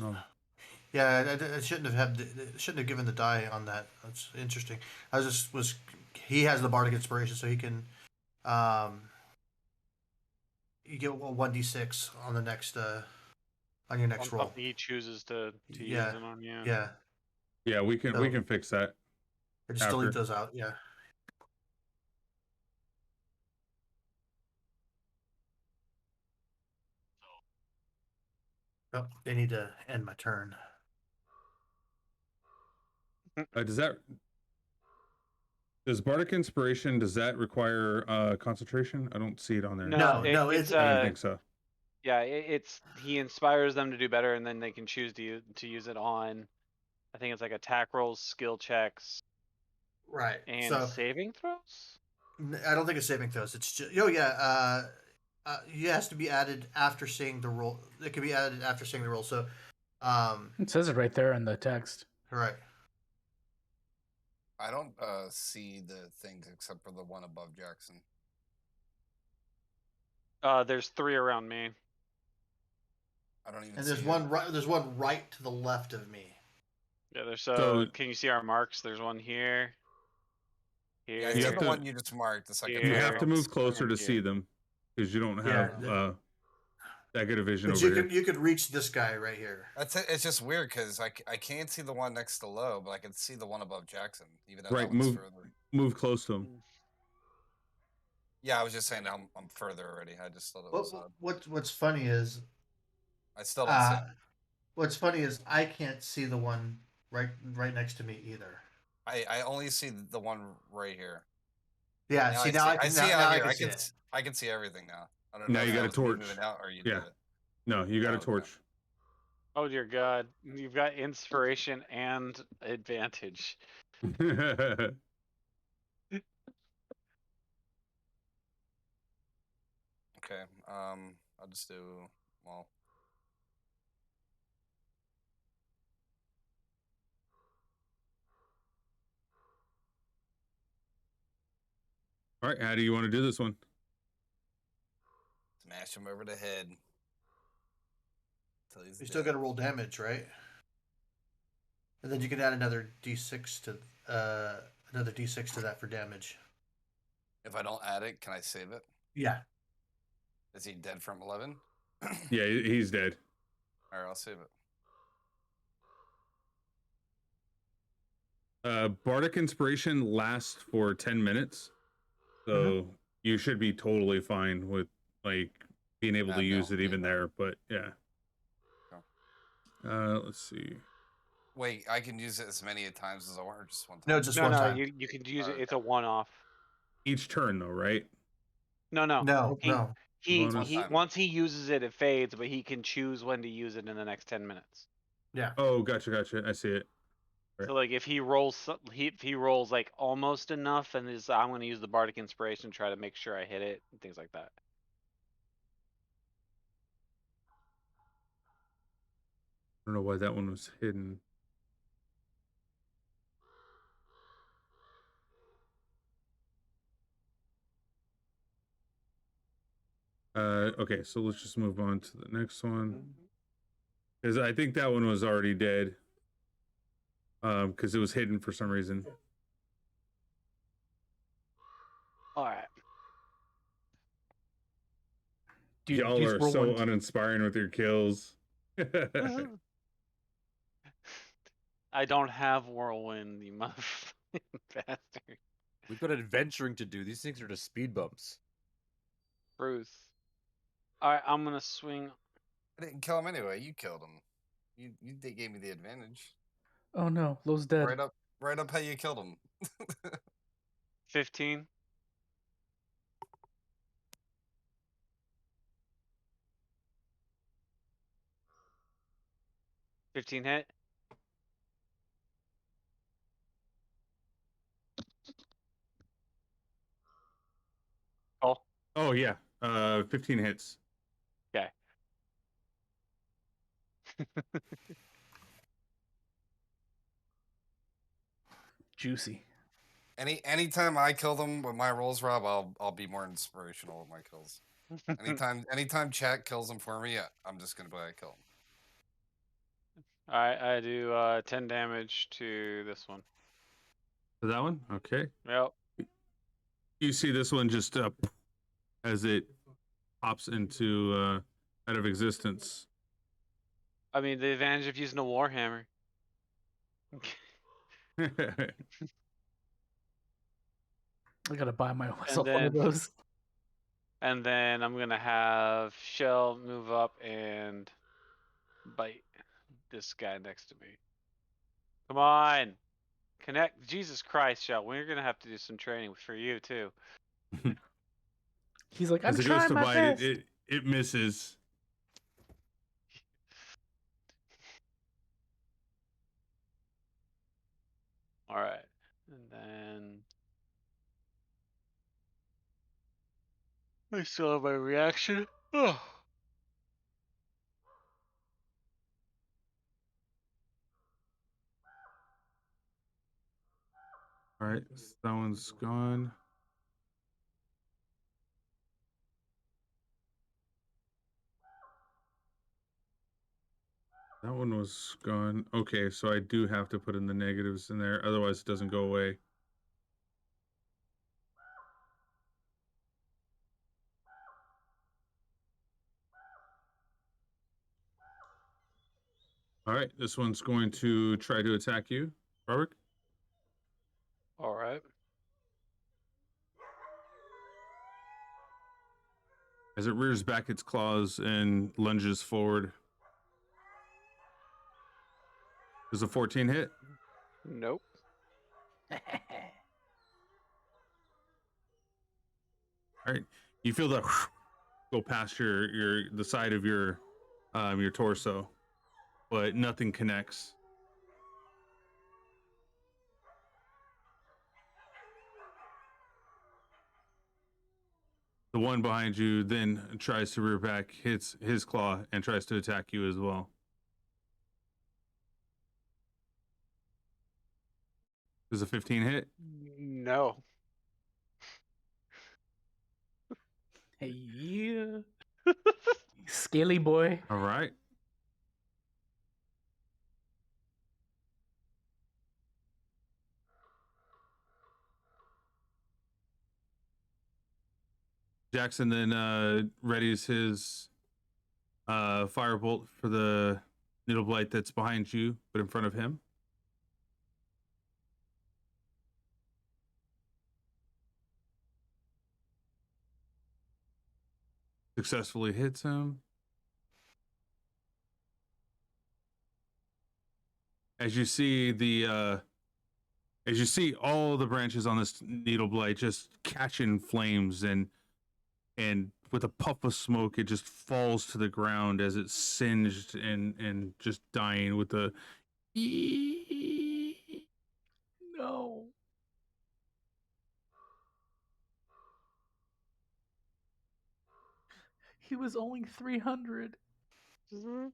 Yeah, I shouldn't have given the die on that. That's interesting. He has the bardic inspiration, so he can you get 1d6 on the next on your next roll. He chooses to use them on you. Yeah, we can fix that. I just delete those out. Yeah. Oh, they need to end my turn. Does bardic inspiration, does that require concentration? I don't see it on there. No, I don't think so. Yeah, he inspires them to do better, and then they can choose to use it on. I think it's like attack rolls, skill checks, right, and saving throws. I don't think it's saving throws. It's just it has to be added after seeing the roll. It can be added after seeing the roll. So, it says it right there in the text. Right. I don't see the things except for the one above Jackson. There's 3 around me. I don't even And see there's it. one right. There's one right to the left of me. Yeah, there's So- can you see our marks? There's one here. Yeah, Here. I You see have the to- one you just marked. The second You Here. have to move closer to Here. see them because you don't Yeah, have that good a vision But over here. you could reach this guy right here. That's it. It's just weird because I can't see the one next to Low, but I can see the one above Jackson, even though Right, that one's move- further. Move close to them. Yeah, I was just saying I'm further already. I just thought it was odd. What's funny is I still don't see. what's funny is I can't see the one right next to me either. I only see the one right here. Yeah, Now see now I can see now out I here. can see it. I can see everything now. I don't Now know you if got that a was me torch. moving out or you Yeah. did it. No, you got Oh, a okay. torch. Oh dear God, you've got inspiration and advantage. Okay. I'll just do well. All right, how do you want to do this one? Smash him over the head. Till he's You still dead. got to roll damage, right? And then you can add another d6 to that for damage. If I don't add it, can I save it? Yeah. Is he dead from 11? Yeah, he's dead. All right, I'll save it. Bardic Inspiration lasts for 10 minutes. So you should be totally fine with like being able to use it even there, but yeah. Let's see. Wait, I can use it as many times as I want, or just one time? No, just one time. You can use it. Okay. It's a one-off. Each turn though, right? No. No, He, no. He Bonus. he once he uses it, it fades, but he can choose when to use it in the next 10 minutes. Yeah. Oh, gotcha. I see it. Right. So like if he rolls if he rolls like almost enough and is I'm going to use the bardic inspiration to try to make sure I hit it and things like that. I don't know why that one was hidden. Okay, so let's just move on to the next one. Because I think that one was already dead. Because it was hidden for some reason. All right. Dude, Y'all use are roll so one. uninspiring with your kills. I don't have whirlwind, you motherfucking bastard. We've got adventuring to do. These things are just speed bumps. Truth. All right, I'm going to swing. I didn't kill him anyway. You killed him. They gave me the advantage. Oh no, Lowe's dead. Right up how you killed him. 15. Hit. Oh, Oh yeah. 15 hits. okay. Juicy. Anytime I kill them with my rolls, Rob, I'll be more inspirational with my kills. Anytime chat kills them for me, yeah, I'm just gonna play kill them. All right, I do 10 damage to this one. To that one? Okay. Yep. You see this one just as it pops into out of existence. I mean, the advantage of using a warhammer. I gotta buy myself one then- of those. And then I'm gonna have Shell move up and bite this guy next to me. Come on, connect! Jesus Christ, Shell, we're gonna have to do some training for you too. He's like, I'm As it goes trying to my bite, best. it misses. All right, and then I still have my reaction. Oh. All right, that one's gone. That one was gone. Okay, so I do have to put in the negatives in there, otherwise it doesn't go away. All right, this one's going to try to attack you, Robert. All right. As it rears back its claws and lunges forward. Does a 14 hit? Nope. All right, you feel the go past the side of your torso, but nothing connects. The one behind you then tries to rear back, hits his claw, and tries to attack you as well. Does a 15 hit? No. Hey, yeah. Scaly boy. All right. Jackson then readies his firebolt for the needle blight that's behind you, but in front of him. Successfully hits him. As you see all the branches on this needle blight just catching flames, and with a puff of smoke, it just falls to the ground as it's singed and just dying with a No. He was only 300. I'm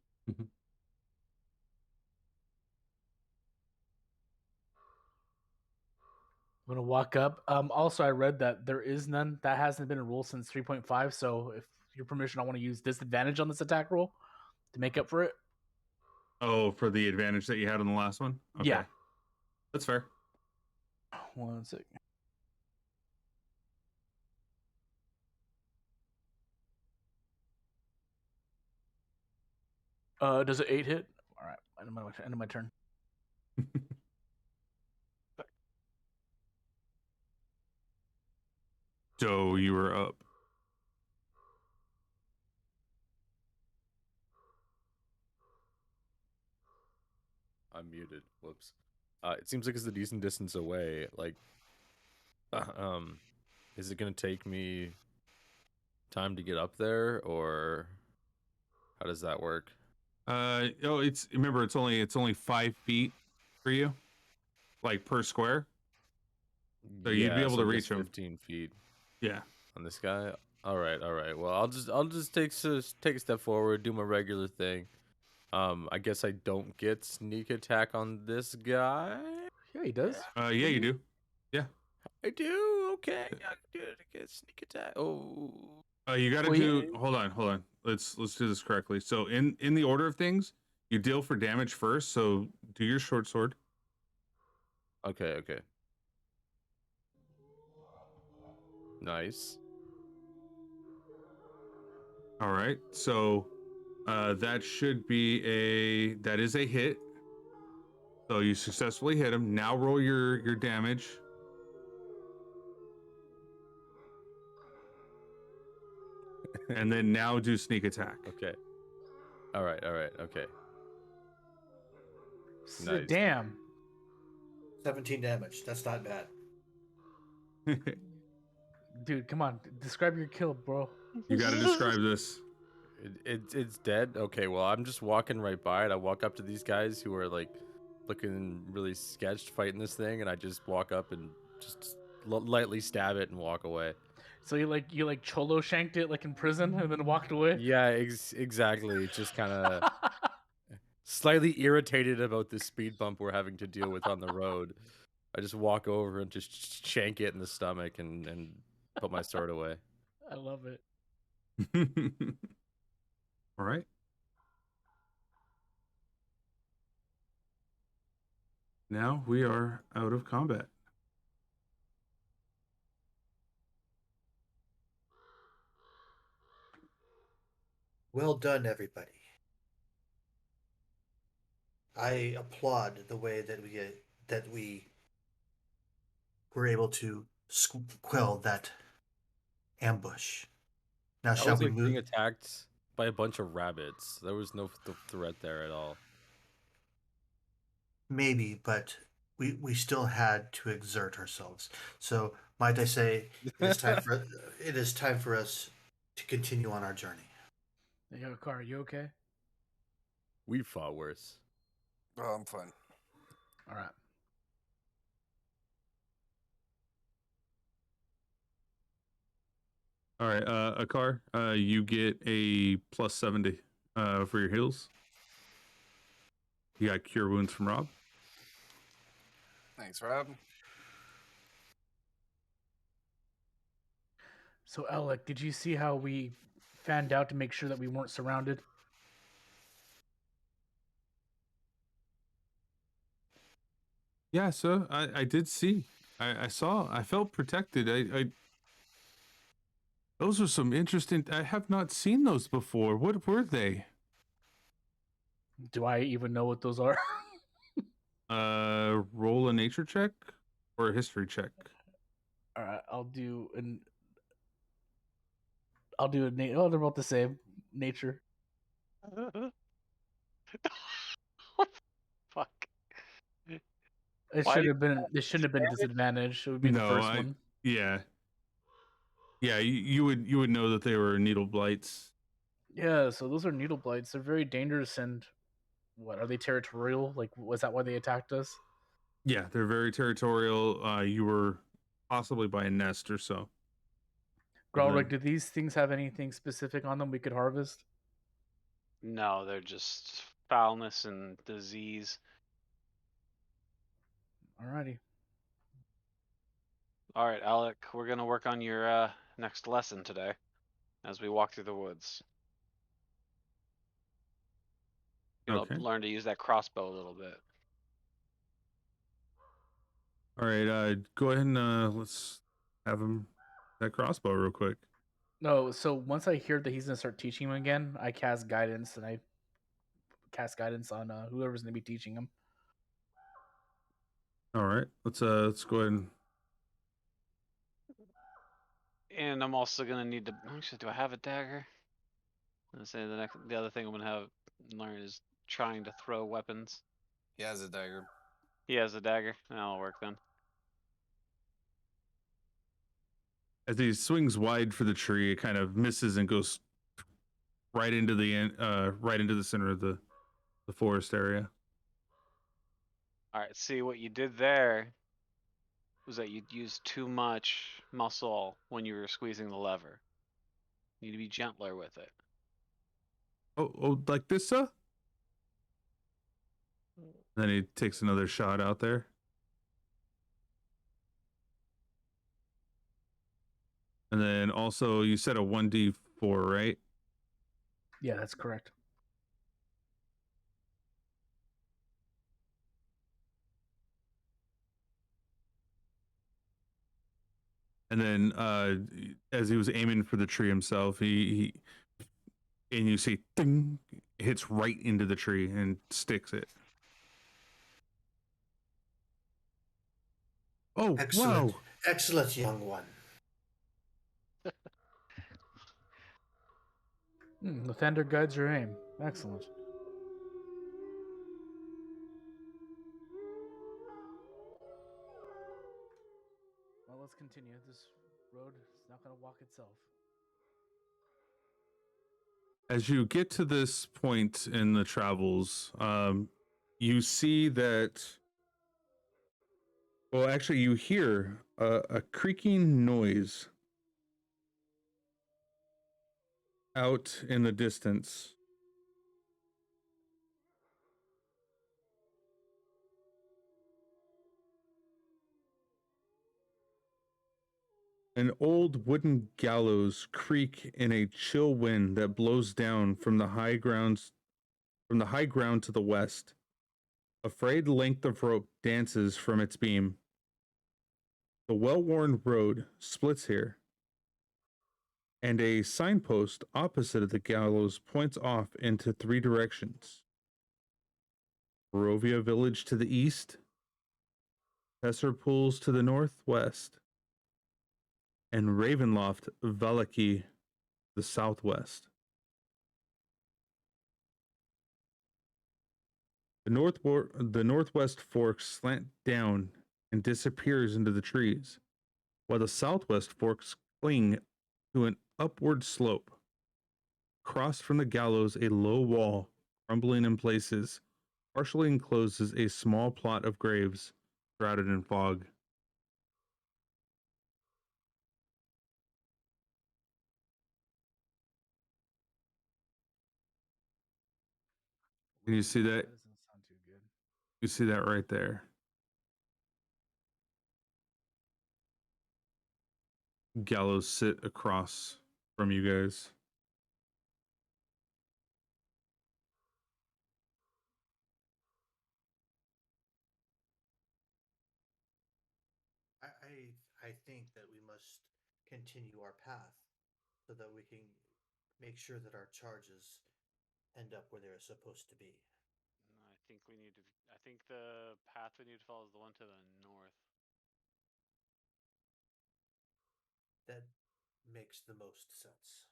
gonna walk up. Also, I read that there is none. That hasn't been a rule since 3.5. So, if your permission, I want to use disadvantage on this attack roll to make up for it. Oh, for the advantage that you had on the last one? Okay. Yeah. That's fair. 1 second. Does it 8 hit? All right. End of my turn. So you were up. I'm muted. Whoops. It seems like it's a decent distance away. Like, is it gonna take me time to get up there, or how does that work? It's only 5 feet for you, like per square. So you'd be able to I guess reach him. 15 feet Yeah. on this guy. All right. Well, I'll just take a step forward, do my regular thing. I guess I don't get sneak attack on this guy. Yeah, he does. Yeah, you do. Yeah. I do. Okay, I do get sneak attack. Oh. You got to do. Hold on. Let's do this correctly. So in the order of things, you deal for damage first. So do your short sword. Okay. Nice. All right. So that is a hit. So you successfully hit him. Now roll your damage. And then now do sneak attack. Okay. All right. Okay. Nice. Damn. 17 damage. That's not bad. Dude, come on. Describe your kill, bro. You got to describe this. It's dead. Okay, well, I'm just walking right by it. I walk up to these guys who are like looking really sketched fighting this thing, and I just walk up and just lightly stab it and walk away. So you like cholo shanked it like in prison and then walked away? Yeah, exactly. Just kind of slightly irritated about the speed bump we're having to deal with on the road. I just walk over and just shank it in the stomach and put my sword away. I love it. All right. Now we are out of combat. Well done, everybody. I applaud the way that we were able to quell that ambush. Now, That shall was we like being move? attacked by a bunch of rabbits. There was no threat there at all. Maybe, but we still had to exert ourselves. So, might I say, it is time for us to continue on our journey. Yo, Car, are you okay? We fought worse. Oh, I'm fine. All right. All right, Akar, you get a plus 70 for your heals. You got cure wounds from Rob. Thanks, Rob. So, Alec, did you see how we fanned out to make sure that we weren't surrounded? Yeah, so I did see. I saw. I felt protected. I those are some interesting. I have not seen those before. What were they? Do I even know what those are? Roll a nature check or a history check. All right, I'll do an. Oh, they're both the same. Nature. Fuck. It Why should do have been. It shouldn't have been a disadvantage. It would be the No, first one. yeah, yeah. You would know that they were needle blights. Yeah, so those are needle blights. They're very dangerous and what are they territorial? Like, was that why they attacked us? Yeah, they're very territorial. You were possibly by a nest or so. Gralric, do these things have anything specific on them we could harvest? No, they're just foulness and disease. Alrighty. All right, Alec, we're gonna work on your next lesson today as we walk through the woods. You're Okay. gonna learn to use that crossbow a little bit. All right. Go ahead and let's have him that crossbow real quick. No, so once I hear that he's gonna start teaching him again, I cast guidance and I cast guidance on whoever's gonna be teaching him. All right. Let's go ahead and. And I'm also gonna need to. Actually, do I have a dagger? I'm gonna say the other thing I'm gonna have learn is trying to throw weapons. He has a dagger. He has a dagger. That'll work then. As he swings wide for the tree, it kind of misses and goes right into the center of the forest area. All right. See what you did there was that you used too much muscle when you were squeezing the lever. You need to be gentler with it. Oh, like this, sir? Then he takes another shot out there. And then also, you said a 1d4, right? Yeah, that's correct. And then as he was aiming for the tree himself, he and you see, ding, hits right into the tree and sticks it. Oh, Excellent, wow. excellent, young one. The thunder guides your aim. Excellent. Well, let's continue. This road is not gonna walk itself. As you get to this point in the travels, you see that. Well, actually, you hear a creaking noise out in the distance. An old wooden gallows creak in a chill wind that blows down from the high ground to the west. A frayed length of rope dances from its beam. The well-worn road splits here, and a signpost opposite of the gallows points off into 3 directions. Barovia Village to the east, Tesser Pools to the northwest, and Ravenloft Valaki the southwest. The northwest fork slant down and disappears into the trees, while the southwest forks cling to an upward slope. Across from the gallows, a low wall, crumbling in places, partially encloses a small plot of graves shrouded in fog. Can you see that? That doesn't sound too good. You see that right there? Gallows sit across from you guys. I think that we must continue our path so that we can make sure that our charges end up where they're supposed to be. I think we need to. I think the path we need to follow is the one to the north. That makes the most sense.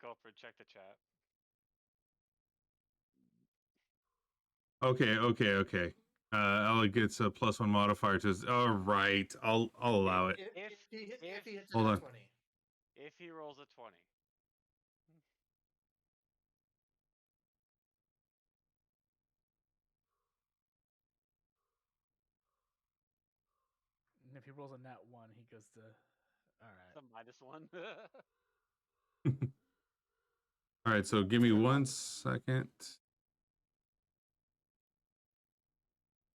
Culprit, check the chat. Okay. Ella gets a +1 modifier to his. All right, I'll allow it. If he hits Hold a on. 20. If he rolls a 20. And if he rolls a nat 1, he goes to. All right. The -1. All right, so give me 1 second.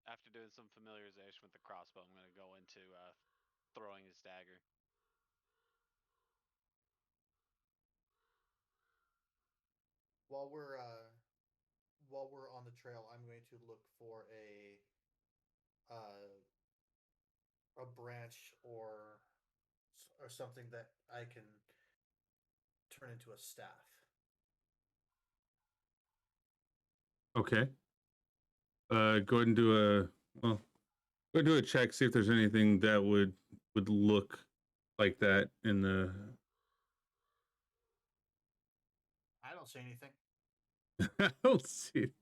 After doing some familiarization with the crossbow, I'm going to go into throwing his dagger. While we're on the trail, I'm going to look for a branch or something that I can turn into a staff. Okay. Go ahead and do a go ahead and do a check. See if there's anything that would look like that in the. I don't see anything. I don't see it.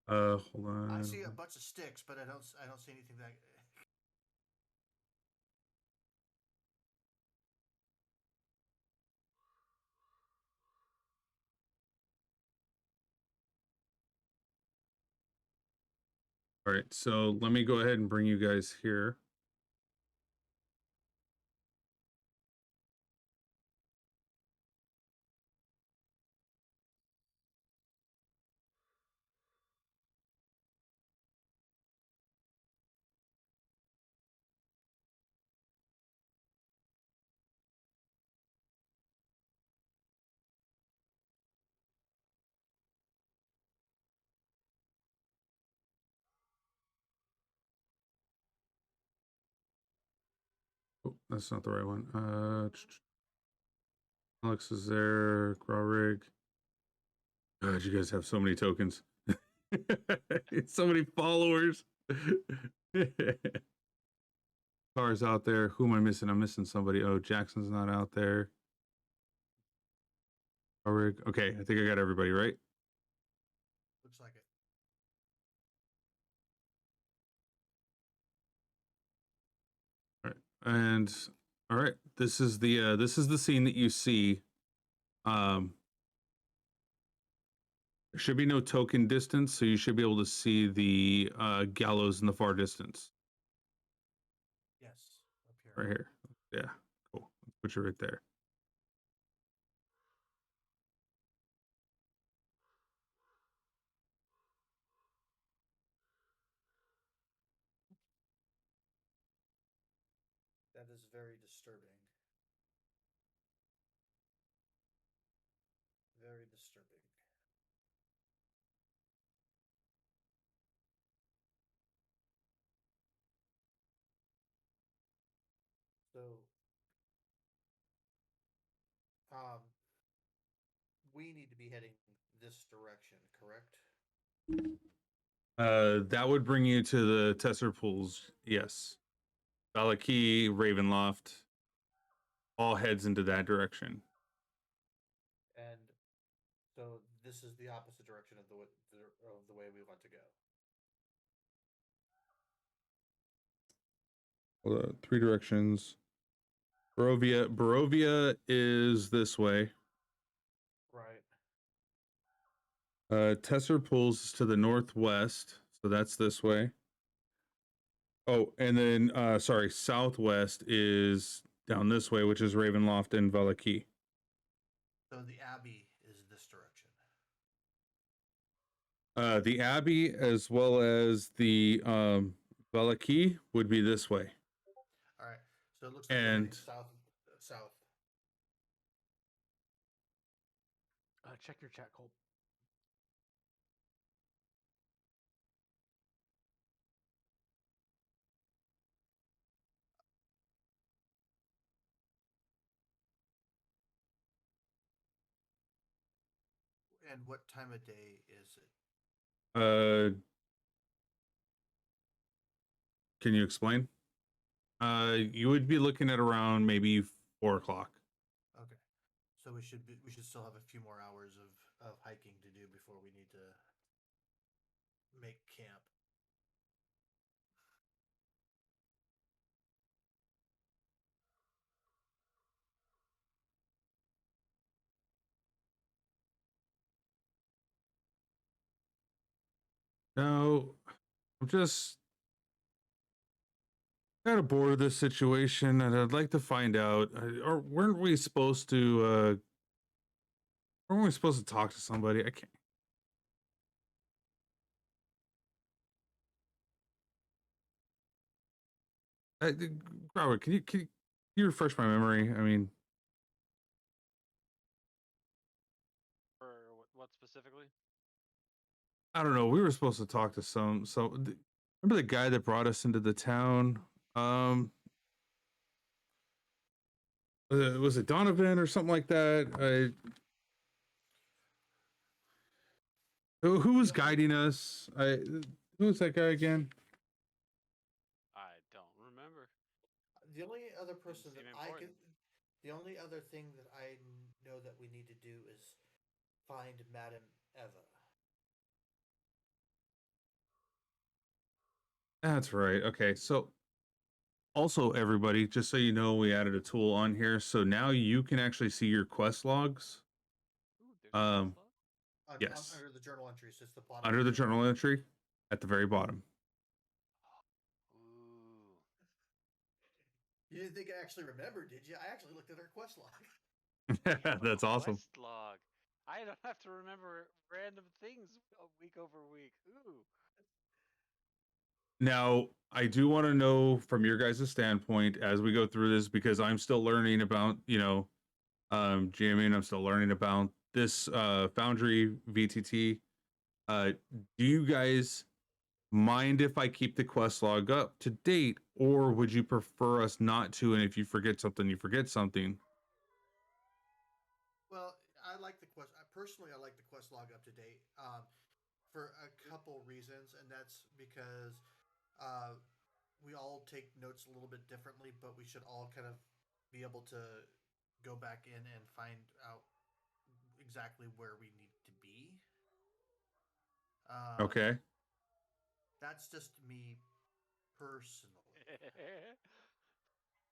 Hold on. I see a bunch of sticks, but I don't see anything that. All right, so let me go ahead and bring you guys here. Oh, that's not the right one. Alex is there. Grawrig. God, you guys have so many tokens. So many followers. Cars out there. Who am I missing? I'm missing somebody. Oh, Jackson's not out there. Grawrig. Okay, I think I got everybody right. Looks like it. All right, and all right, this is the scene that you see. There should be no token distance, so you should be able to see the gallows in the far distance. Yes, up here. Right here. Yeah, cool. Let's put you right there. is very disturbing. Very disturbing. So, we need to be heading this direction, correct? That would bring you to the Tesser pools. Yes, Valaki, Ravenloft, all heads into that direction. And so this is the opposite direction of the way we want to go. Three directions. Barovia is this way. Right. Tesser pulls is to the northwest, so that's this way. Oh, and then southwest is down this way, which is Ravenloft and Valaki. So the Abbey is this direction. The Abbey as well as the Valaki would be this way. All right. So it looks like And- we're heading south. Check your chat, Cole. And what time of day is it? Can you explain? You would be looking at around maybe 4 o'clock. Okay. So we should still have a few more hours of hiking to do before we need to make camp. No, I'm just kind of bored of this situation, and I'd like to find out. Or weren't we supposed to? Weren't we supposed to talk to somebody? I can't. Robert, can you refresh my memory? I mean, For what specifically? I don't know. We were supposed to talk to remember the guy that brought us into the town? Was it Donovan or something like that? Who was guiding us? Who was that guy again? I don't remember. The only other person seem that I can, important. the only other thing that I know that we need to do is find Madame Eva. That's right. Okay, so also everybody, just so you know, we added a tool on here, so now you can actually see your quest logs. Ooh, there's a quest log? Yes. Under the journal entries, just the bottom. Under the journal entry at the very bottom. Ooh. You didn't think I actually remembered, did you? I actually looked at our quest log. We have a That's awesome. Quest log. I don't have to remember random things week over week. Ooh. Now, I do want to know from your guys' standpoint as we go through this, because I'm still learning about, GMing, I'm still learning about this Foundry VTT. Do you guys mind if I keep the quest log up to date, or would you prefer us not to? And if you forget something, you forget something. Well, I like the quest. Personally, I like the quest log up to date for a couple reasons, and that's because we all take notes a little bit differently, but we should all kind of be able to go back in and find out exactly where we need to be. Okay. That's just me personally.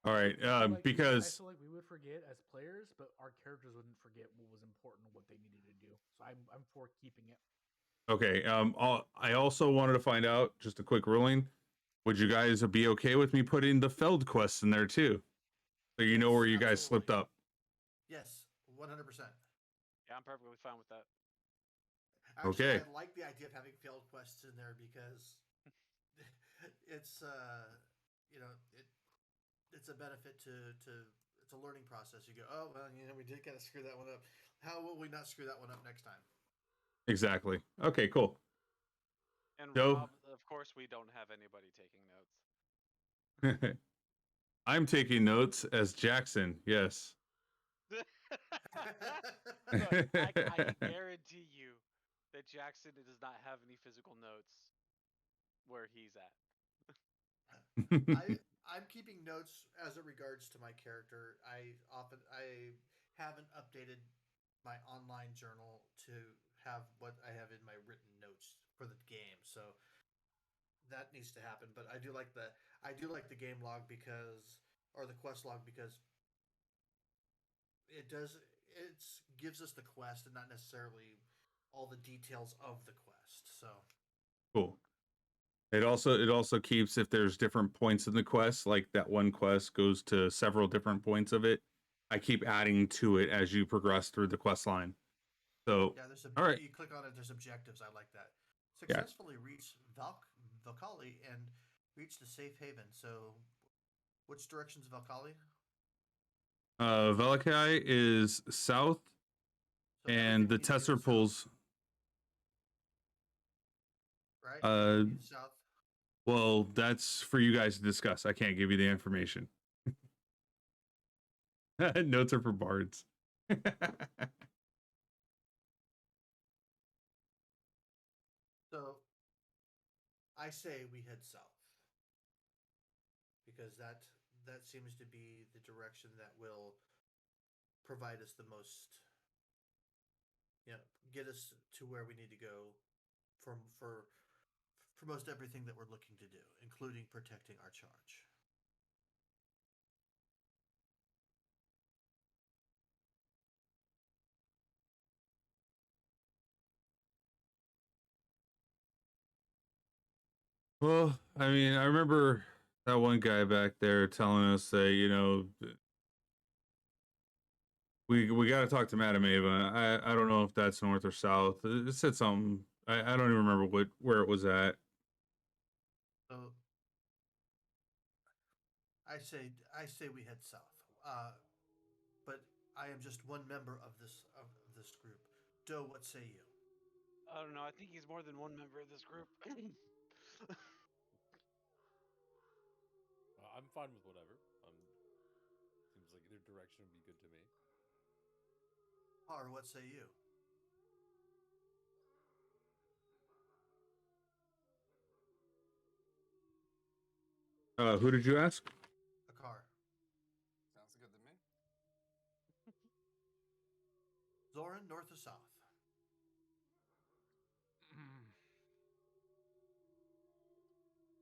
All right. I feel Because like we would forget as players, but our characters wouldn't forget what was important, what they needed to do. So I'm for keeping it. okay. I also wanted to find out just a quick ruling. Would you guys be okay with me putting the Feld quests in there too, so you know Yes, where you guys absolutely. slipped up? Yes, 100%. Yeah, I'm perfectly fine with that. Actually, Okay. I like the idea of having failed quests in there because it's it it's a benefit to it's a learning process. You go, oh well, we did kind of screw that one up. How will we not screw that one up next time? Exactly. Okay, cool. And Joe? Rob, of course, we don't have anybody taking notes. I'm taking notes as Jackson. Yes. Look, I guarantee you that Jackson does not have any physical notes where he's at. I'm keeping notes as it regards to my character. I haven't updated my online journal to have what I have in my written notes for the game. So that needs to happen. But I do like the game log or the quest log because it gives us the quest and not necessarily all the details of the quest. So Cool. It also keeps if there's different points in the quest, like that one quest goes to several different points of it. I keep adding to it as you progress through the quest line. So yeah, all right. you click on it. There's objectives. I like that. Yeah. Successfully reach Valkali and reach the safe haven. So, which direction's Valkali? Velakai is south, So and the everything we need to do Tesser is south, pulls. right? Uh, Everything we need is south. Well, that's for you guys to discuss. I can't give you the information. Notes are for bards. So, I say we head south because that seems to be the direction that will provide us the most, get us to where we need to go for most everything that we're looking to do, including protecting our charge. Well, I mean, I remember that one guy back there telling us that, we got to talk to Madame Ava. I don't know if that's north or south. It said something. I don't even remember where it was at. So I say we head south. But I am just one member of this group. Doe, what say you? I don't know. I think he's more than one member of this group. I'm fine with whatever. Seems like either direction would be good to me. Har, what say you? Who did you ask? Akar. Sounds good to me. Zoran, north or south?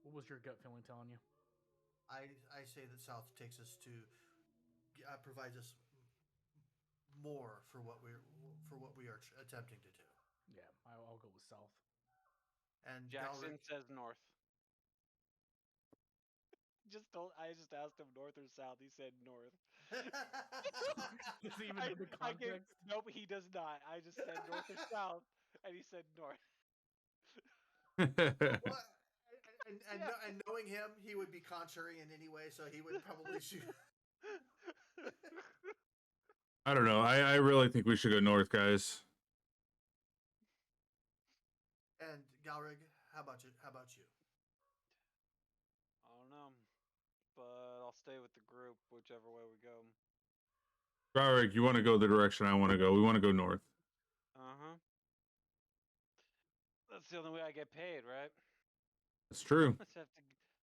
What was your gut feeling telling you? I say that south takes us to provides us more for what we are attempting to do. Yeah, I'll go with south. And Jackson Galric, says north. I just asked him north or south. He said north. Does he even know the context? Nope, he does not. I just said north or south, and he said north. well, and, Yeah. and knowing him, he would be contrary in any way, so he would probably shoot. I don't know. I really think we should go north, guys. And Galrig, how about you? I don't know, but I'll stay with the group, whichever way we go. Rarick, you want to go the direction I want to go. We want to go north. That's the only way I get paid, right? That's true. Let's have to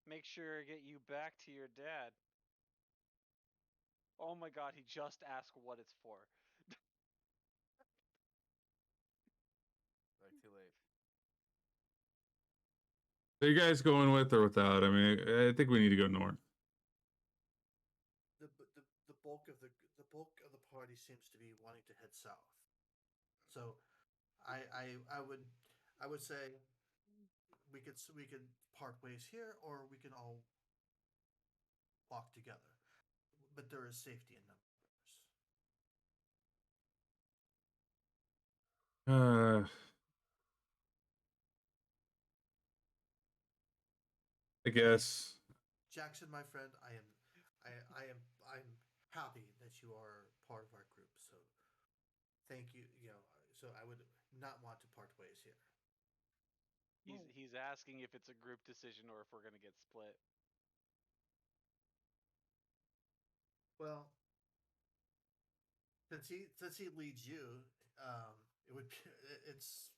make sure I get you back to your dad. Oh my god, he just asked what it's for. Like too late. Are you guys going with or without? I mean, I think we need to go north. The bulk of the party seems to be wanting to head south. So, I would say we could part ways here, or we can all walk together. But there is safety in numbers. I guess. Jackson, my friend, I I'm happy that you are part of our group. So thank you. So I would not want to part ways here. He's asking if it's a group decision or if we're gonna get split. Well, since he leads you, it would be, it's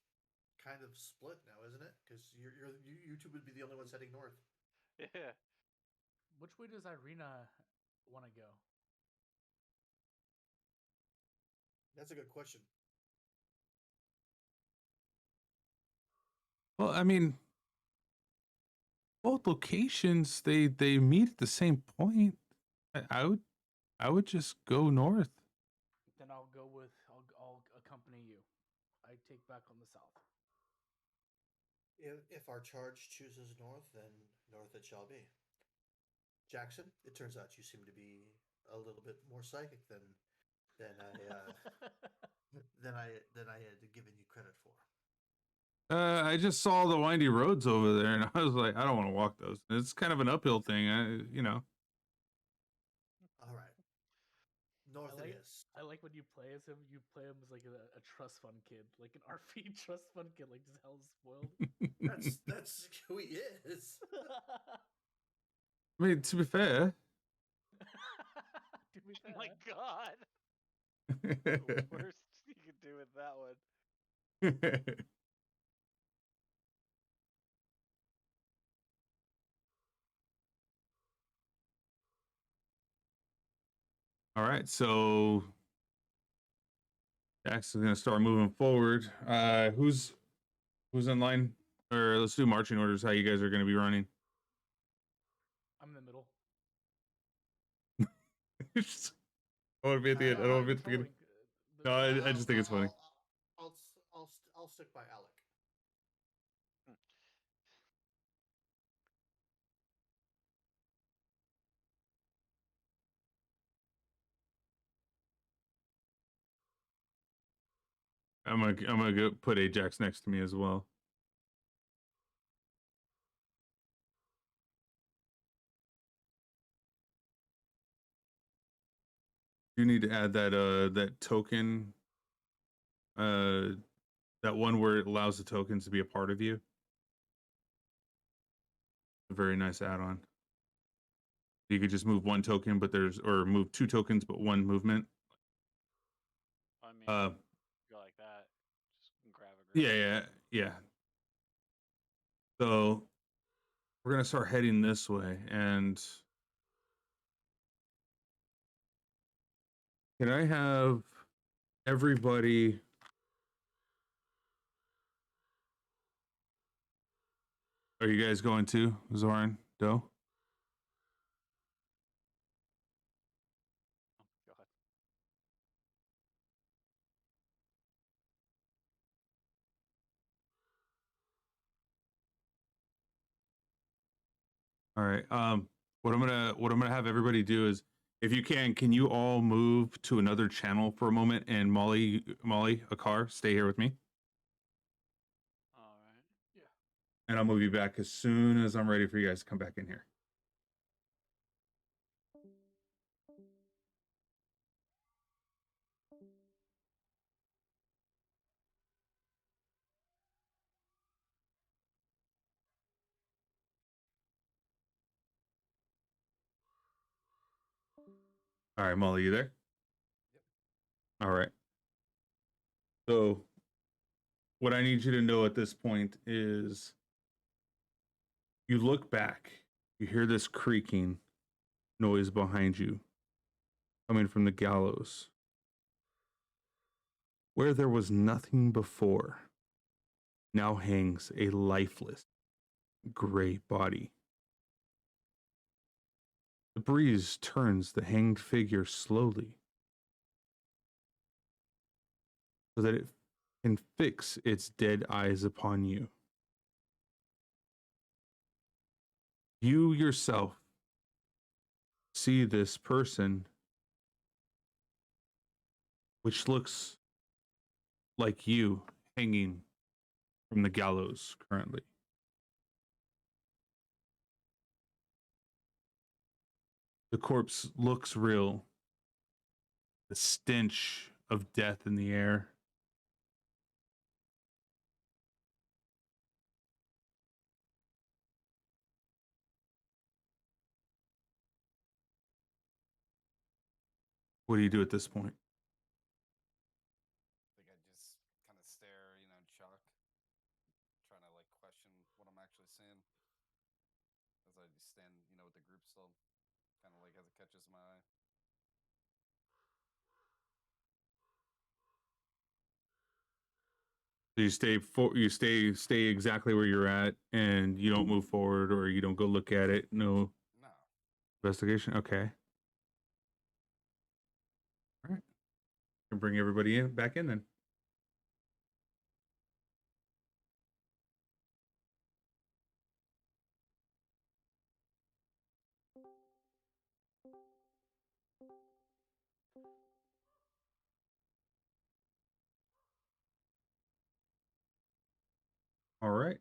kind of split now, isn't it? Because you two would be the only ones heading north. Yeah. Which way does Irina want to go? That's a good question. Well, I mean, both locations they meet at the same point. I would just go north. Then I'll go with I'll accompany you. I take back on the south. If our charge chooses north, then north it shall be. Jackson, it turns out you seem to be a little bit more psychic than I had given you credit for. I just saw the windy roads over there, and I was like, I don't want to walk those. It's kind of an uphill thing, All right, north I like, it is. I like when you play as him. You play him as like a trust fund kid, like an RP trust fund kid, like just hell spoiled. That's who he is. I mean, to be fair. To be Oh fair. my god. The worst you could do with that one. All right, so Jackson's gonna start moving forward. Who's in line? Or let's do marching orders. How you guys are gonna be running? I'm in the middle. I want to be at the end. I don't want to be at the beginning. No, I just think it's funny. I'll stick by Alec. I'm gonna go put Ajax next to me as well. You need to add that token, that one where it allows the tokens to be a part of you. A very nice add-on. You could just move one token, or move two tokens, but one movement. I mean, go like that. Just grab a group. Yeah. So we're gonna start heading this way, and can I have everybody? Are you guys going to Zoran Doe? Oh god. All right. What I'm gonna have everybody do is, if you can you all move to another channel for a moment, and Molly, Akar, stay here with me, All right. Yeah. and I'll move you back as soon as I'm ready for you guys to come back in here. All right, Molly, you there? Yep. All right. So what I need you to know at this point is, you look back, you hear this creaking noise behind you, coming from the gallows. Where there was nothing before, now hangs a lifeless, gray body. The breeze turns the hanged figure slowly, so that it can fix its dead eyes upon you. You yourself see this person, which looks like you, hanging from the gallows currently. The corpse looks real. The stench of death in the air. What do you do at this point? I think I just kind of stare, you know, in shock, trying to like question what I'm actually seeing. As I just stand, you know, with the group still, kind of like as it catches my eye. So you stay exactly where you're at, and you don't move forward, or you don't go look at it. No No. investigation. Okay. All right. Can bring everybody in back in then. All right.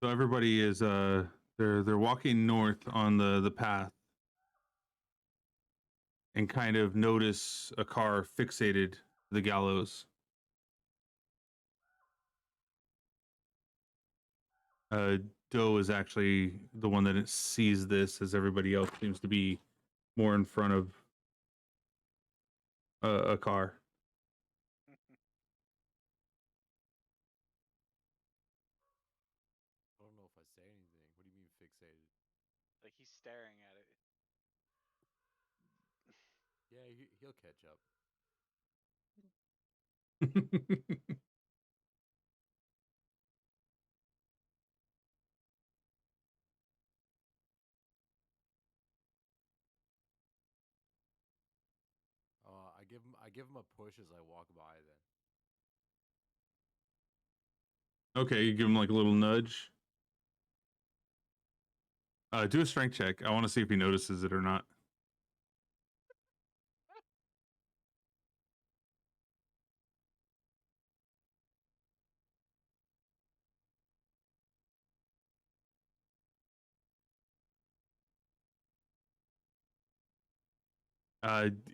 So everybody is they're walking north on the path and kind of notice a car fixated to the gallows. Doe is actually the one that sees this, as everybody else seems to be more in front of a car. I don't know if I say anything. What do you mean fixated? Like he's staring at it. Yeah, he'll catch up. I give him a push as I walk by. Then Okay, you give him like a little nudge. Do a strength check. I want to see if he notices it or not.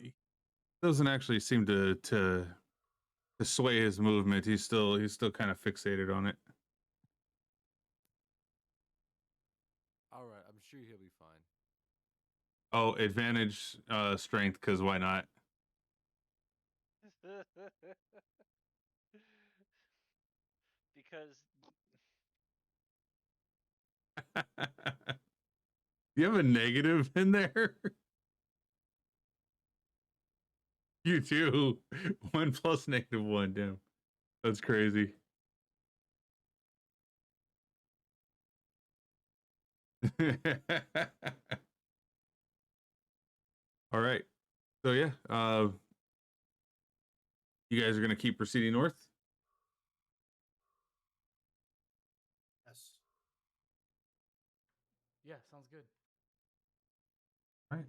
He doesn't actually seem to sway his movement. He's still kind of fixated on it. all right, I'm sure he'll be fine. Oh, advantage strength, because why not? Because You have a negative in there? You too. 1 plus -1. Damn. That's crazy. All right. So yeah, you guys are gonna keep proceeding north. Yes. Yeah, sounds good. All right.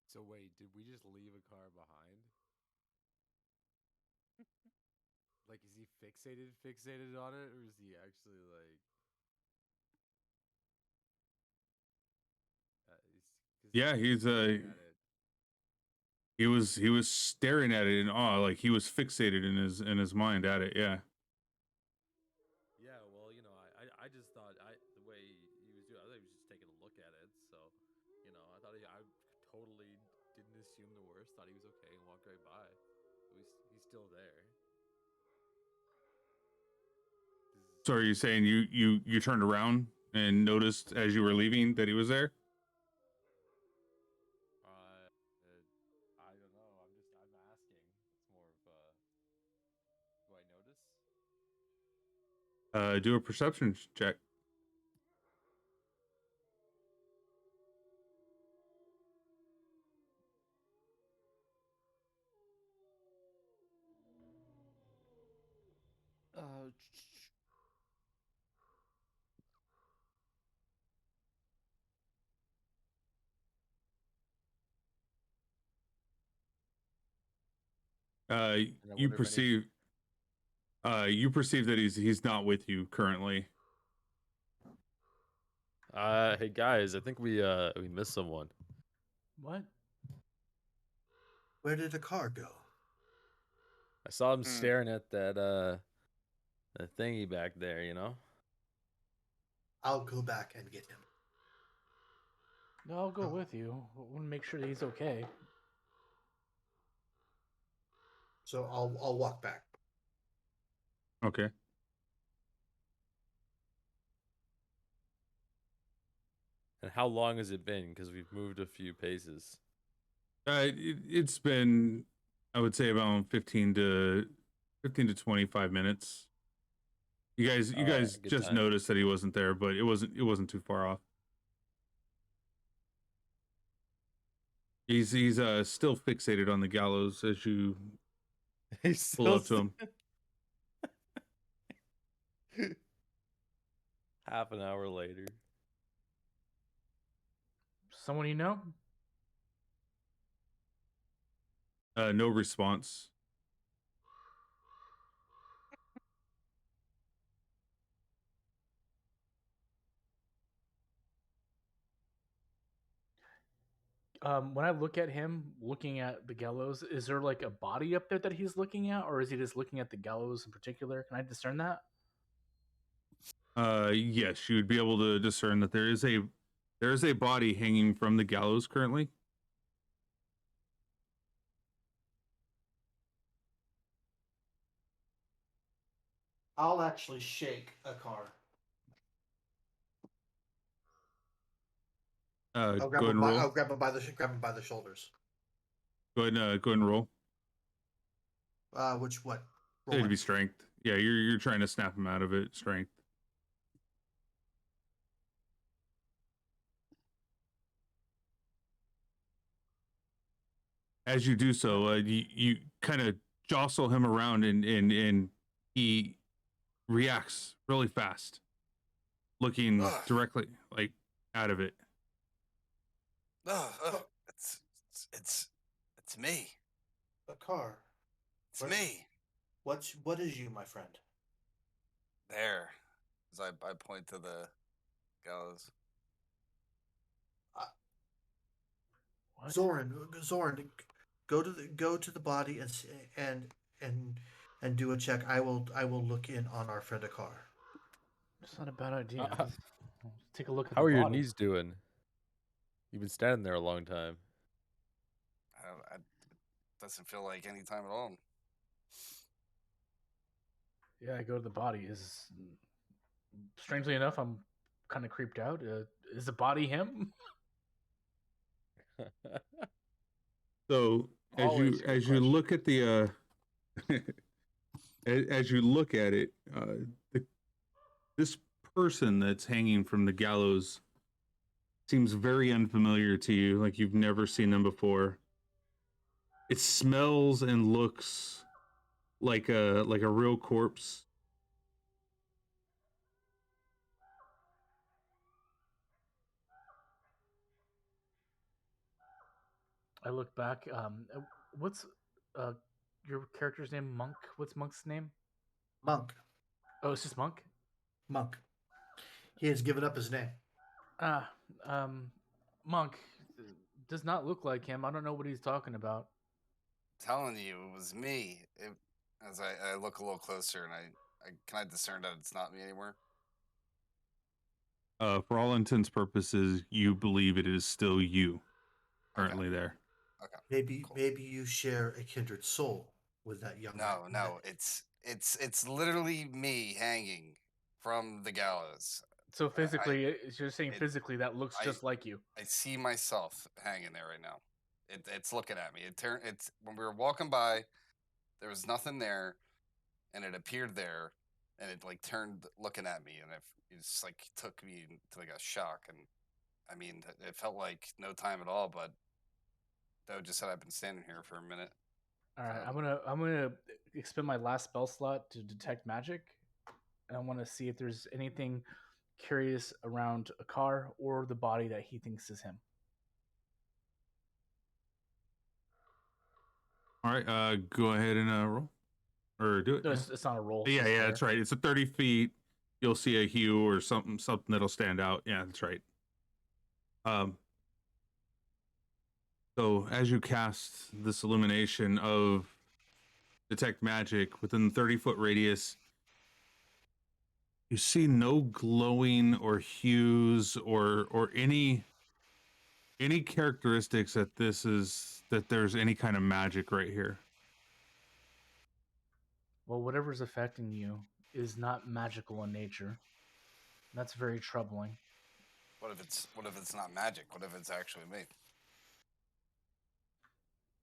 So wait, did we just leave a car behind? Like, is he fixated on it, or is he actually like? 'Cause Yeah, he's looking at it. he was staring at it in awe, like he was fixated in his mind at it. Yeah. Yeah, well, you know, I just thought the way he was doing, I thought he was just taking a look at it. So, you know, I totally didn't assume the worst. Thought he was okay and walked right by. He's still there. So are you saying you turned around and noticed as you were leaving that he was there? Do a perception check. And I You wonder if any- perceive that he's not with you currently. Hey guys, I think we missed someone. What? Where did the car go? I saw him staring at that thingy back there, you know? I'll go back and get him. No, I'll go with you. I want to make sure that he's okay. So I'll walk back. Okay. And how long has it been? Because we've moved a few paces. It's been, I would say, about 15 to 25 minutes. You guys Alright, good just time. noticed that he wasn't there, but it wasn't too far off. He's still fixated on the gallows as you He's pull up to him. Half an hour later. Someone you know? No response. When I look at him looking at the gallows, is there like a body up there that he's looking at, or is he just looking at the gallows in particular? Can I discern that? Yes, you would be able to discern that there is a body hanging from the gallows currently. I'll actually shake a car. Go ahead and roll. I'll grab him by the shoulders. Go ahead and roll. What? It'd be strength. Yeah, you're trying to snap him out of it. Strength. As you do so, you kind of jostle him around, and he reacts really fast, looking directly like out of it. It's me. A car. It's me. What is you, my friend? There. As I point to the gallows. What? Zoran, go to the body and do a check. I will look in on our friend Akar. It's not a bad idea. Let's take a look at How the are your body. knees doing? You've been standing there a long time. It doesn't feel like any time at all. Yeah, I go to the body. Is strangely enough, I'm kind of creeped out. Is the body him? So Always a good as you question. look at the as you look at it, this person that's hanging from the gallows seems very unfamiliar to you, like you've never seen them before. It smells and looks like a real corpse. I look back. What's your character's name? Monk. What's Monk's name? Monk. Oh, it's just Monk. Monk. He has given up his name. Monk does not look like him. I don't know what he's talking about. Telling you, it was me. As I look a little closer, and I can discern that it's not me anymore. For all intents purposes, you believe it is still you currently there. Okay. Maybe Cool. maybe you share a kindred soul with that young man. No, it's literally me hanging from the gallows. So physically, you're saying it- physically that looks just like you. I see myself hanging there right now. It's looking at me. It's when we were walking by, there was nothing there, and it appeared there, and it like turned looking at me, and it just like took me into like a shock. And I mean, it felt like no time at all. But Doe just said I've been standing here for a minute. All right, Um, I'm gonna expend my last spell slot to detect magic, and I want to see if there's anything curious around a car or the body that he thinks is him. All right, go ahead and roll or do it. No, Yeah, it's not a roll. It's yeah, a stare. that's right. It's a 30 feet. You'll see a hue or something that'll stand out. Yeah, that's right. So as you cast this illumination of detect magic within the 30-foot radius, you see no glowing or hues or any characteristics that there's any kind of magic right here. Well, whatever's affecting you is not magical in nature. That's very troubling. what if it's not magic? What if it's actually me?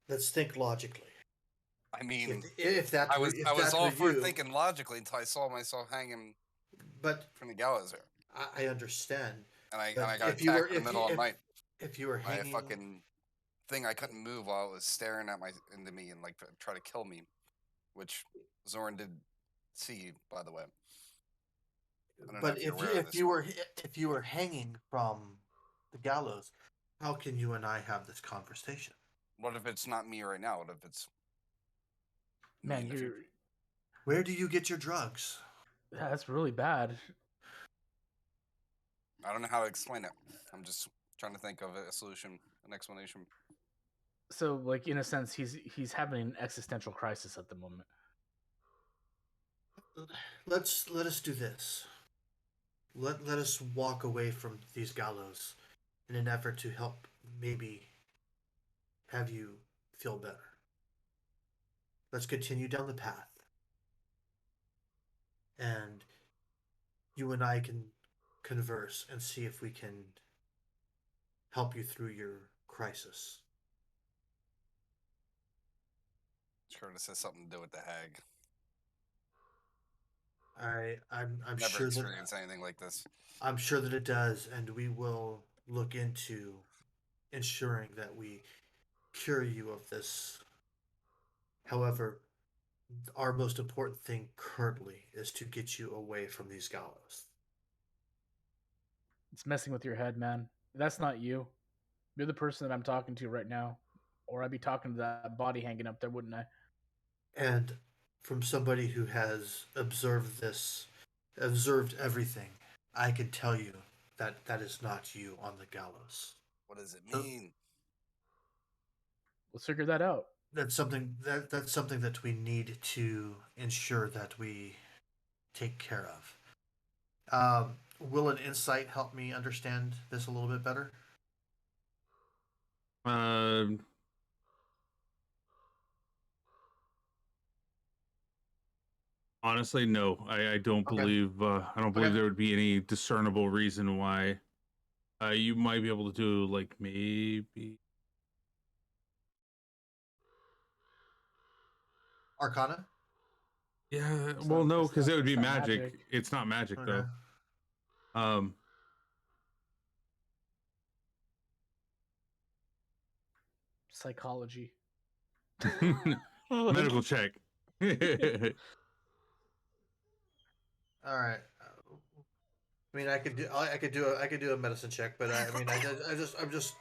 Let's think logically. I mean, If that I were, was if I was that all were for you, thinking logically until I saw myself hanging but from the gallows here, I understand. and I But got if you were attacked in the middle of the night if you were by a hanging, fucking thing I couldn't move while it was staring at into me and like try to kill me, which Zoran did see, by the way. I don't know but if you're if aware of this. if you were hanging from the gallows, how can you and I have this conversation? What if it's not me right now? What if it's me Man, in the you're future? Where do you get your drugs? that's really bad. I don't know how to explain it. I'm just trying to think of a solution, an explanation. So, like in a sense, he's having an existential crisis at the moment. Let us do this. Let us walk away from these gallows in an effort to help maybe have you feel better. Let's continue down the path. And you and I can converse and see if we can help you through your crisis. Sure, this has something to do with the hag. I'm Never sure that experienced anything like this. I'm sure that it does, and we will look into ensuring that we cure you of this. However, our most important thing currently is to get you away from these gallows. It's messing with your head, man. That's not you. You're the person that I'm talking to right now, or I'd be talking to that body hanging up there, wouldn't I? And from somebody who has observed everything, I can tell you that that is not you on the gallows. What does it So- mean? Let's figure that out. That's something that we need to ensure that we take care of. Will an insight help me understand this a little bit better? Honestly, no. I don't Okay. believe there would be any discernible reason why. You might be able to do like maybe Arcana? yeah. It's Well, not- no, it's because not- it would it's be not magic. It's not magic Okay. though. Psychology. Medical check. All right. I mean, I could do a medicine check, but I mean, I'm just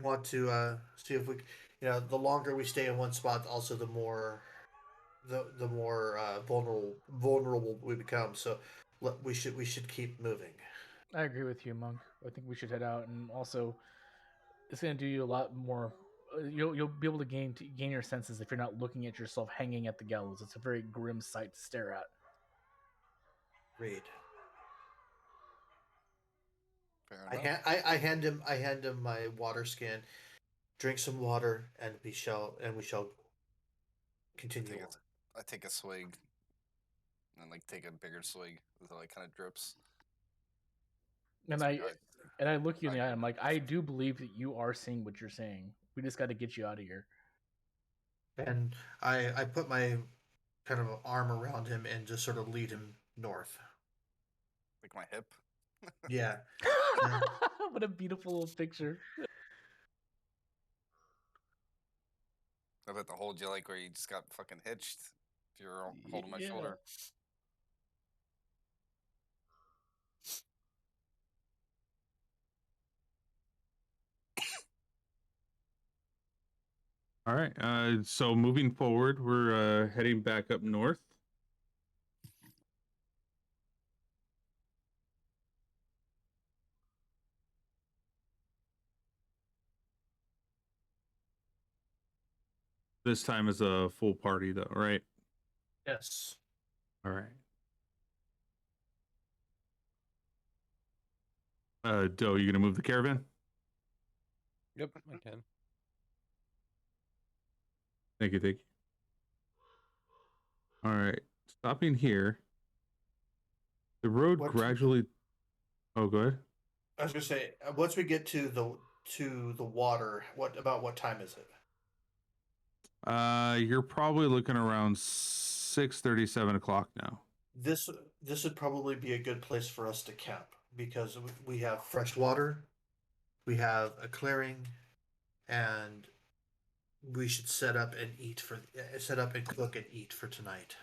want to see if we, the longer we stay in one spot, also the more vulnerable we become. So we should keep moving. I agree with you, Monk. I think we should head out, and also, it's going to do you a lot more. You'll be able to gain your senses if you're not looking at yourself hanging at the gallows. It's a very grim sight to stare at. Read. Fair I enough. hand him my water skin. Drink some water, and we shall continue on. I take a swig, and like take a bigger swig until it kind of drips. And It's I look you in the I- eye. I'm like, I do believe that you are seeing what you're saying. We just got to get you out of here. And I put my kind of an arm around him and just sort of lead him north. Like my hip. Yeah. Yeah. What a beautiful little picture. I bet to hold you like where you just got fucking hitched. If you're holding my shoulder. All right. So moving forward, we're heading back up north. This time is a full party, though, right? Yes. All right. Doe, you gonna move the caravan? Yep, I can. Thank you, thank you. All right, stopping here. The road What- gradually. Oh, go ahead. I was gonna say, once we get to the water, what time is it? You're probably looking around 6:30, 7 o'clock now. This would probably be a good place for us to camp because we have fresh water, we have a clearing, and we should set up and cook and eat for tonight.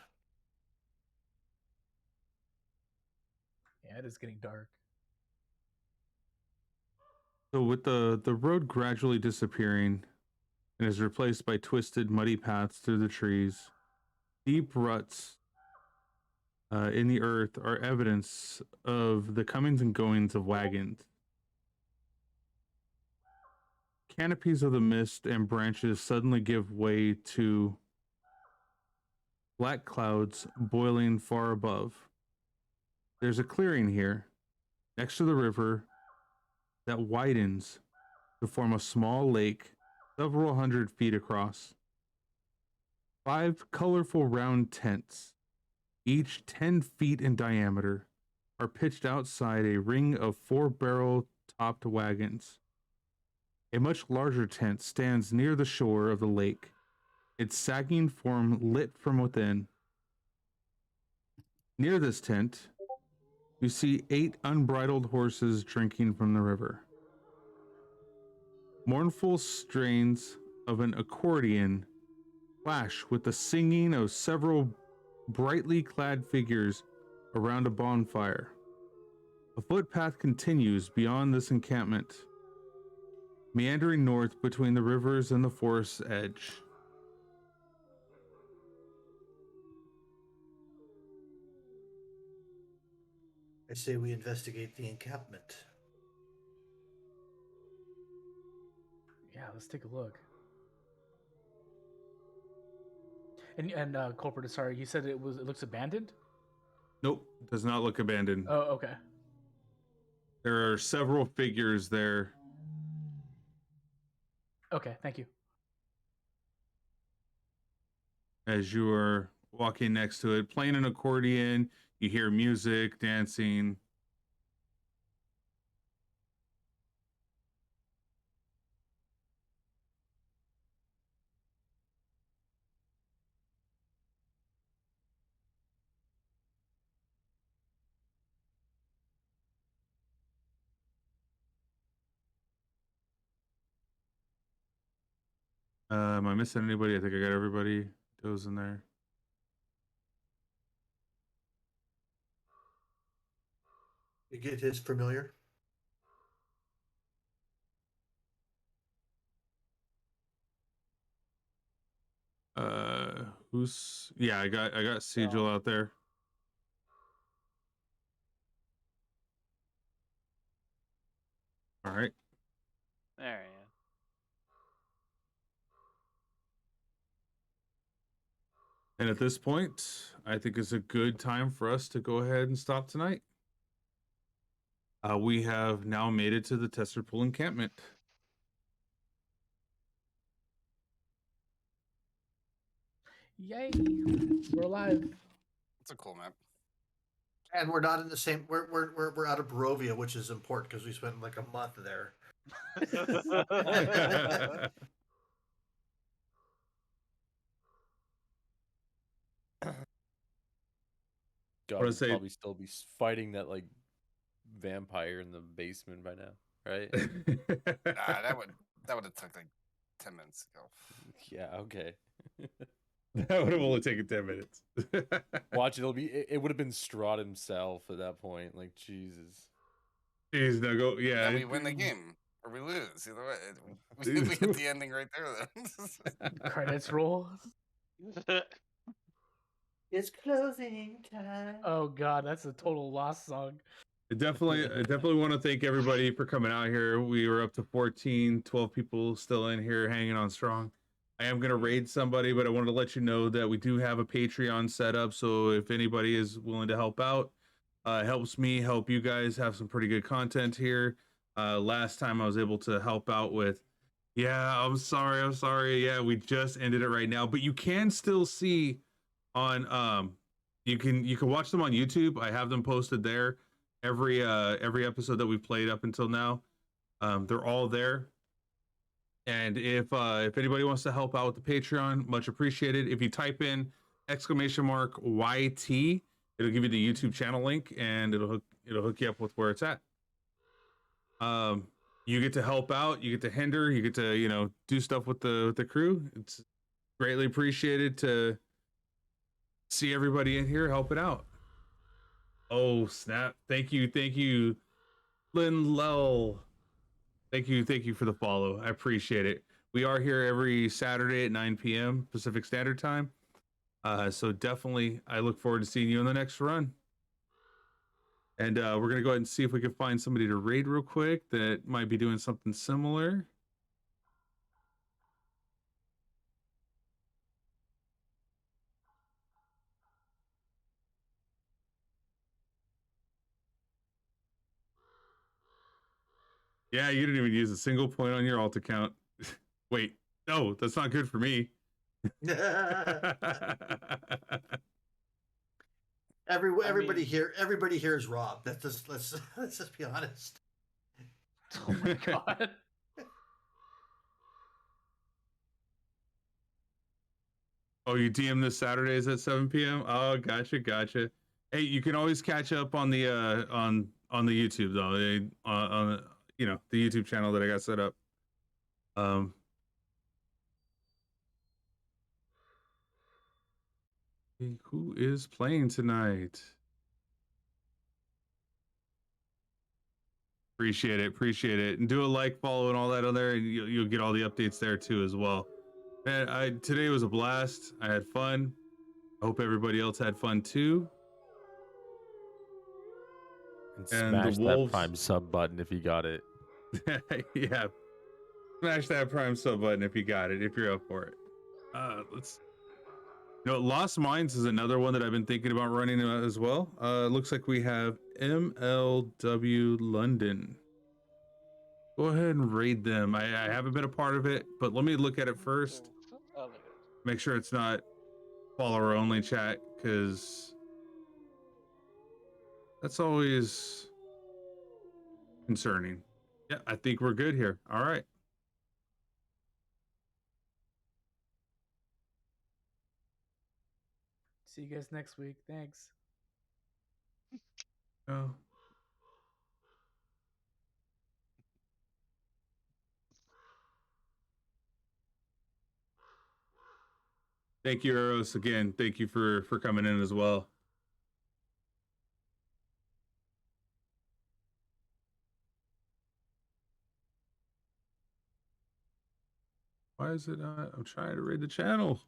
Yeah, it is getting dark. So with the road gradually disappearing and is replaced by twisted, muddy paths through the trees, deep ruts in the earth are evidence of the comings and goings of wagons. Canopies of the mist and branches suddenly give way to black clouds boiling far above. There's a clearing here, next to the river, that widens to form a small lake several 100 feet across. 5 colorful round tents, each 10 feet in diameter, are pitched outside a ring of 4 barrel-topped wagons. A much larger tent stands near the shore of the lake, its sagging form lit from within. Near this tent, you see 8 unbridled horses drinking from the river. Mournful strains of an accordion clash with the singing of several brightly clad figures around a bonfire. A footpath continues beyond this encampment, meandering north between the rivers and the forest's edge. I say we investigate the encampment. Yeah, let's take a look. And Culprit, sorry, you said it looks abandoned? Nope, does not look abandoned. Oh, okay. There are several figures there. Okay, thank you. As you are walking next to it, playing an accordion, you hear music, dancing. Am I missing anybody? I think I got everybody. Goes in there. You get his familiar? Who's? Yeah, I got Sigil out there. All right. There he is. And at this point, I think it's a good time for us to go ahead and stop tonight. We have now made it to the Tester Pool encampment. Yay! We're alive. It's a cool map. And we're not in the same. We're out of Barovia, which is important because we spent like a month there. God, wanna we'd say- probably still be fighting that like vampire in the basement by now, right? Nah, that would have took like 10 minutes ago. Yeah, okay. That would have only taken 10 minutes. Watch, it would have been Strahd himself at that point. Like, Jesus. Jeez, no go. Yeah, Then we win the game or we lose. Either way, we Jeez. hit the ending right there. Then. Credits roll. It's closing time. Oh god, that's a total lost song. I definitely want to thank everybody for coming out here. We were up to 14, 12 people still in here hanging on strong. I am going to raid somebody, but I wanted to let you know that we do have a Patreon set up. So if anybody is willing to help out, helps me help you guys have some pretty good content here. Last time I was able to help out with, yeah, I'm sorry. Yeah, we just ended it right now, but you can still see on, you can watch them on YouTube. I have them posted there. Every episode that we've played up until now, they're all there. And if anybody wants to help out with the Patreon, much appreciated. If you type in !YT, it'll give you the YouTube channel link, and it'll hook you up with where it's at. You get to help out, you get to hinder, you get to do stuff with the crew. It's greatly appreciated to see everybody in here helping out. Oh snap! Thank you, Lynn Lell. Thank you for the follow. I appreciate it. We are here every Saturday at 9 p.m. Pacific Standard Time. So definitely, I look forward to seeing you in the next run. And we're gonna go ahead and see if we can find somebody to raid real quick that might be doing something similar. Yeah, you didn't even use a single point on your alt account. Wait, no, that's not good for me. Everybody here is Rob. Let's just be honest. Oh my god. Oh, you DM this Saturdays at 7 p.m. Oh, gotcha. Hey, you can always catch up on the on the YouTube though. On the YouTube channel that I got set up. Who is playing tonight? Appreciate it, and do a like, follow, and all that on there, and you'll get all the updates there too as well. Man, today was a blast. I had fun. I hope everybody else had fun too. And And smash the that wolves- Prime sub button if you got it. Yeah, smash that Prime sub button if you got it, if you're up for it. Lost Mines is another one that I've been thinking about running as well. Looks like we have MLW London. Go ahead and raid them. I haven't been a part of it, but let me look at it first. Make sure it's not follower only chat, because that's always concerning. Yeah, I think we're good here. All right. See you guys next week. Thanks. Oh. Thank you, Eros. Again, thank you for coming in as well. Why is it not? I'm trying to raid the channel.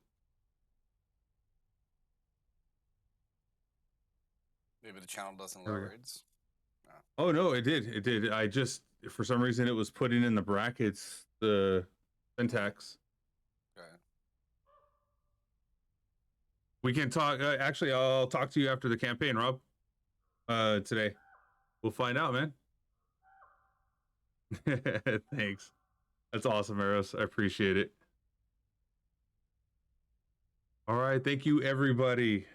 Maybe the channel doesn't There allow we go. raids. Oh no, it did. I just, for some reason, it was putting in the brackets the syntax. Okay. We can talk. Actually, I'll talk to you after the campaign, Rob. Today, we'll find out, man. Thanks. That's awesome, Eros. I appreciate it. All right, thank you, everybody.